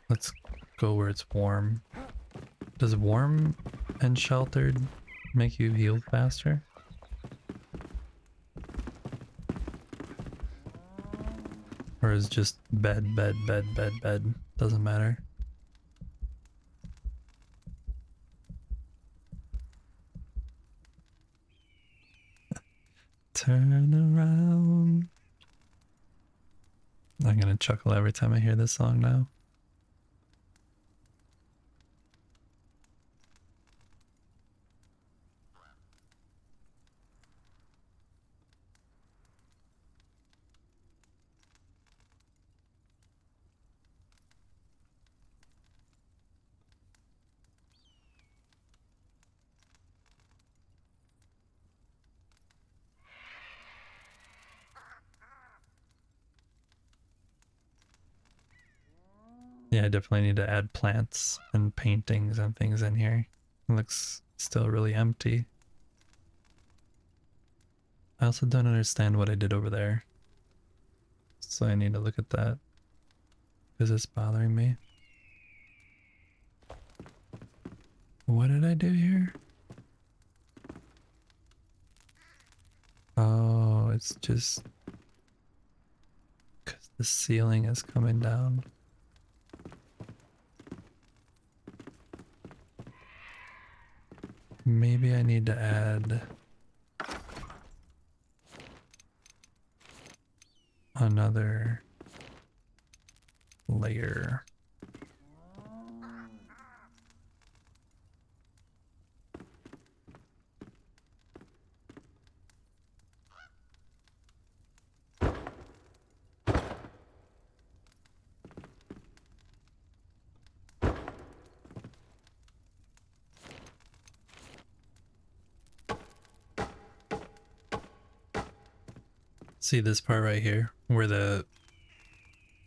Let's go where it's warm. Does warm and sheltered make you heal faster? Or is just bed, bed, bed, bed, bed. Doesn't matter. Turn around. I'm gonna chuckle every time I hear this song now. Yeah, I definitely need to add plants and paintings and things in here. It looks still really empty. I also don't understand what I did over there. So I need to look at that. Is this bothering me? What did I do here? Oh, it's just because the ceiling is coming down. Maybe I need to add another layer. See this part right here where the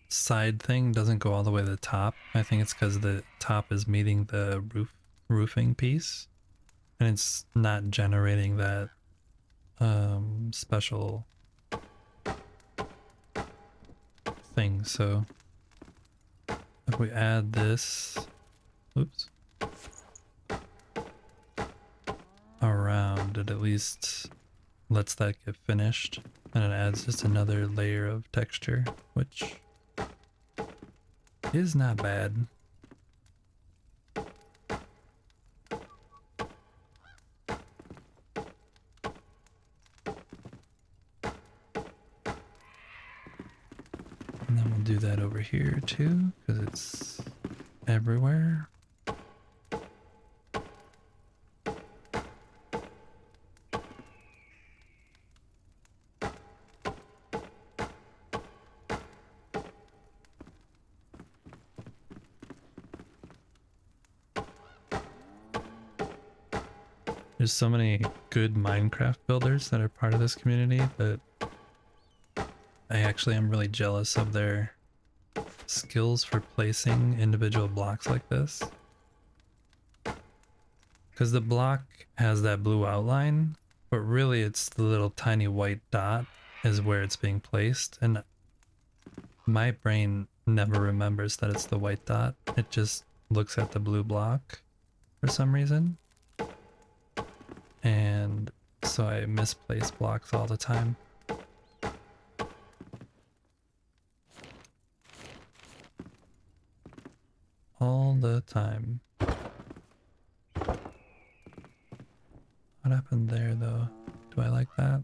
side thing doesn't go all the way to the top? I think it's because the top is meeting the roofing piece and it's not generating that special thing. So if we add this, oops, around, it at least lets that get finished, and it adds just another layer of texture, which is not bad. And then we'll do that over here too, because it's everywhere. There's so many good Minecraft builders that are part of this community that I actually am really jealous of their skills for placing individual blocks like this. Because the block has that blue outline, but really it's the little tiny white dot is where it's being placed, and my brain never remembers that it's the white dot. It just looks at the blue block for some reason. And so I misplace blocks all the time. All the time. What happened there though? Do I like that?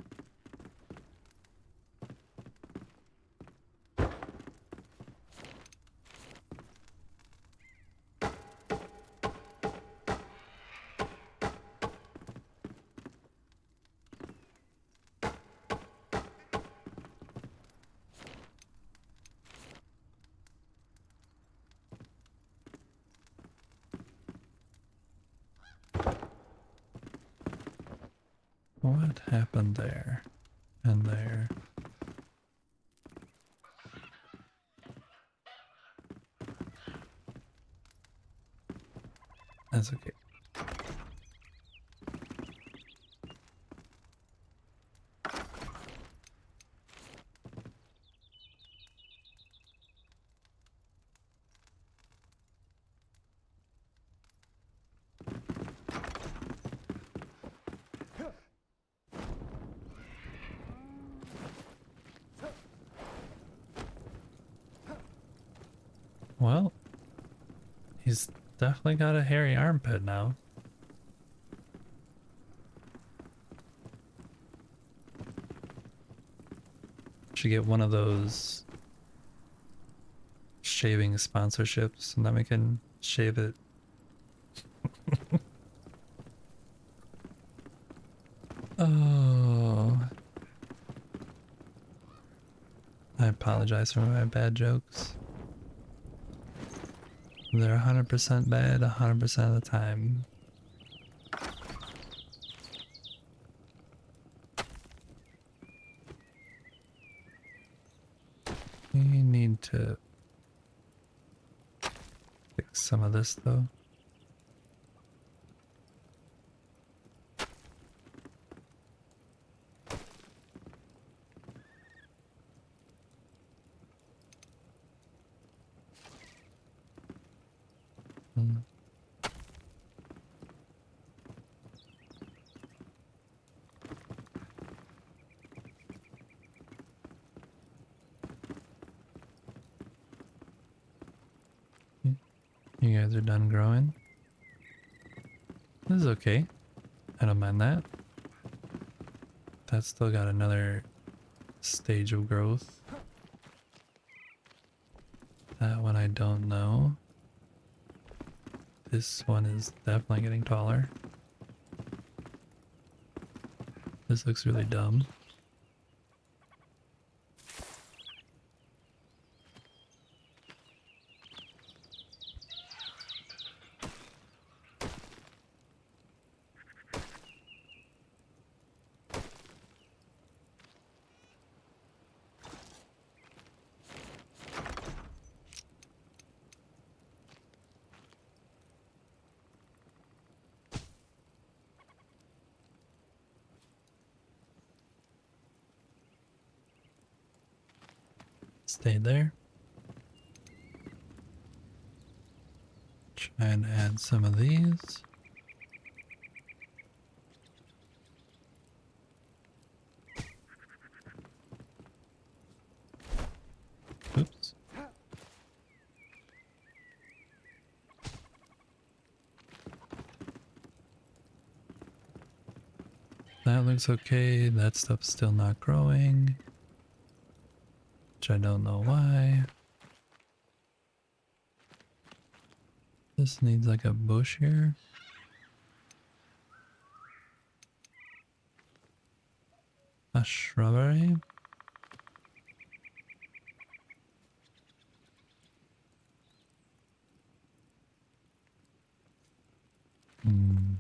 What happened there and there? That's okay. Well, he's definitely got a hairy armpit now. Should get one of those shaving sponsorships and then we can shave it. Oh, I apologize for my bad jokes. They're 100% bad 100% of the time. We need to fix some of this though. Hmm. You guys are done growing. This is okay. I don't mind that. That's still got another stage of growth. That one I don't know. This one is definitely getting taller. This looks really dumb. Stay there. Try and add some of these. Oops. That looks okay. That stuff's still not growing. Which I don't know why. This needs like a bush here. A shrubbery. Hmm.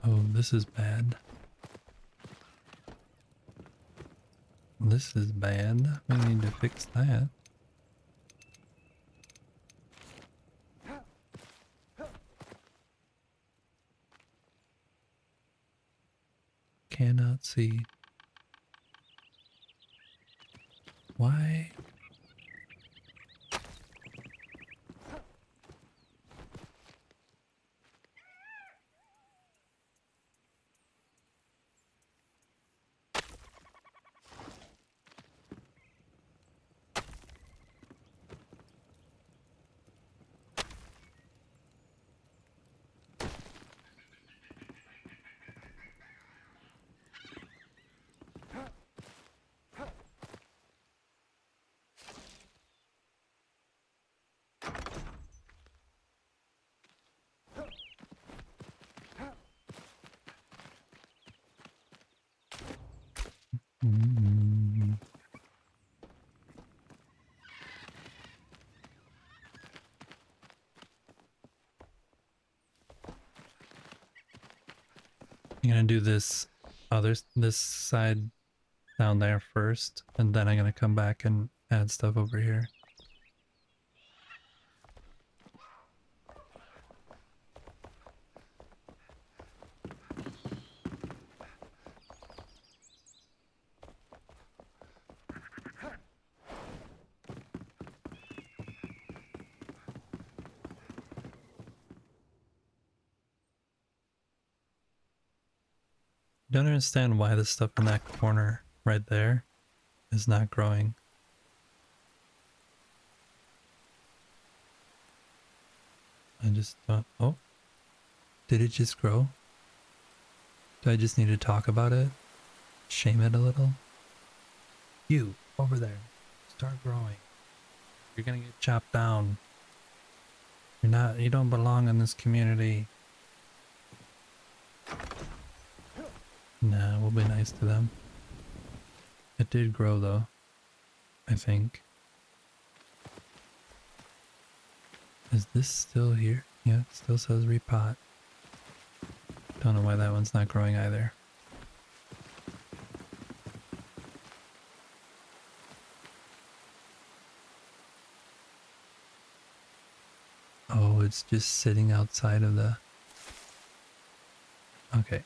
Oh, this is bad. This is bad. We need to fix that. Cannot see. Why? Mm. I'm gonna do this side down there first, and then I'm gonna come back and add stuff over here. Don't understand why the stuff in that corner right there is not growing. I just thought, oh, did it just grow? Do I just need to talk about it? Shame it a little? You, over there, start growing. You're gonna get chopped down. You don't belong in this community. Nah, we'll be nice to them. It did grow though, I think. Is this still here? Yeah, it still says repot. Don't know why that one's not growing either. Oh, it's just sitting outside of the... Okay.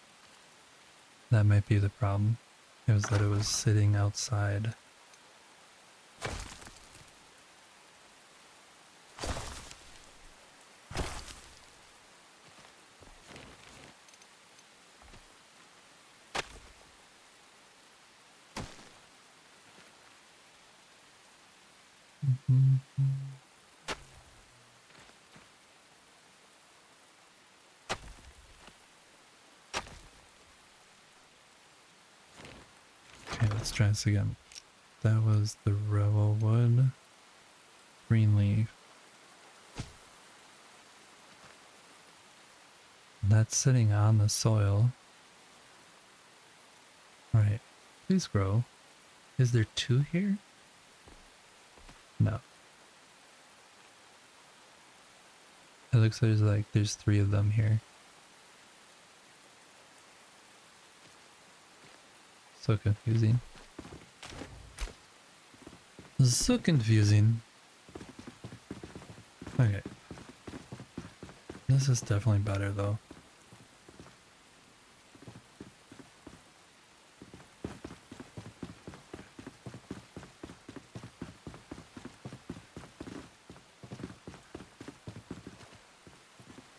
That might be the problem. It was that it was sitting outside. Okay, let's try this again. That was the rebel wood. Green leaf. That's sitting on the soil. Alright, please grow. Is there two here? No. It looks like there's three of them here. So confusing. So confusing. Okay. This is definitely better though.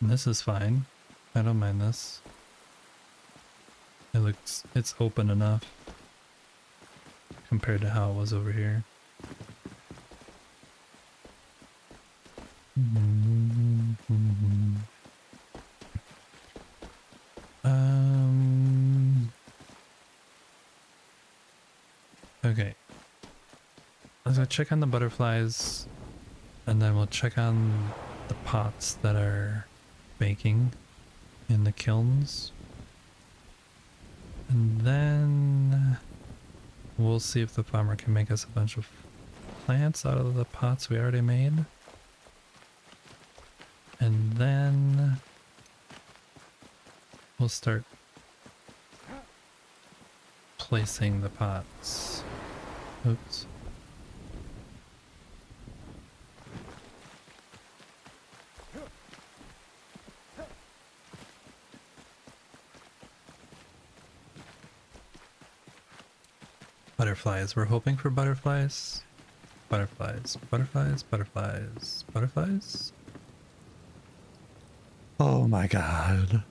And this is fine. I don't mind this. It's open enough compared to how it was over here. Okay. Let's go check on the butterflies and then we'll check on the pots that are baking in the kilns. And then we'll see if the farmer can make us a bunch of plants out of the pots we already made. And then we'll start placing the pots. Oops. Butterflies. We're hoping for butterflies. Butterflies. Butterflies. Butterflies. Butterflies. Oh my god.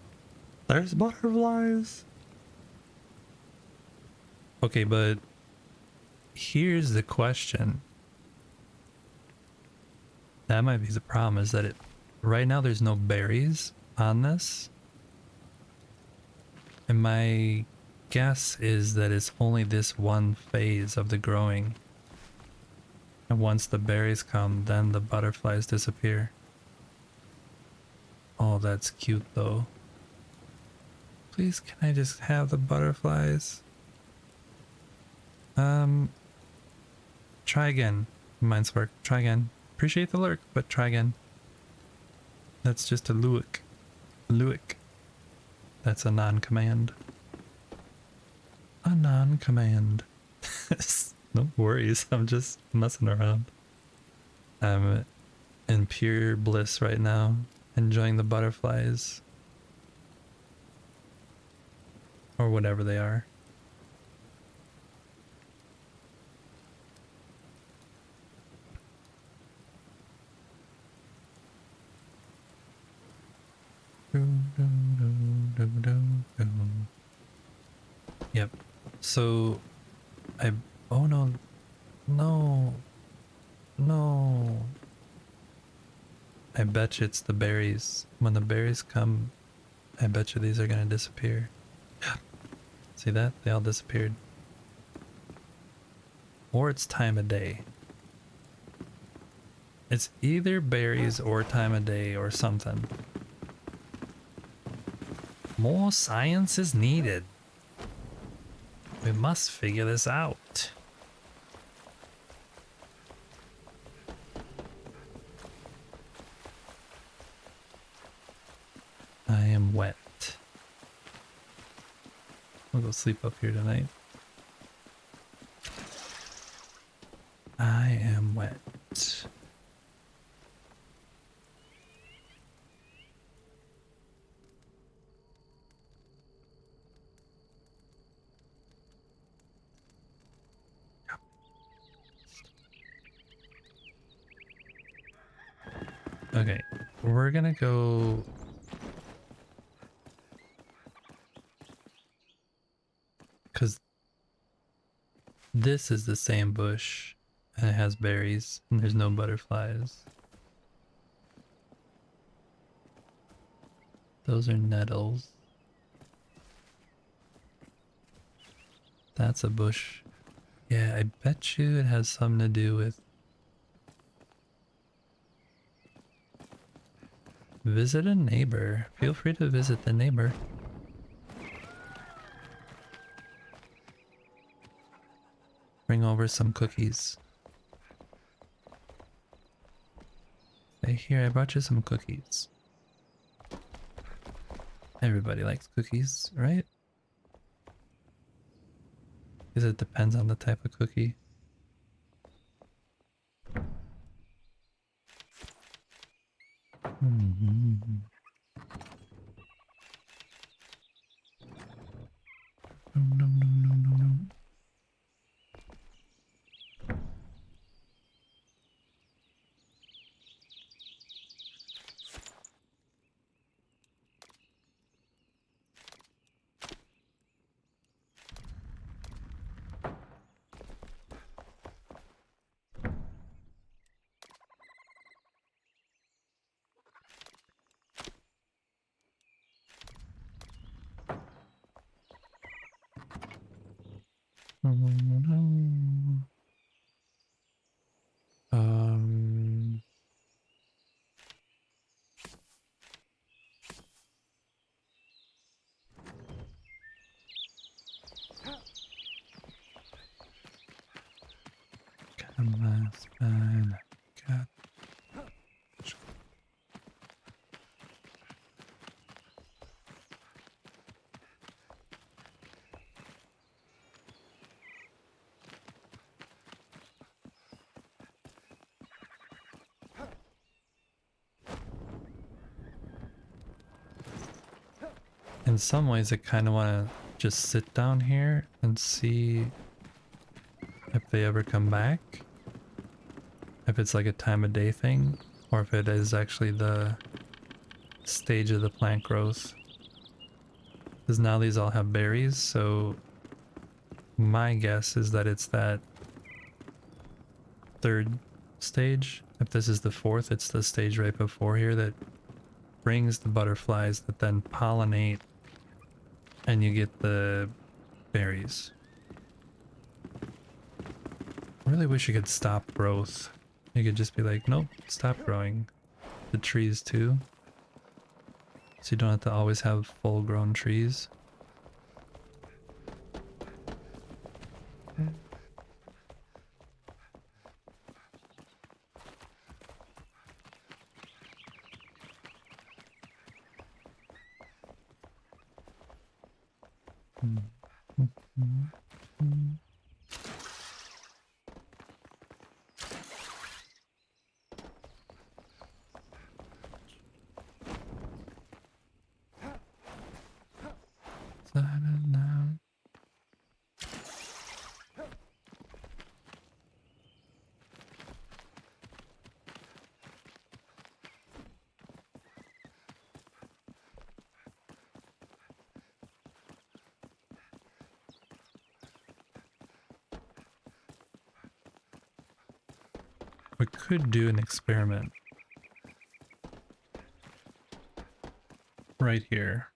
There's butterflies. Okay, but here's the question. That might be the problem, is that right now there's no berries on this. And my guess is that it's only this one phase of the growing. And once the berries come, then the butterflies disappear. Oh, that's cute though. Please, can I just have the butterflies? Try again. Mindspark, try again. Appreciate the lurk, but try again. That's just a luick. Luick. That's a non-command. A non-command. No worries, I'm just messing around. I'm in pure bliss right now, enjoying the butterflies. Or whatever they are. So I, oh no, no, no. I bet you it's the berries. When the berries come, I bet you these are gonna disappear. See that? They all disappeared. Or it's time of day. It's either berries or time of day or something. More science is needed. We must figure this out. I am wet. I'll go sleep up here tonight. I am wet. Okay, we're gonna go. Because this is the same bush and it has berries and there's no butterflies. Those are nettles. That's a bush. Yeah, I bet you it has something to do with visit a neighbor. Feel free to visit the neighbor. Bring over some cookies. Say, here, I brought you some cookies. Everybody likes cookies, right? Because it depends on the type of cookie. Mm-hmm. Nom, nom, nom, nom, nom, nom. Nom, nom, nom. Um, come on, spine. God. In some ways, I kind of want to just sit down here and see if they ever come back. If it's like a time of day thing, or if it is actually the stage of the plant growth. Because now these all have berries, so my guess is that it's that third stage. If this is the fourth, it's the stage right before here that brings the butterflies that then pollinate and you get the berries. I really wish you could stop growth. You could just be like, nope, stop growing. The trees too. So you don't have to always have full grown trees. We could do an experiment right here.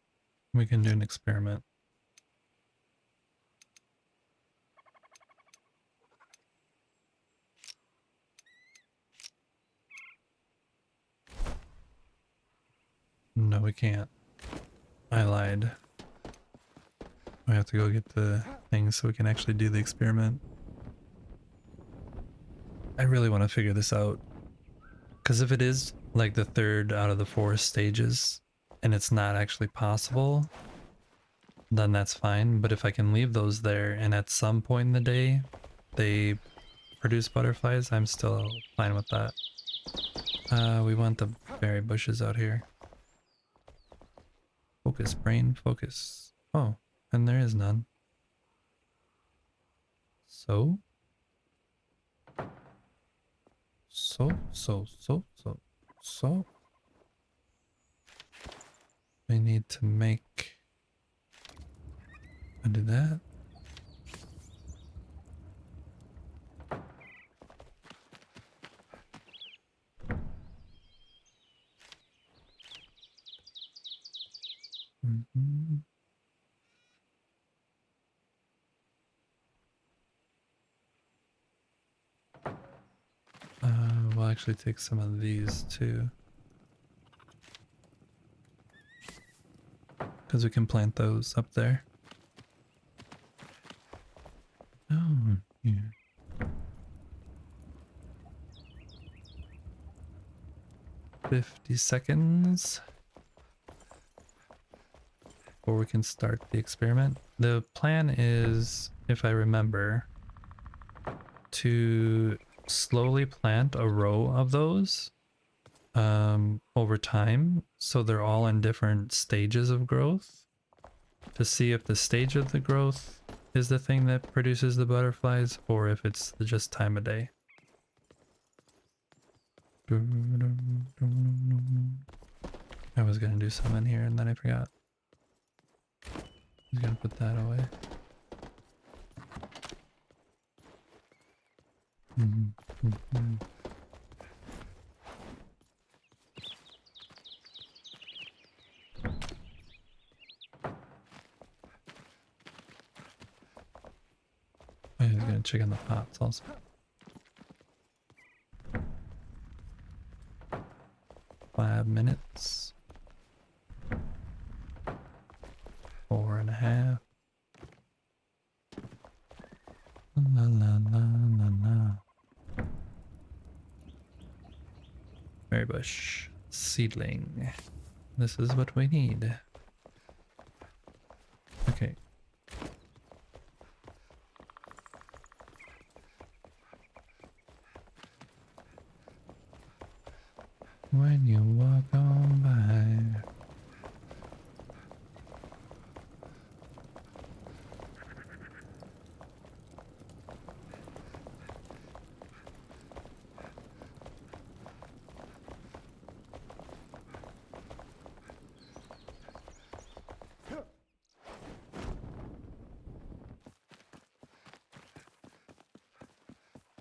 We can do an experiment. No, we can't. I lied. We have to go get the things so we can actually do the experiment. I really want to figure this out. Because if it is like the third out of the 4 stages and it's not actually possible, then that's fine. But if I can leave those there and at some point in the day they produce butterflies, I'm still fine with that. We want the berry bushes out here. Focus, brain, focus. Oh, and there is none. So? So. We need to make... I did that. Mhm. We'll actually take some of these too. Because we can plant those up there. Oh, yeah. 50 seconds before we can start the experiment. The plan is, if I remember, to slowly plant a row of those over time, so they're all in different stages of growth, to see if the stage of the growth is the thing that produces the butterflies or if it's just time of day. I was gonna do some in here and then I forgot. I was gonna put that away. I was gonna check on the pots also. Five minutes. 4.5. La la la la la. Berry bush. Seedling. This is what we need. Okay. When you walk on by.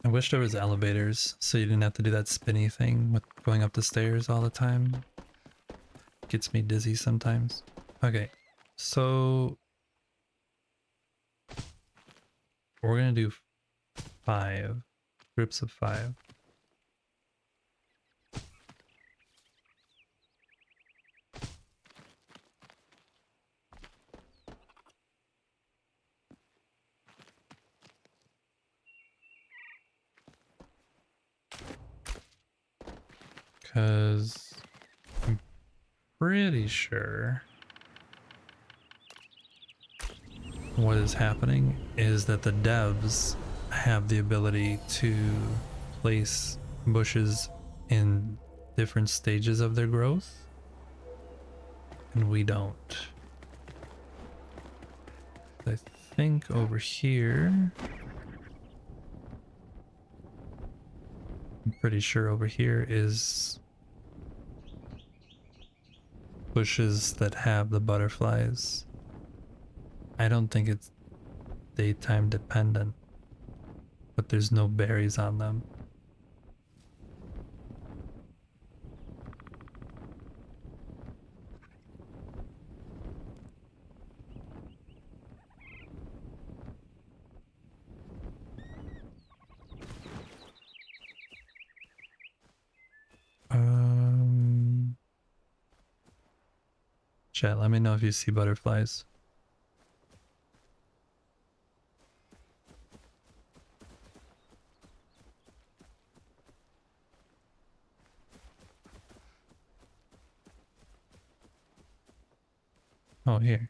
I wish there was elevators so you didn't have to do that spinny thing with going up the stairs all the time. Gets me dizzy sometimes. Okay, so we're gonna do 5 groups of 5. Because I'm pretty sure what is happening is that the devs have the ability to place bushes in different stages of their growth, and we don't. I think over here, I'm pretty sure over here is bushes that have the butterflies. I don't think it's daytime dependent, but there's no berries on them. Chat, let me know if you see butterflies. Oh, here.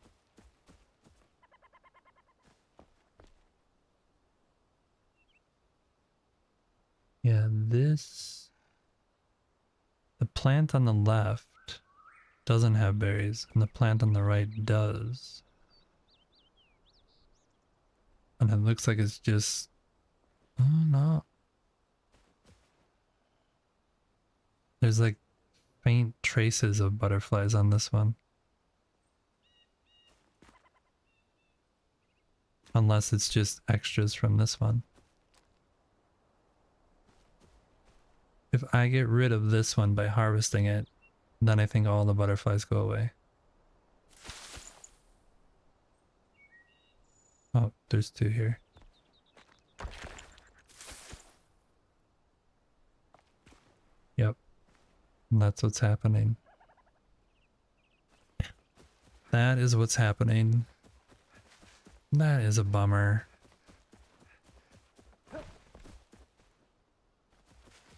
Yeah, this... The plant on the left doesn't have berries, and the plant on the right does. And it looks like it's just... Oh, no. There's like faint traces of butterflies on this one. Unless it's just extras from this one. If I get rid of this one by harvesting it, then I think all the butterflies go away. Oh, there's two here. Yep. And that's what's happening. That is what's happening. That is a bummer.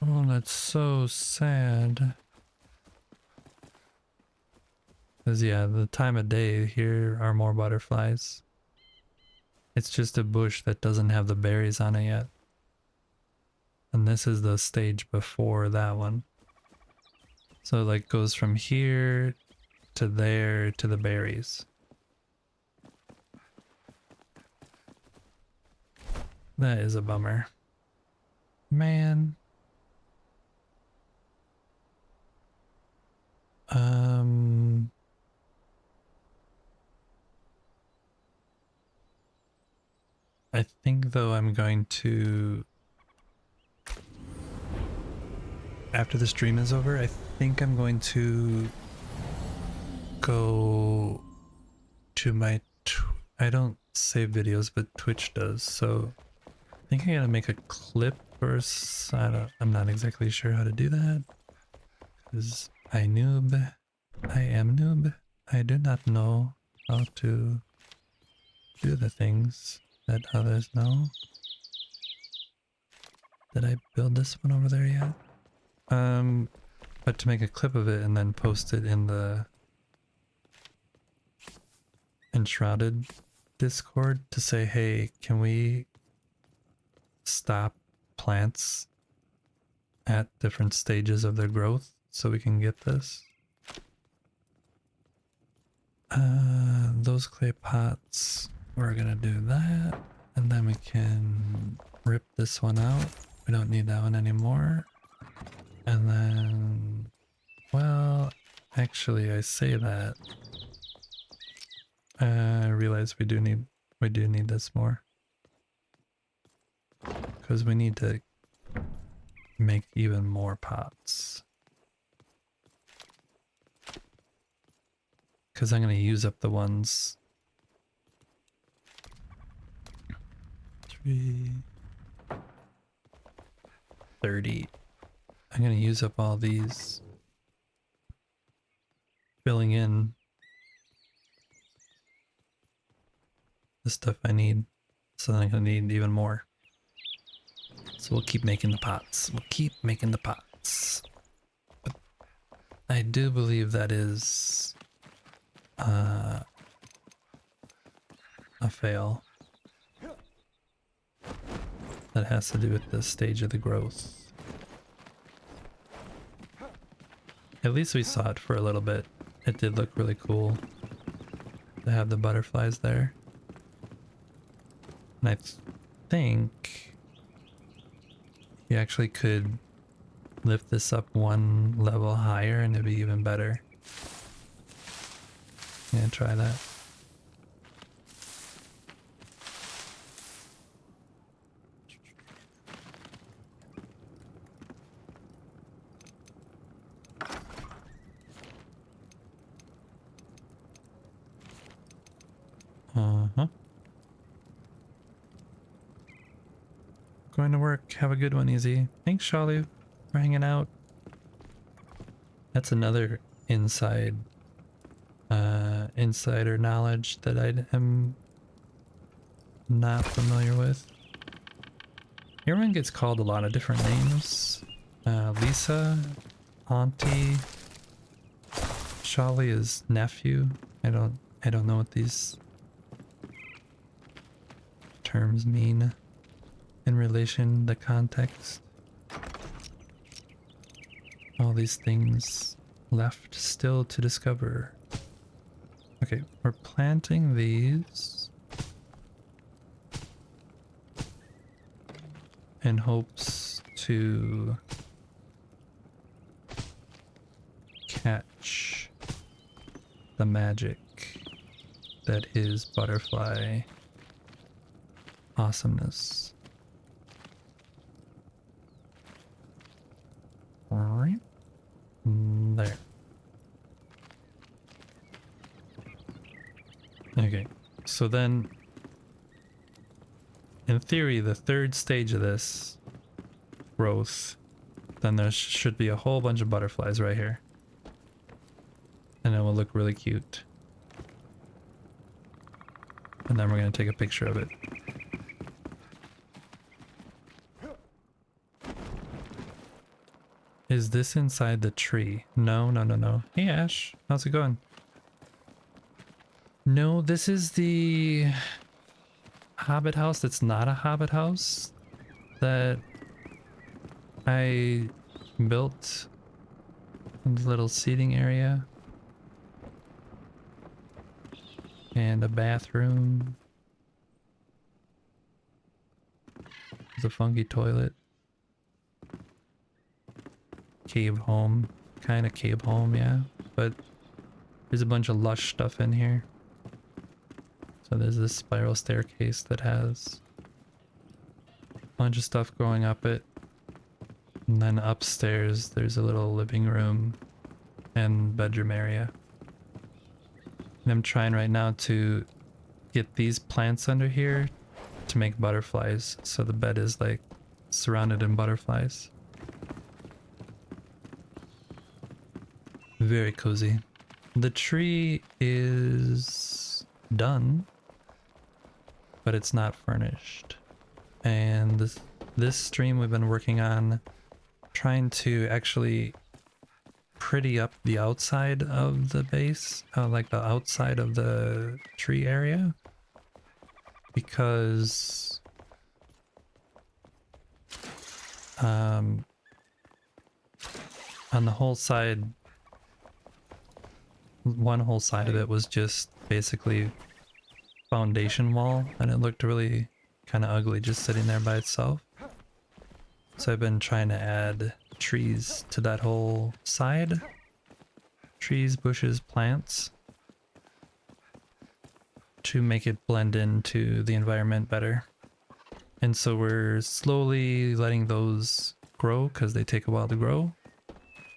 Oh, that's so sad. Because yeah, the time of day here are more butterflies. It's just a bush that doesn't have the berries on it yet. And this is the stage before that one. So it like goes from here to there to the berries. That is a bummer. Man. I think though I'm going to, after the stream is over, I think I'm going to go to my, I don't save videos, but Twitch does, so I think I gotta make a clip first. I'm not exactly sure how to do that, because I am noob. I do not know how to do the things that others know. Did I build this one over there yet? But to make a clip of it and then post it in the Enshrouded Discord to say, hey, can we stop plants at different stages of their growth so we can get this? Those clay pots, we're gonna do that, and then we can rip this one out. We don't need that one anymore. And then, well, actually I say that. I realize we do need this more. Because we need to make even more pots. Because I'm going to use up the ones. 30. I'm going to use up all these. Filling in the stuff I need. So then I'm going to need even more. So we'll keep making the pots. We'll keep making the pots. But I do believe that is a fail. That has to do with the stage of the growth. At least we saw it for a little bit. It did look really cool to have the butterflies there. And I think you actually could lift this up one level higher and it'd be even better. Yeah, try that. Going to work. Have a good one, Easy. Thanks, Shalu, for hanging out. That's another inside insider knowledge that I am not familiar with. Everyone gets called a lot of different names. Lisa, Auntie, Shali is nephew. I don't know what these terms mean in relation to context. All these things left still to discover. Okay, we're planting these in hopes to catch the magic that is butterfly awesomeness. Alright. There. Okay, so then in theory the third stage of this growth, then there should be a whole bunch of butterflies right here. And it will look really cute. And then we're going to take a picture of it. Is this inside the tree? No, no, no, no. Hey Ash, how's it going? No, this is the hobbit house that's not a hobbit house that I built in the little seating area. And a bathroom. There's a funky toilet. Cave home. Kind of cave home, yeah. But there's a bunch of lush stuff in here. So there's this spiral staircase that has a bunch of stuff going up it. And then upstairs there's a little living room and bedroom area. And I'm trying right now to get these plants under here to make butterflies. So the bed is like surrounded in butterflies. Very cozy. The tree is done, but it's not furnished. And this stream we've been working on trying to actually pretty up the outside of the base, like the outside of the tree area, because on the whole side, one whole side of it was just basically foundation wall, and it looked really kind of ugly just sitting there by itself. So I've been trying to add trees to that whole side. Trees, bushes, plants, to make it blend into the environment better. And so we're slowly letting those grow because they take a while to grow.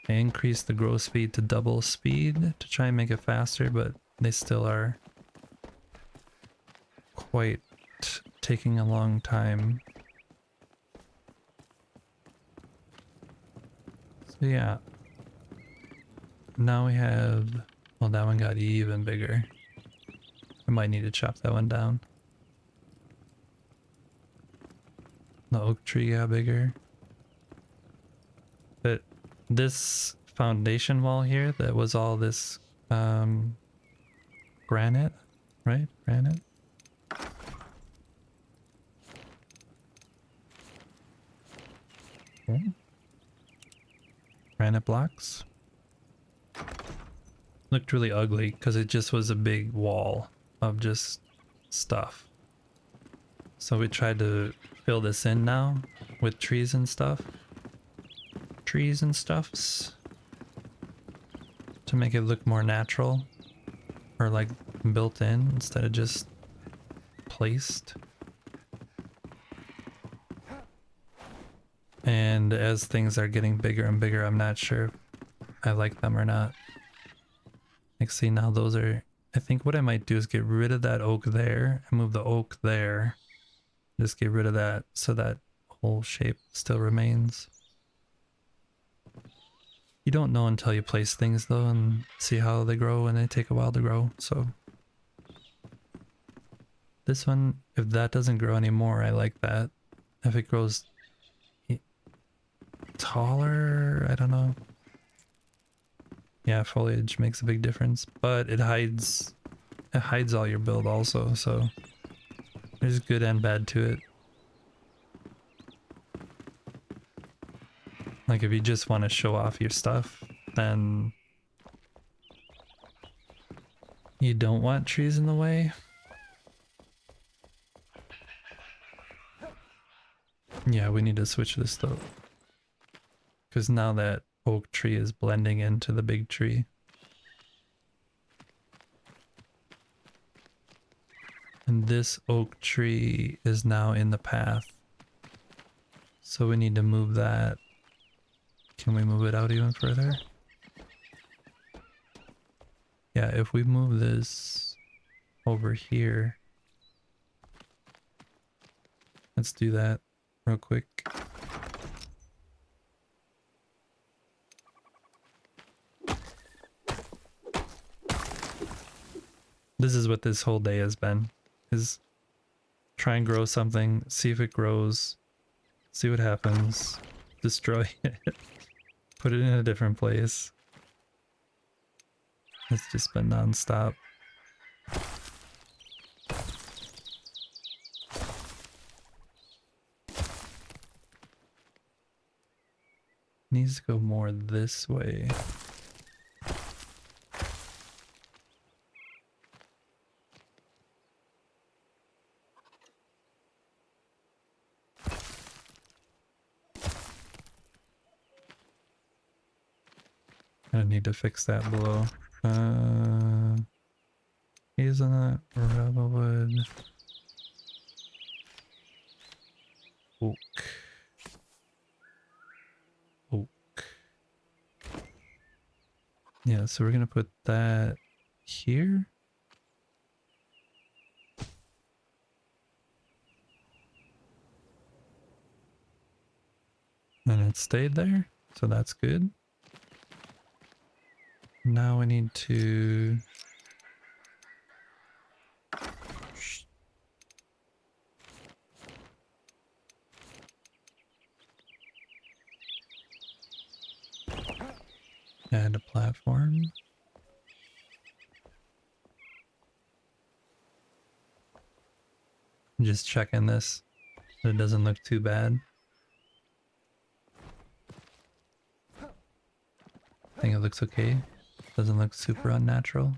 I increased the grow speed to double speed to try and make it faster, but they still are quite taking a long time. So yeah, now we have, well, that one got even bigger. I might need to chop that one down. The oak tree got bigger. But this foundation wall here that was all this granite, right? Granite? Okay. Granite blocks. Looked really ugly because it just was a big wall of just stuff. So we tried to fill this in now with trees and stuff. Trees and stuffs. To make it look more natural. Or like built in instead of just placed. And as things are getting bigger and bigger, I'm not sure if I like them or not. Like, see, now those are... I think what I might do is get rid of that oak there and move the oak there. Just get rid of that so that whole shape still remains. You don't know until you place things though and see how they grow, and they take a while to grow. So this one, if that doesn't grow anymore, I like that. If it grows taller, I don't know. Yeah, foliage makes a big difference, but it hides all your build also, so there's good and bad to it. Like if you just want to show off your stuff, then you don't want trees in the way. Yeah, we need to switch this though, because now that oak tree is blending into the big tree. And this oak tree is now in the path. So we need to move that. Can we move it out even further? Yeah, if we move this over here. Let's do that real quick. This is what this whole day has been, is try and grow something, see if it grows, see what happens, destroy it, put it in a different place. It's just been non-stop. Needs to go more this way. I need to fix that below. Hazelnut, rubberwood, oak. Oak. Yeah, so we're gonna put that here. And it stayed there, so that's good. Now we need to add a platform. Just checking this, that it doesn't look too bad. I think it looks okay. Doesn't look super unnatural.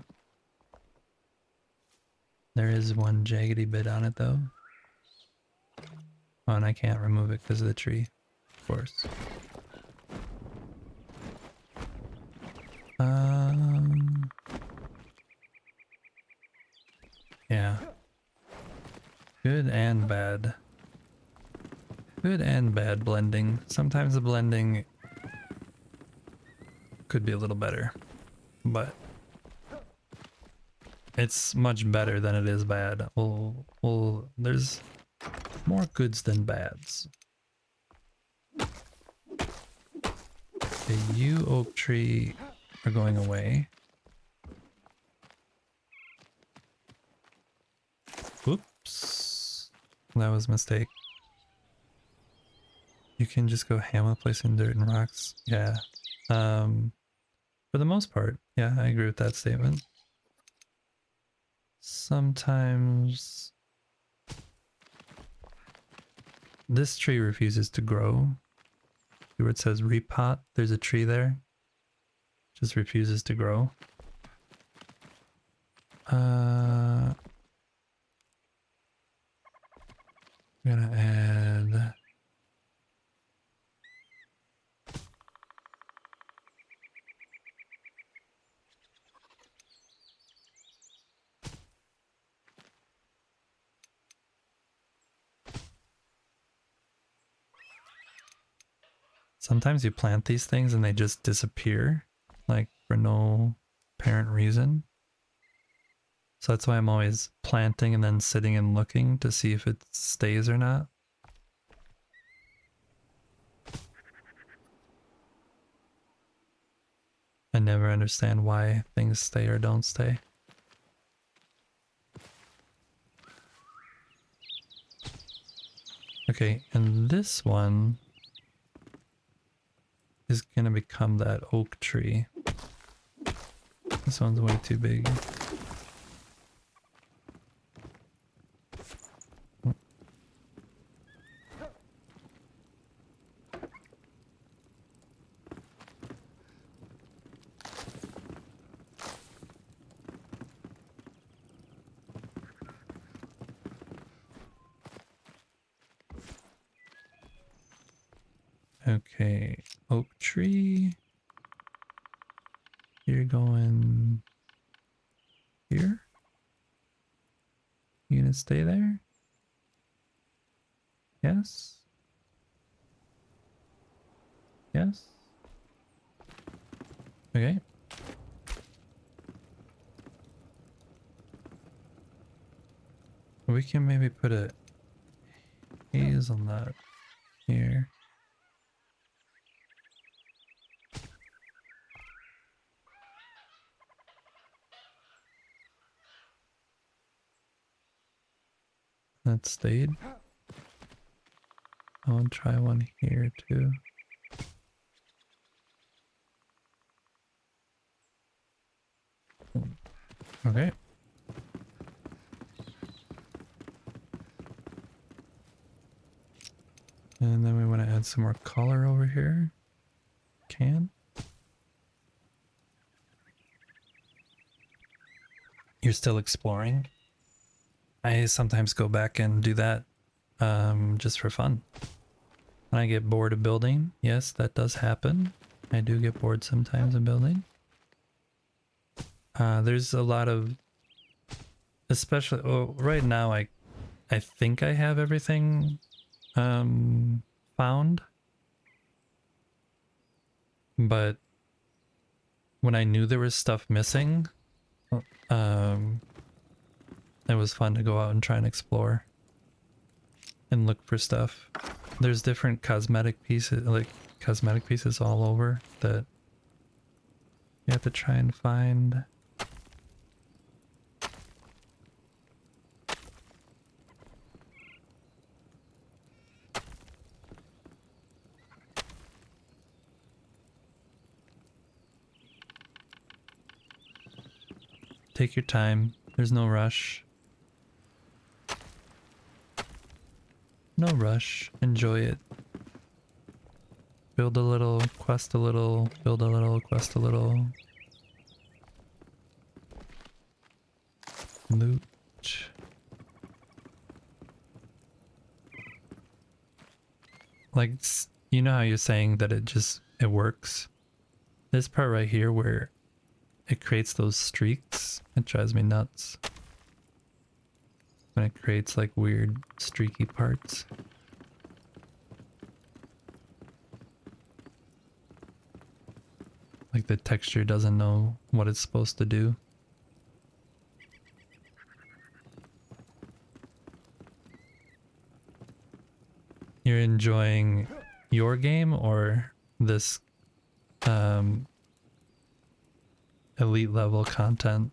There is one jaggedy bit on it though. Oh, and I can't remove it because of the tree, of course. Yeah. Good and bad. Good and bad blending. Sometimes the blending could be a little better, but it's much better than it is bad. There's more goods than bads. Okay, you oak tree are going away. Oops. That was a mistake. You can just go ham with placing dirt and rocks. Yeah. For the most part, yeah, I agree with that statement. Sometimes this tree refuses to grow. See where it says repot? There's a tree there. Just refuses to grow. I'm gonna add sometimes you plant these things and they just disappear, like for no apparent reason. So that's why I'm always planting and then sitting and looking to see if it stays or not. never understand why things stay or don't stay. Okay, and this one is gonna become that oak tree. This one's way too big. Okay, oak tree. You're going here? You gonna stay there? Yes? Yes? Okay. We can maybe put a hazelnut here. That stayed. I'll try one here too. Okay. And then we want to add some more color over here. Can. You're still exploring? I sometimes go back and do that just for fun. When I get bored of building, yes, that does happen. I do get bored sometimes of building. There's a lot of, especially right now, I think I have everything found, but when I knew there was stuff missing, um, it was fun to go out and try and explore and look for stuff. There's different cosmetic pieces, like cosmetic pieces all over that you have to try and find. Take your time. There's no rush. No rush. Enjoy it. Build a little, quest a little, build a little, quest a little. Loot. Like, you know how you're saying that it works? This part right here where it creates those streaks, it drives me nuts. When it creates like weird streaky parts. Like the texture doesn't know what it's supposed to do. You're enjoying your game or this elite level content?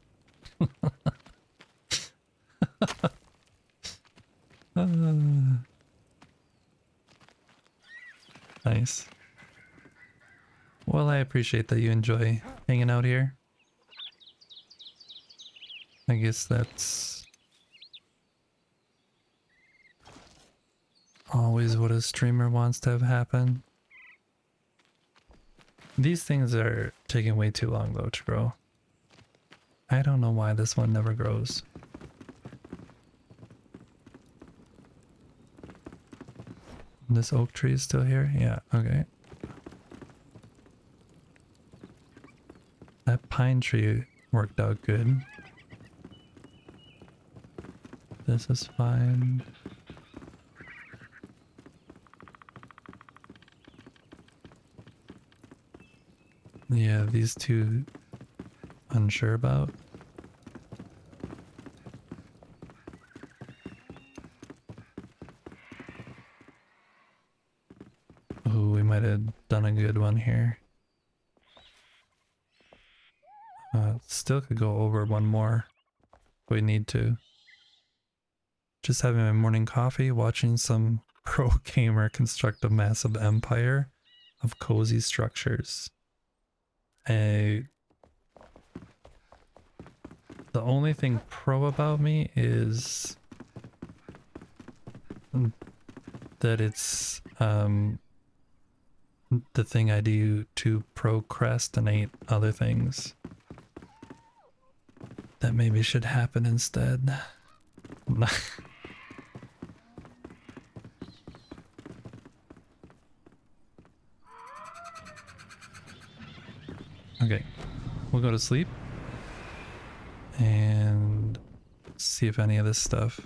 Nice. Well, I appreciate that you enjoy hanging out here. I guess that's always what a streamer wants to have happen. These things are taking way too long though to grow. I don't know why this one never grows. This oak tree is still here? Yeah, okay. That pine tree worked out good. This is fine. Yeah, these two unsure about. Oh, we might have done a good one here. still could go over one more if we need to. Just having my morning coffee, watching some pro gamer construct a massive empire of cozy structures. The only thing pro about me is that it's the thing I do to procrastinate other things that maybe should happen instead. Okay, we'll go to sleep and see if any of this stuff.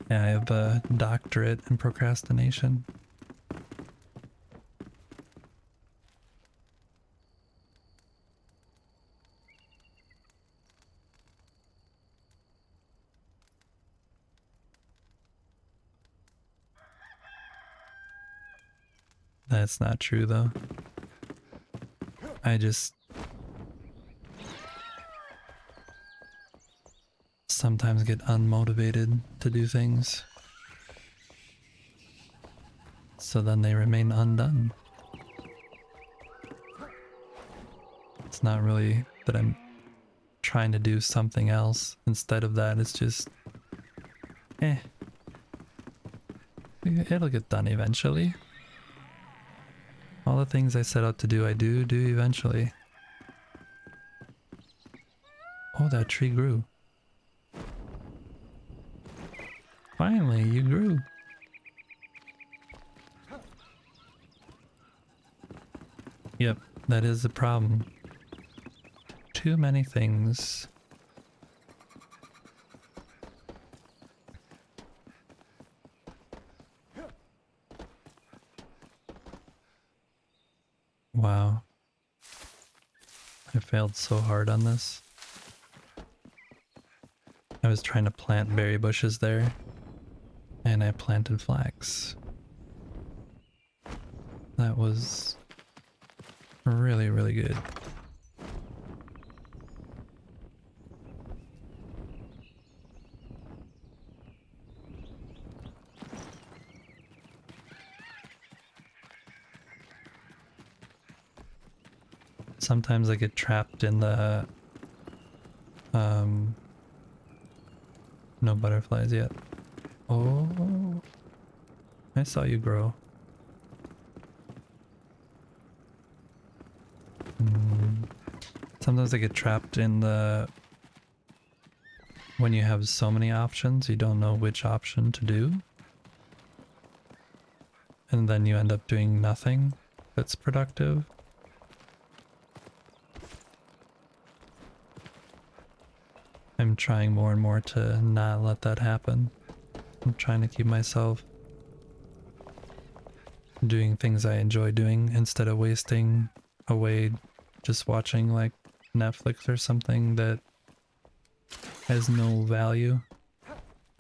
Yeah, I have a doctorate in procrastination. That's not true though. I just sometimes get unmotivated to do things. So then they remain undone. It's not really that I'm trying to do something else instead of that. It's just, it'll get done eventually. All the things I set out to do, I do eventually. Oh, that tree grew. Finally, you grew. Yep, that is the problem. Too many things. Wow. I failed so hard on this. I was trying to plant berry bushes there, and I planted flax. That was really, really good. Sometimes I get trapped in the no butterflies yet. Oh, I saw you grow. Sometimes I get trapped in the when you have so many options, you don't know which option to do. And then you end up doing nothing that's productive. I'm trying more and more to not let that happen. I'm trying to keep myself doing things I enjoy doing instead of wasting away just watching like Netflix or something that has no value.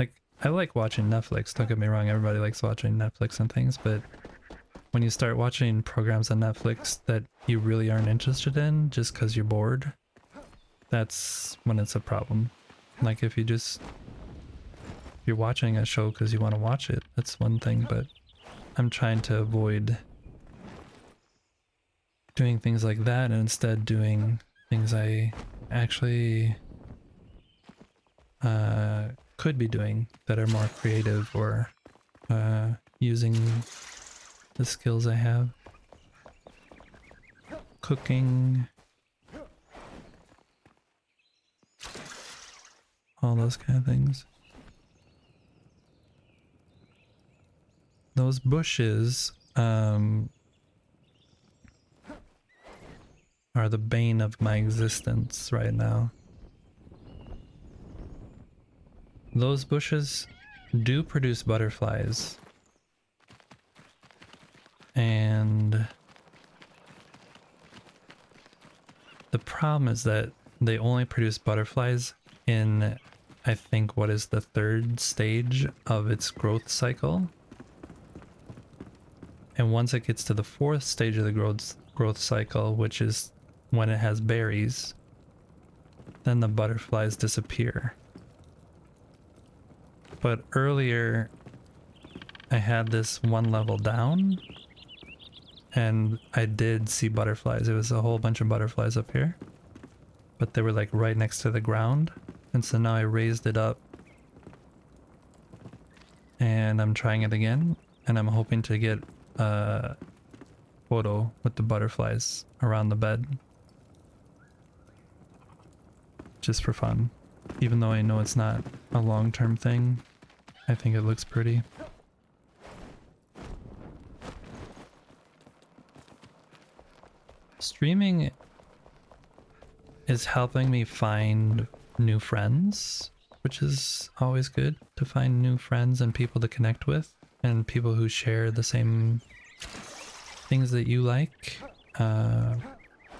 Like, I like watching Netflix, don't get me wrong, everybody likes watching Netflix and things, but when you start watching programs on Netflix that you really aren't interested in just because you're bored, that's when it's a problem. Like if you're watching a show because you want to watch it, that's one thing, but I'm trying to avoid doing things like that and instead doing things I actually could be doing that are more creative or using the skills I have. Cooking. All those kind of things. Those bushes are the bane of my existence right now. Those bushes do produce butterflies. And the problem is that they only produce butterflies in, I think, what is the third stage of its growth cycle. And once it gets to the fourth stage of the growth cycle, which is when it has berries, then the butterflies disappear. But earlier I had this one level down and I did see butterflies. It was a whole bunch of butterflies up here, but they were like right next to the ground. And so now I raised it up and I'm trying it again, and I'm hoping to get a photo with the butterflies around the bed. Just for fun. Even though I know it's not a long-term thing, I think it looks pretty. Streaming is helping me find new friends, which is always good to find new friends and people to connect with, and people who share the same things that you like.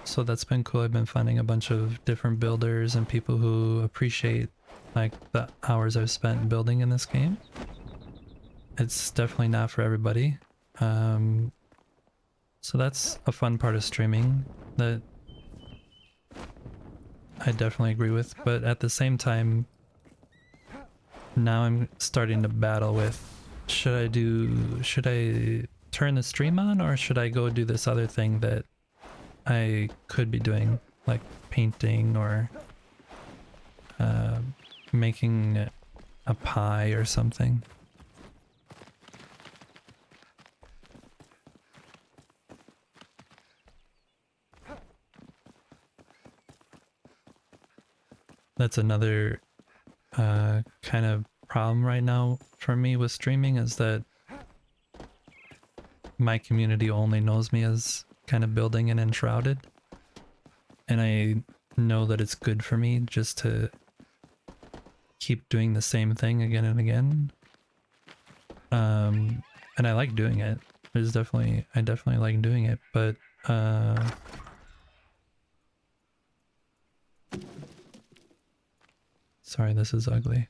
So that's been cool. I've been finding a bunch of different builders and people who appreciate like the hours I've spent building in this game. It's definitely not for everybody. So that's a fun part of streaming that I definitely agree with, but at the same time, now I'm starting to battle with, should I turn the stream on, or should I go do this other thing that I could be doing, like painting or making a pie or something. That's another kind of problem right now for me with streaming, is that my community only knows me as kind of building and enshrouded, and I know that it's good for me just to keep doing the same thing again and again. And I like doing it. I definitely like doing it, but sorry, this is ugly.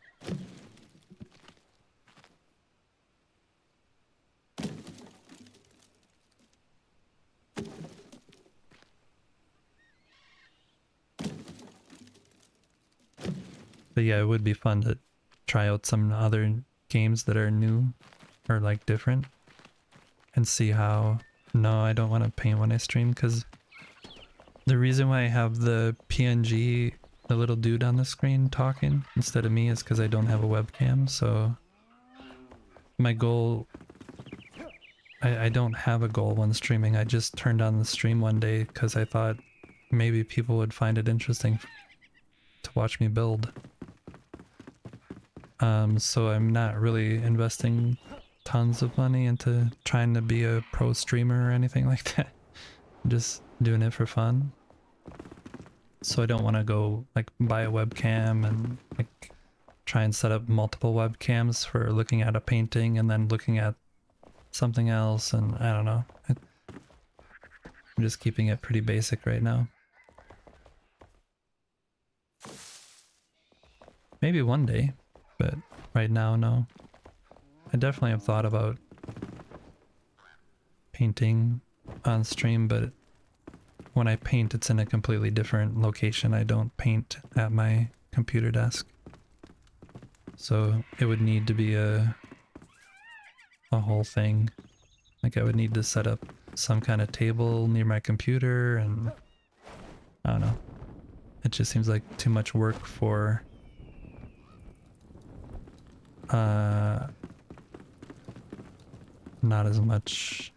But yeah, it would be fun to try out some other games that are new or like different and see how... No, I don't want to paint when I stream, because the reason why I have the PNG, the little dude on the screen talking instead of me, is because I don't have a webcam. So my goal... I don't have a goal when streaming. I just turned on the stream one day because I thought maybe people would find it interesting to watch me build. So I'm not really investing tons of money into trying to be a pro streamer or anything like that. I'm just doing it for fun. So I don't want to go like buy a webcam and like try and set up multiple webcams for looking at a painting and then looking at something else, and I don't know. I'm just keeping it pretty basic right now. Maybe one day, but right now, no. I definitely have thought about painting on stream, but when I paint, it's in a completely different location. I don't paint at my computer desk. So it would need to be a whole thing. Like I would need to set up some kind of table near my computer, and I don't know. It just seems like too much work for not as much.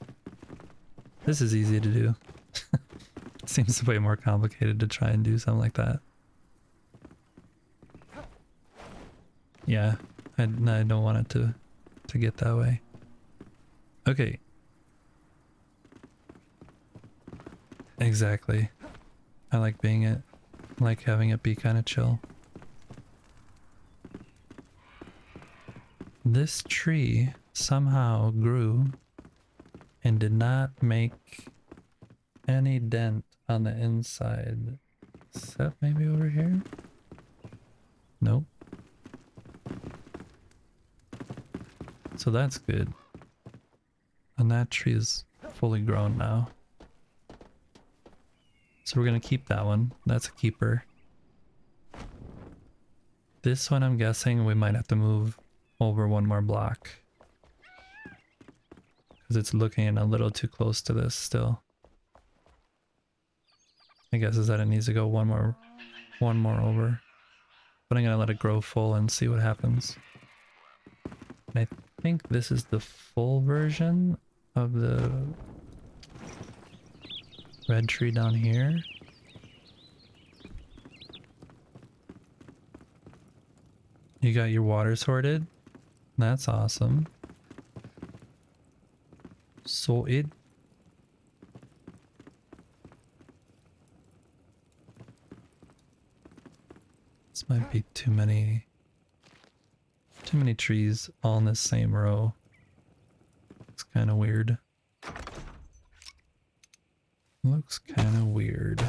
This is easy to do. It seems way more complicated to try and do something like that. Yeah, I don't want it to get that way. Okay. Exactly. I like like having it be kind of chill. This tree somehow grew and did not make any dent on the inside, except maybe over here. Nope. So that's good. And that tree is fully grown now. So we're gonna keep that one. That's a keeper. This one I'm guessing we might have to move over one more block. Because it's looking a little too close to this still. My guess is that it needs to go one more over. But I'm gonna let it grow full and see what happens. And I think this is the full version of the red tree down here. You got your water sorted. That's awesome. Sorted. This might be too many trees all in this same row. It's kind of weird. Looks kind of weird.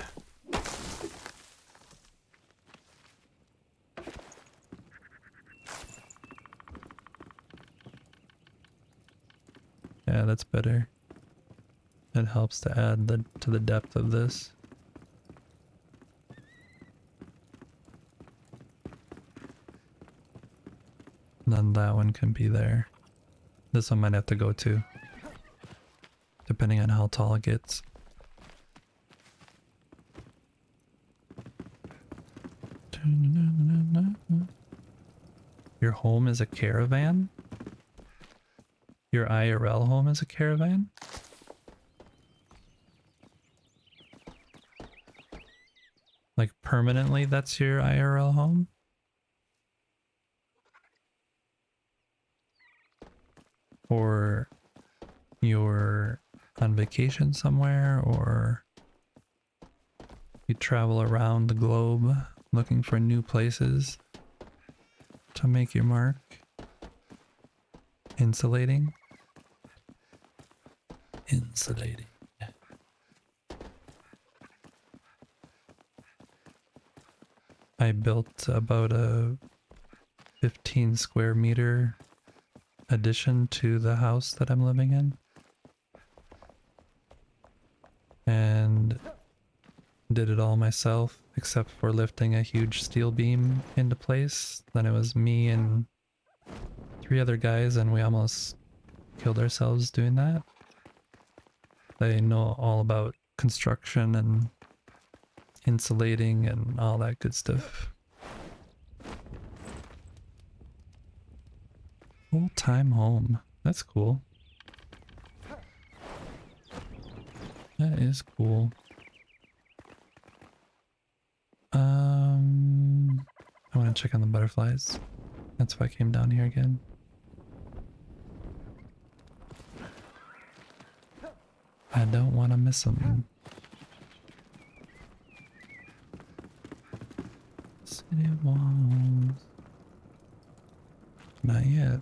Yeah, that's better. It helps to add to the depth of this. And then that one can be there. This one might have to go too, depending on how tall it gets. Your home is a caravan? Your IRL home is a caravan? Like permanently that's your IRL home? Or you're on vacation somewhere, or you travel around the globe looking for new places to make your mark? Insulating? Insulating. I built about a 15 square meter addition to the house that I'm living in. And did it all myself, except for lifting a huge steel beam into place. Then it was me and 3 other guys, and we almost killed ourselves doing that. They know all about construction and insulating and all that good stuff. Full-time home. That's cool. That is cool. I want to check on the butterflies. That's why I came down here again. I don't want to miss them. City of walls. Not yet.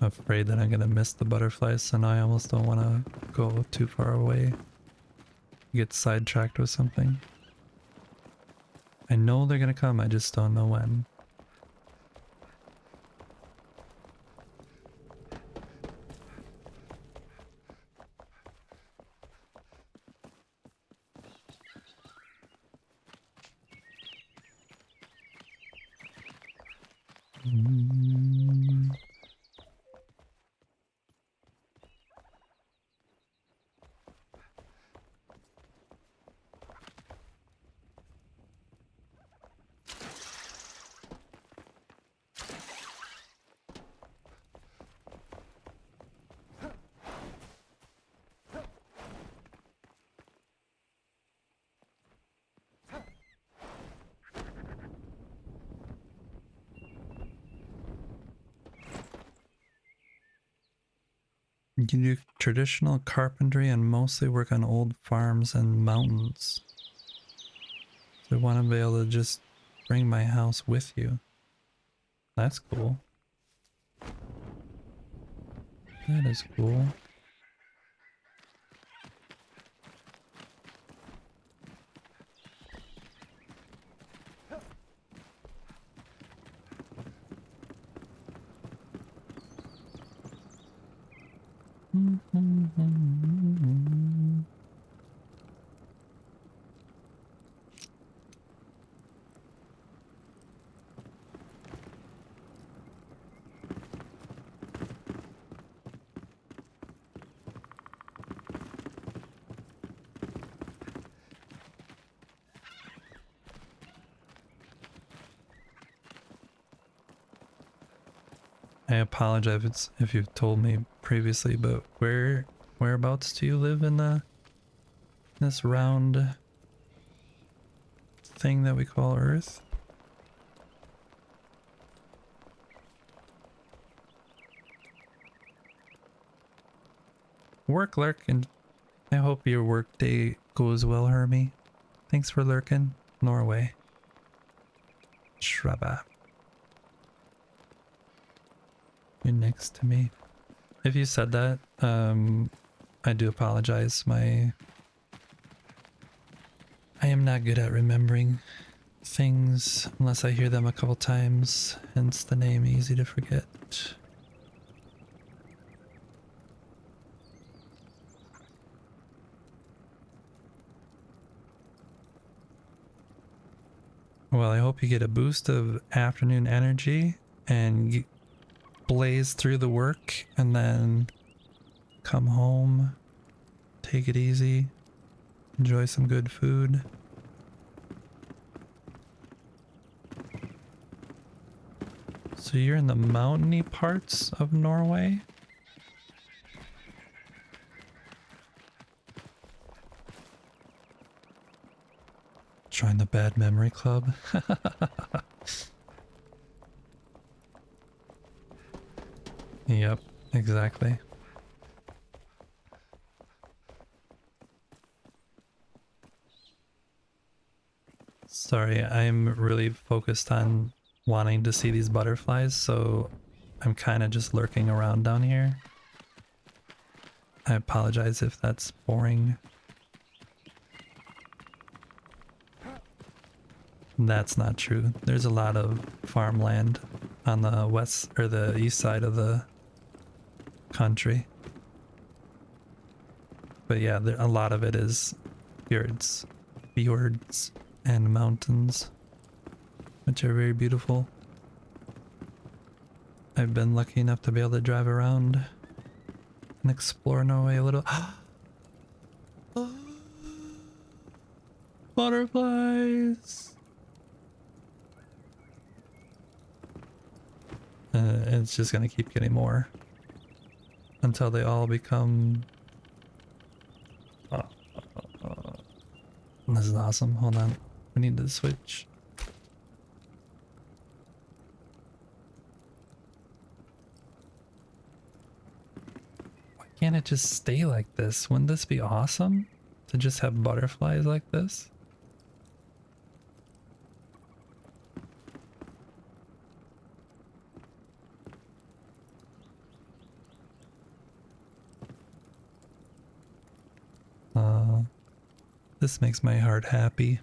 I'm afraid that I'm gonna miss the butterflies, so now I almost don't want to go too far away. Get sidetracked with something. I know they're gonna come, I just don't know when. You can do traditional carpentry and mostly work on old farms and mountains. I want to be able to just bring my house with you. That's cool. That is cool. I apologize if you've told me previously, but whereabouts do you live in this round thing that we call Earth? Work, lurk, and I hope your work day goes well, Hermie. Thanks for lurking. Norway. Shrubba. You're next to me. If you said that, I do apologize. I am not good at remembering things unless I hear them a couple times, hence the name easy to forget. Well, I hope you get a boost of afternoon energy and blaze through the work and then come home, take it easy, enjoy some good food. So you're in the mountainy parts of Norway? Join the Bad Memory Club. Yep, exactly. Sorry, I'm really focused on wanting to see these butterflies, so I'm kind of just lurking around down here. I apologize if that's boring. That's not true. There's a lot of farmland on the west or the east side of the country. But yeah, a lot of it is fjords and mountains, which are very beautiful. I've been lucky enough to be able to drive around and explore Norway a little. Butterflies! It's just gonna keep getting more until they all become... This is awesome. Hold on. We need to switch. Why can't it just stay like this? Wouldn't this be awesome? To just have butterflies like this? This makes my heart happy.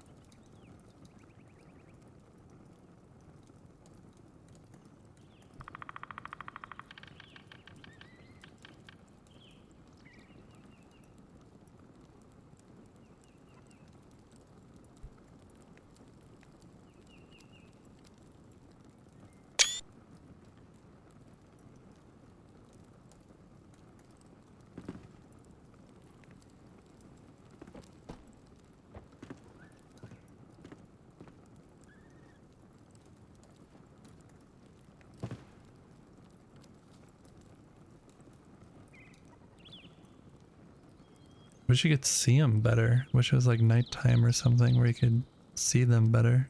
Wish you could see them better. Wish it was like nighttime or something where you could see them better.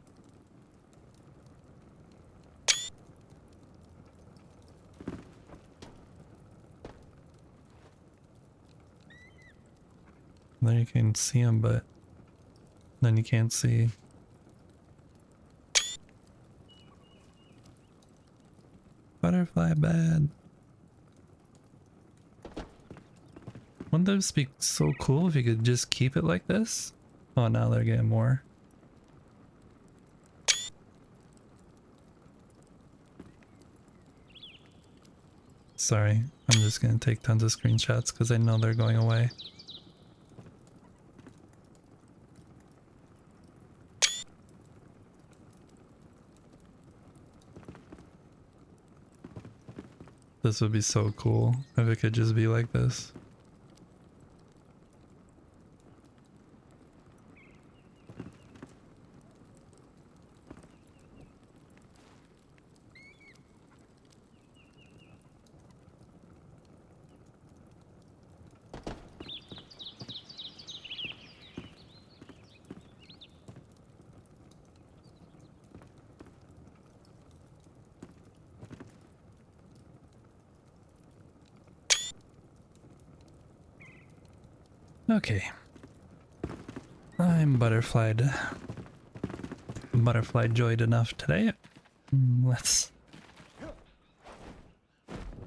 Then you can see them, but then you can't see butterfly bed. Wouldn't this be so cool if you could just keep it like this? Oh, now they're getting more. Sorry, I'm just gonna take tons of screenshots because I know they're going away. This would be so cool if it could just be like this. Okay. I'm butterfly joyed enough today. Let's...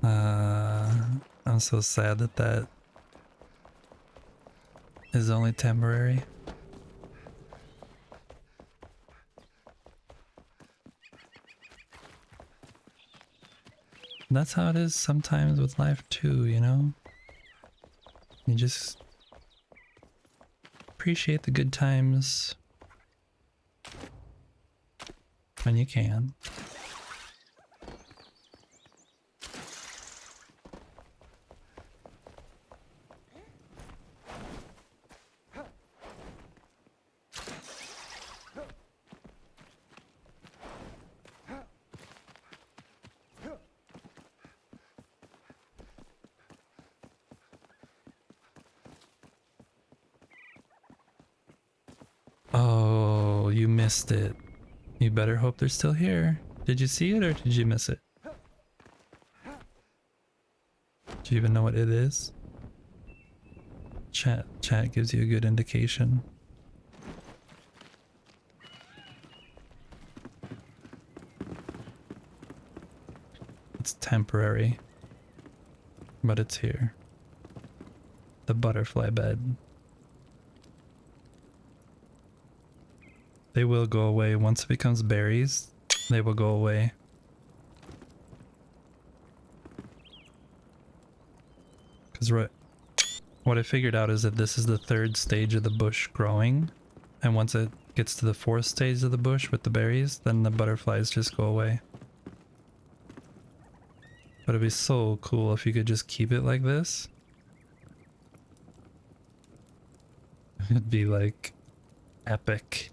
I'm so sad that that is only temporary. That's how it is sometimes with life too, you know? You just appreciate the good times when you can. Oh, you missed it. You better hope they're still here. Did you see it or did you miss it? Do you even know what it is? Chat gives you a good indication. It's temporary, but it's here. The butterfly bed. They will go away. Once it becomes berries, they will go away. Because what I figured out is that this is the third stage of the bush growing. And once it gets to the fourth stage of the bush with the berries, then the butterflies just go away. But it'd be so cool if you could just keep it like this. It'd be like epic.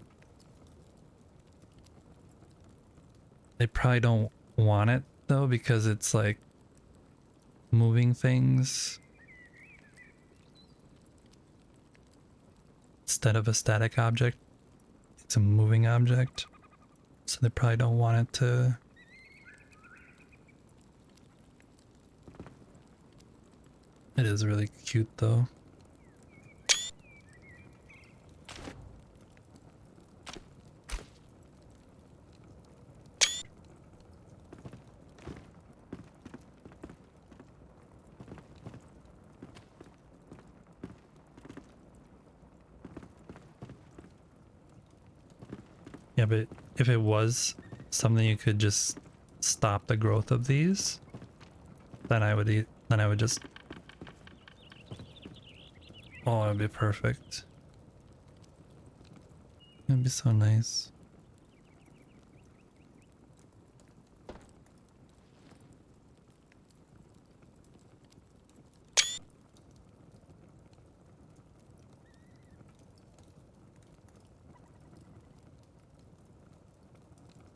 They probably don't want it though because it's like moving things instead of a static object. It's a moving object. So they probably don't want it to... It is really cute though. Yeah, but if it was something you could just stop the growth of these, then I would just... Oh, it'd be perfect. It'd be so nice.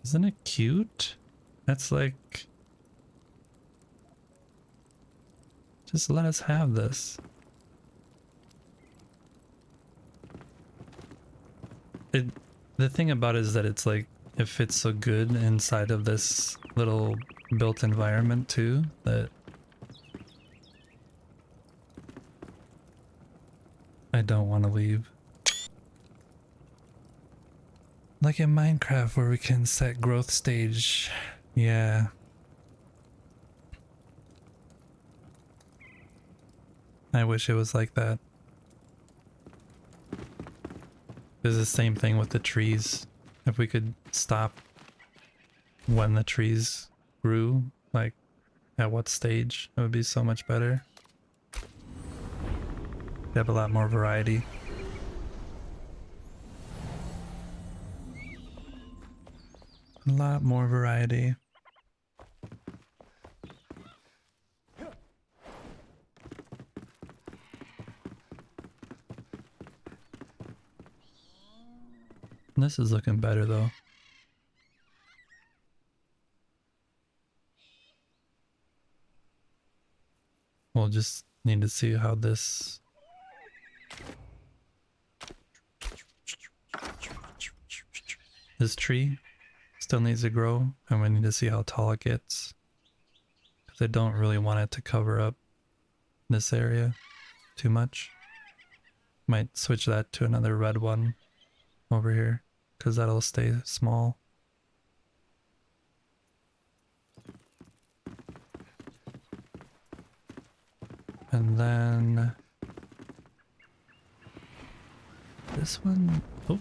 Isn't it cute? That's like... Just let us have this. The thing about it is that it's like, it fits so good inside of this little built environment too, that I don't want to leave. Like in Minecraft where we can set growth stage. Yeah. I wish it was like that. There's the same thing with the trees. If we could stop when the trees grew, like at what stage, it would be so much better. They have a lot more variety. A lot more variety. This is looking better though. We'll just need to see how this... This tree still needs to grow, and we need to see how tall it gets. Because I don't really want it to cover up this area too much. Might switch that to another red one over here, because that'll stay small. And then this one, oh.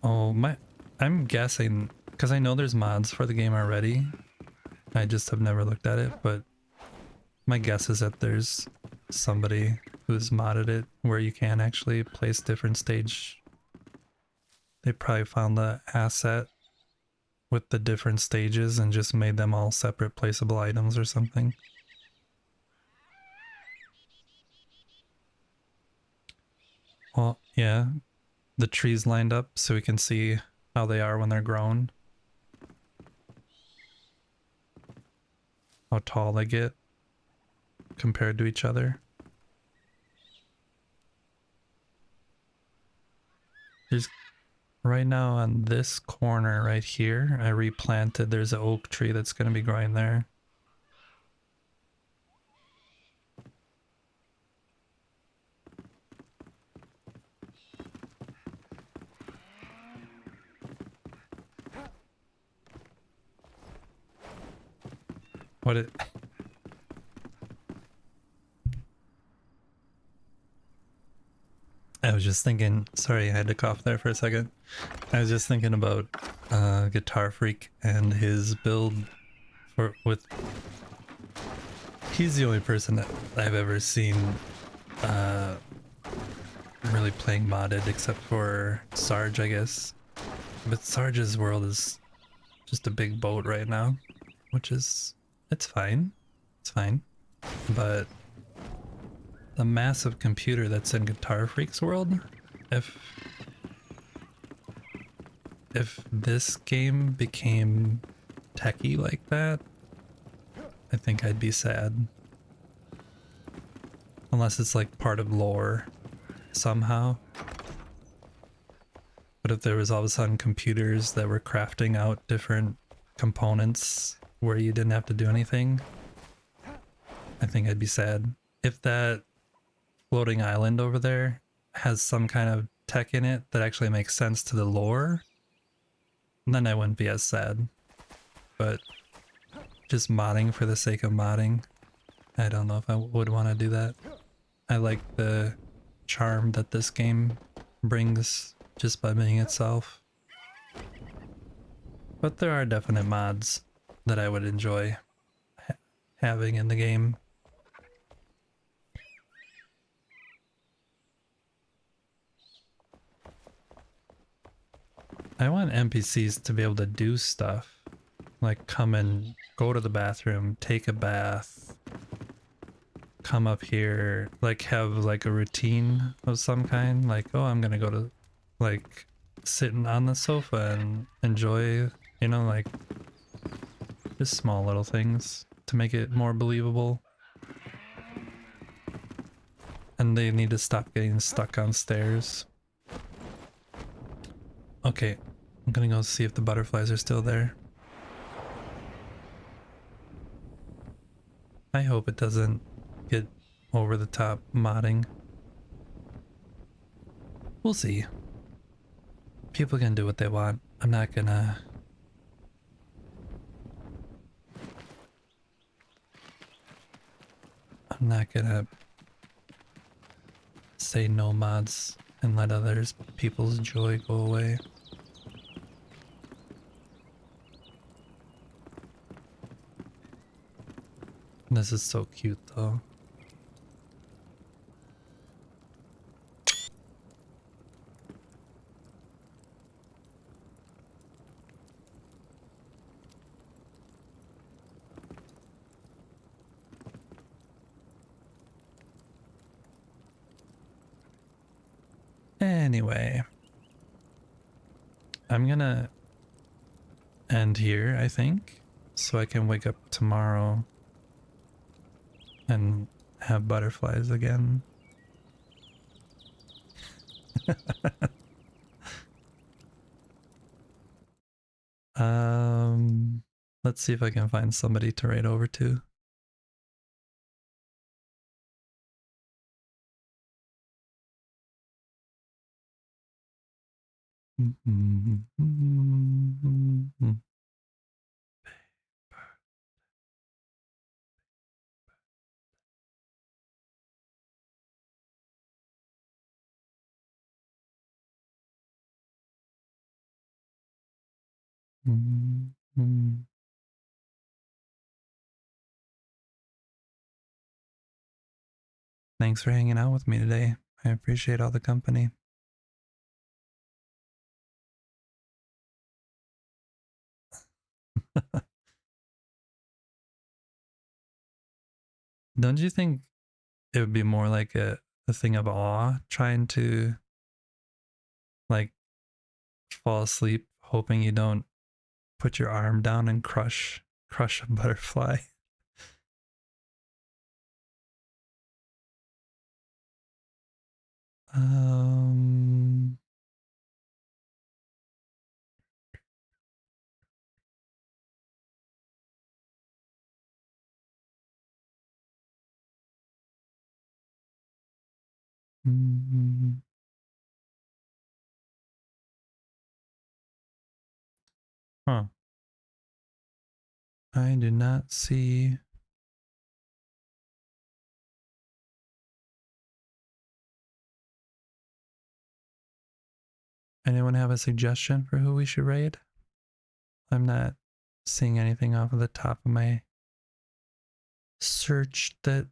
Oh, I'm guessing, because I know there's mods for the game already. I just have never looked at it, but my guess is that there's somebody who's modded it where you can actually place different stage. They probably found the asset with the different stages and just made them all separate placeable items or something. Well, yeah, the trees lined up so we can see how they are when they're grown. How tall they get compared to each other. There's right now on this corner right here, I replanted, there's an oak tree that's going to be growing there. What it... I was just thinking, sorry, I had to cough there for a second. I was just thinking about Guitar Freak and his build with... He's the only person that I've ever seen really playing modded, except for Sarge, I guess. But Sarge's world is just a big boat right now, which is... it's fine. It's fine. But the massive computer that's in Guitar Freak's world, if this game became techie like that, I think I'd be sad. Unless it's like part of lore somehow. But if there was all of a sudden computers that were crafting out different components where you didn't have to do anything, I think I'd be sad. If that floating island over there has some kind of tech in it that actually makes sense to the lore, then I wouldn't be as sad. But just modding for the sake of modding, I don't know if I would want to do that. I like the charm that this game brings just by being itself. But there are definite mods that I would enjoy having in the game. I want NPCs to be able to do stuff. Like come and go to the bathroom, take a bath, come up here, like have like a routine of some kind. Like, oh, I'm gonna go to like sitting on the sofa and enjoy, you know, like just small little things to make it more believable. And they need to stop getting stuck on stairs. Okay, I'm gonna go see if the butterflies are still there. I hope it doesn't get over the top modding. We'll see. People can do what they want. I'm not gonna... I'm not gonna say no mods and let others people's joy go away. This is so cute though. Anyway, I'm gonna end here, I think, so I can wake up tomorrow and have butterflies again. Let's see if I can find somebody to raid over to. Thanks for hanging out with me today. I appreciate all the company. Don't you think it would be more like a thing of awe trying to like fall asleep hoping you don't put your arm down and crush a butterfly? Um Huh. I do not see. Anyone have a suggestion for who we should raid? I'm not seeing anything off of the top of my search that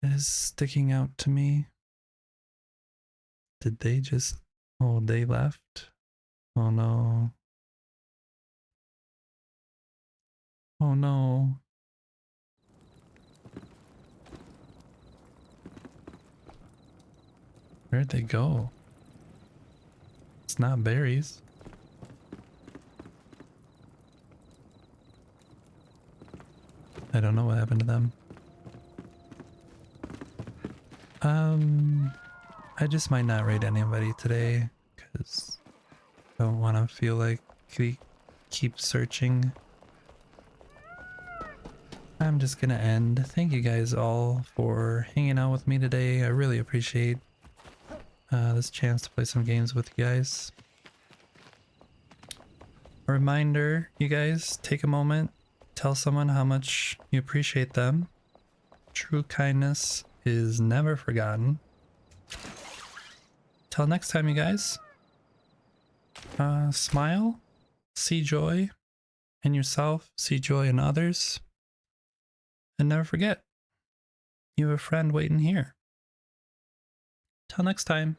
is sticking out to me. Did they just... Oh, they left? Oh no. Oh no. Where'd they go? It's not berries. I don't know what happened to them. I just might not raid anybody today because I don't want to feel like we keep searching. I'm just gonna end. Thank you guys all for hanging out with me today. I really appreciate this chance to play some games with you guys. A reminder, you guys, take a moment, tell someone how much you appreciate them. True kindness is never forgotten. Till next time, you guys. Smile, see joy in yourself, see joy in others, and never forget, you have a friend waiting here. Till next time.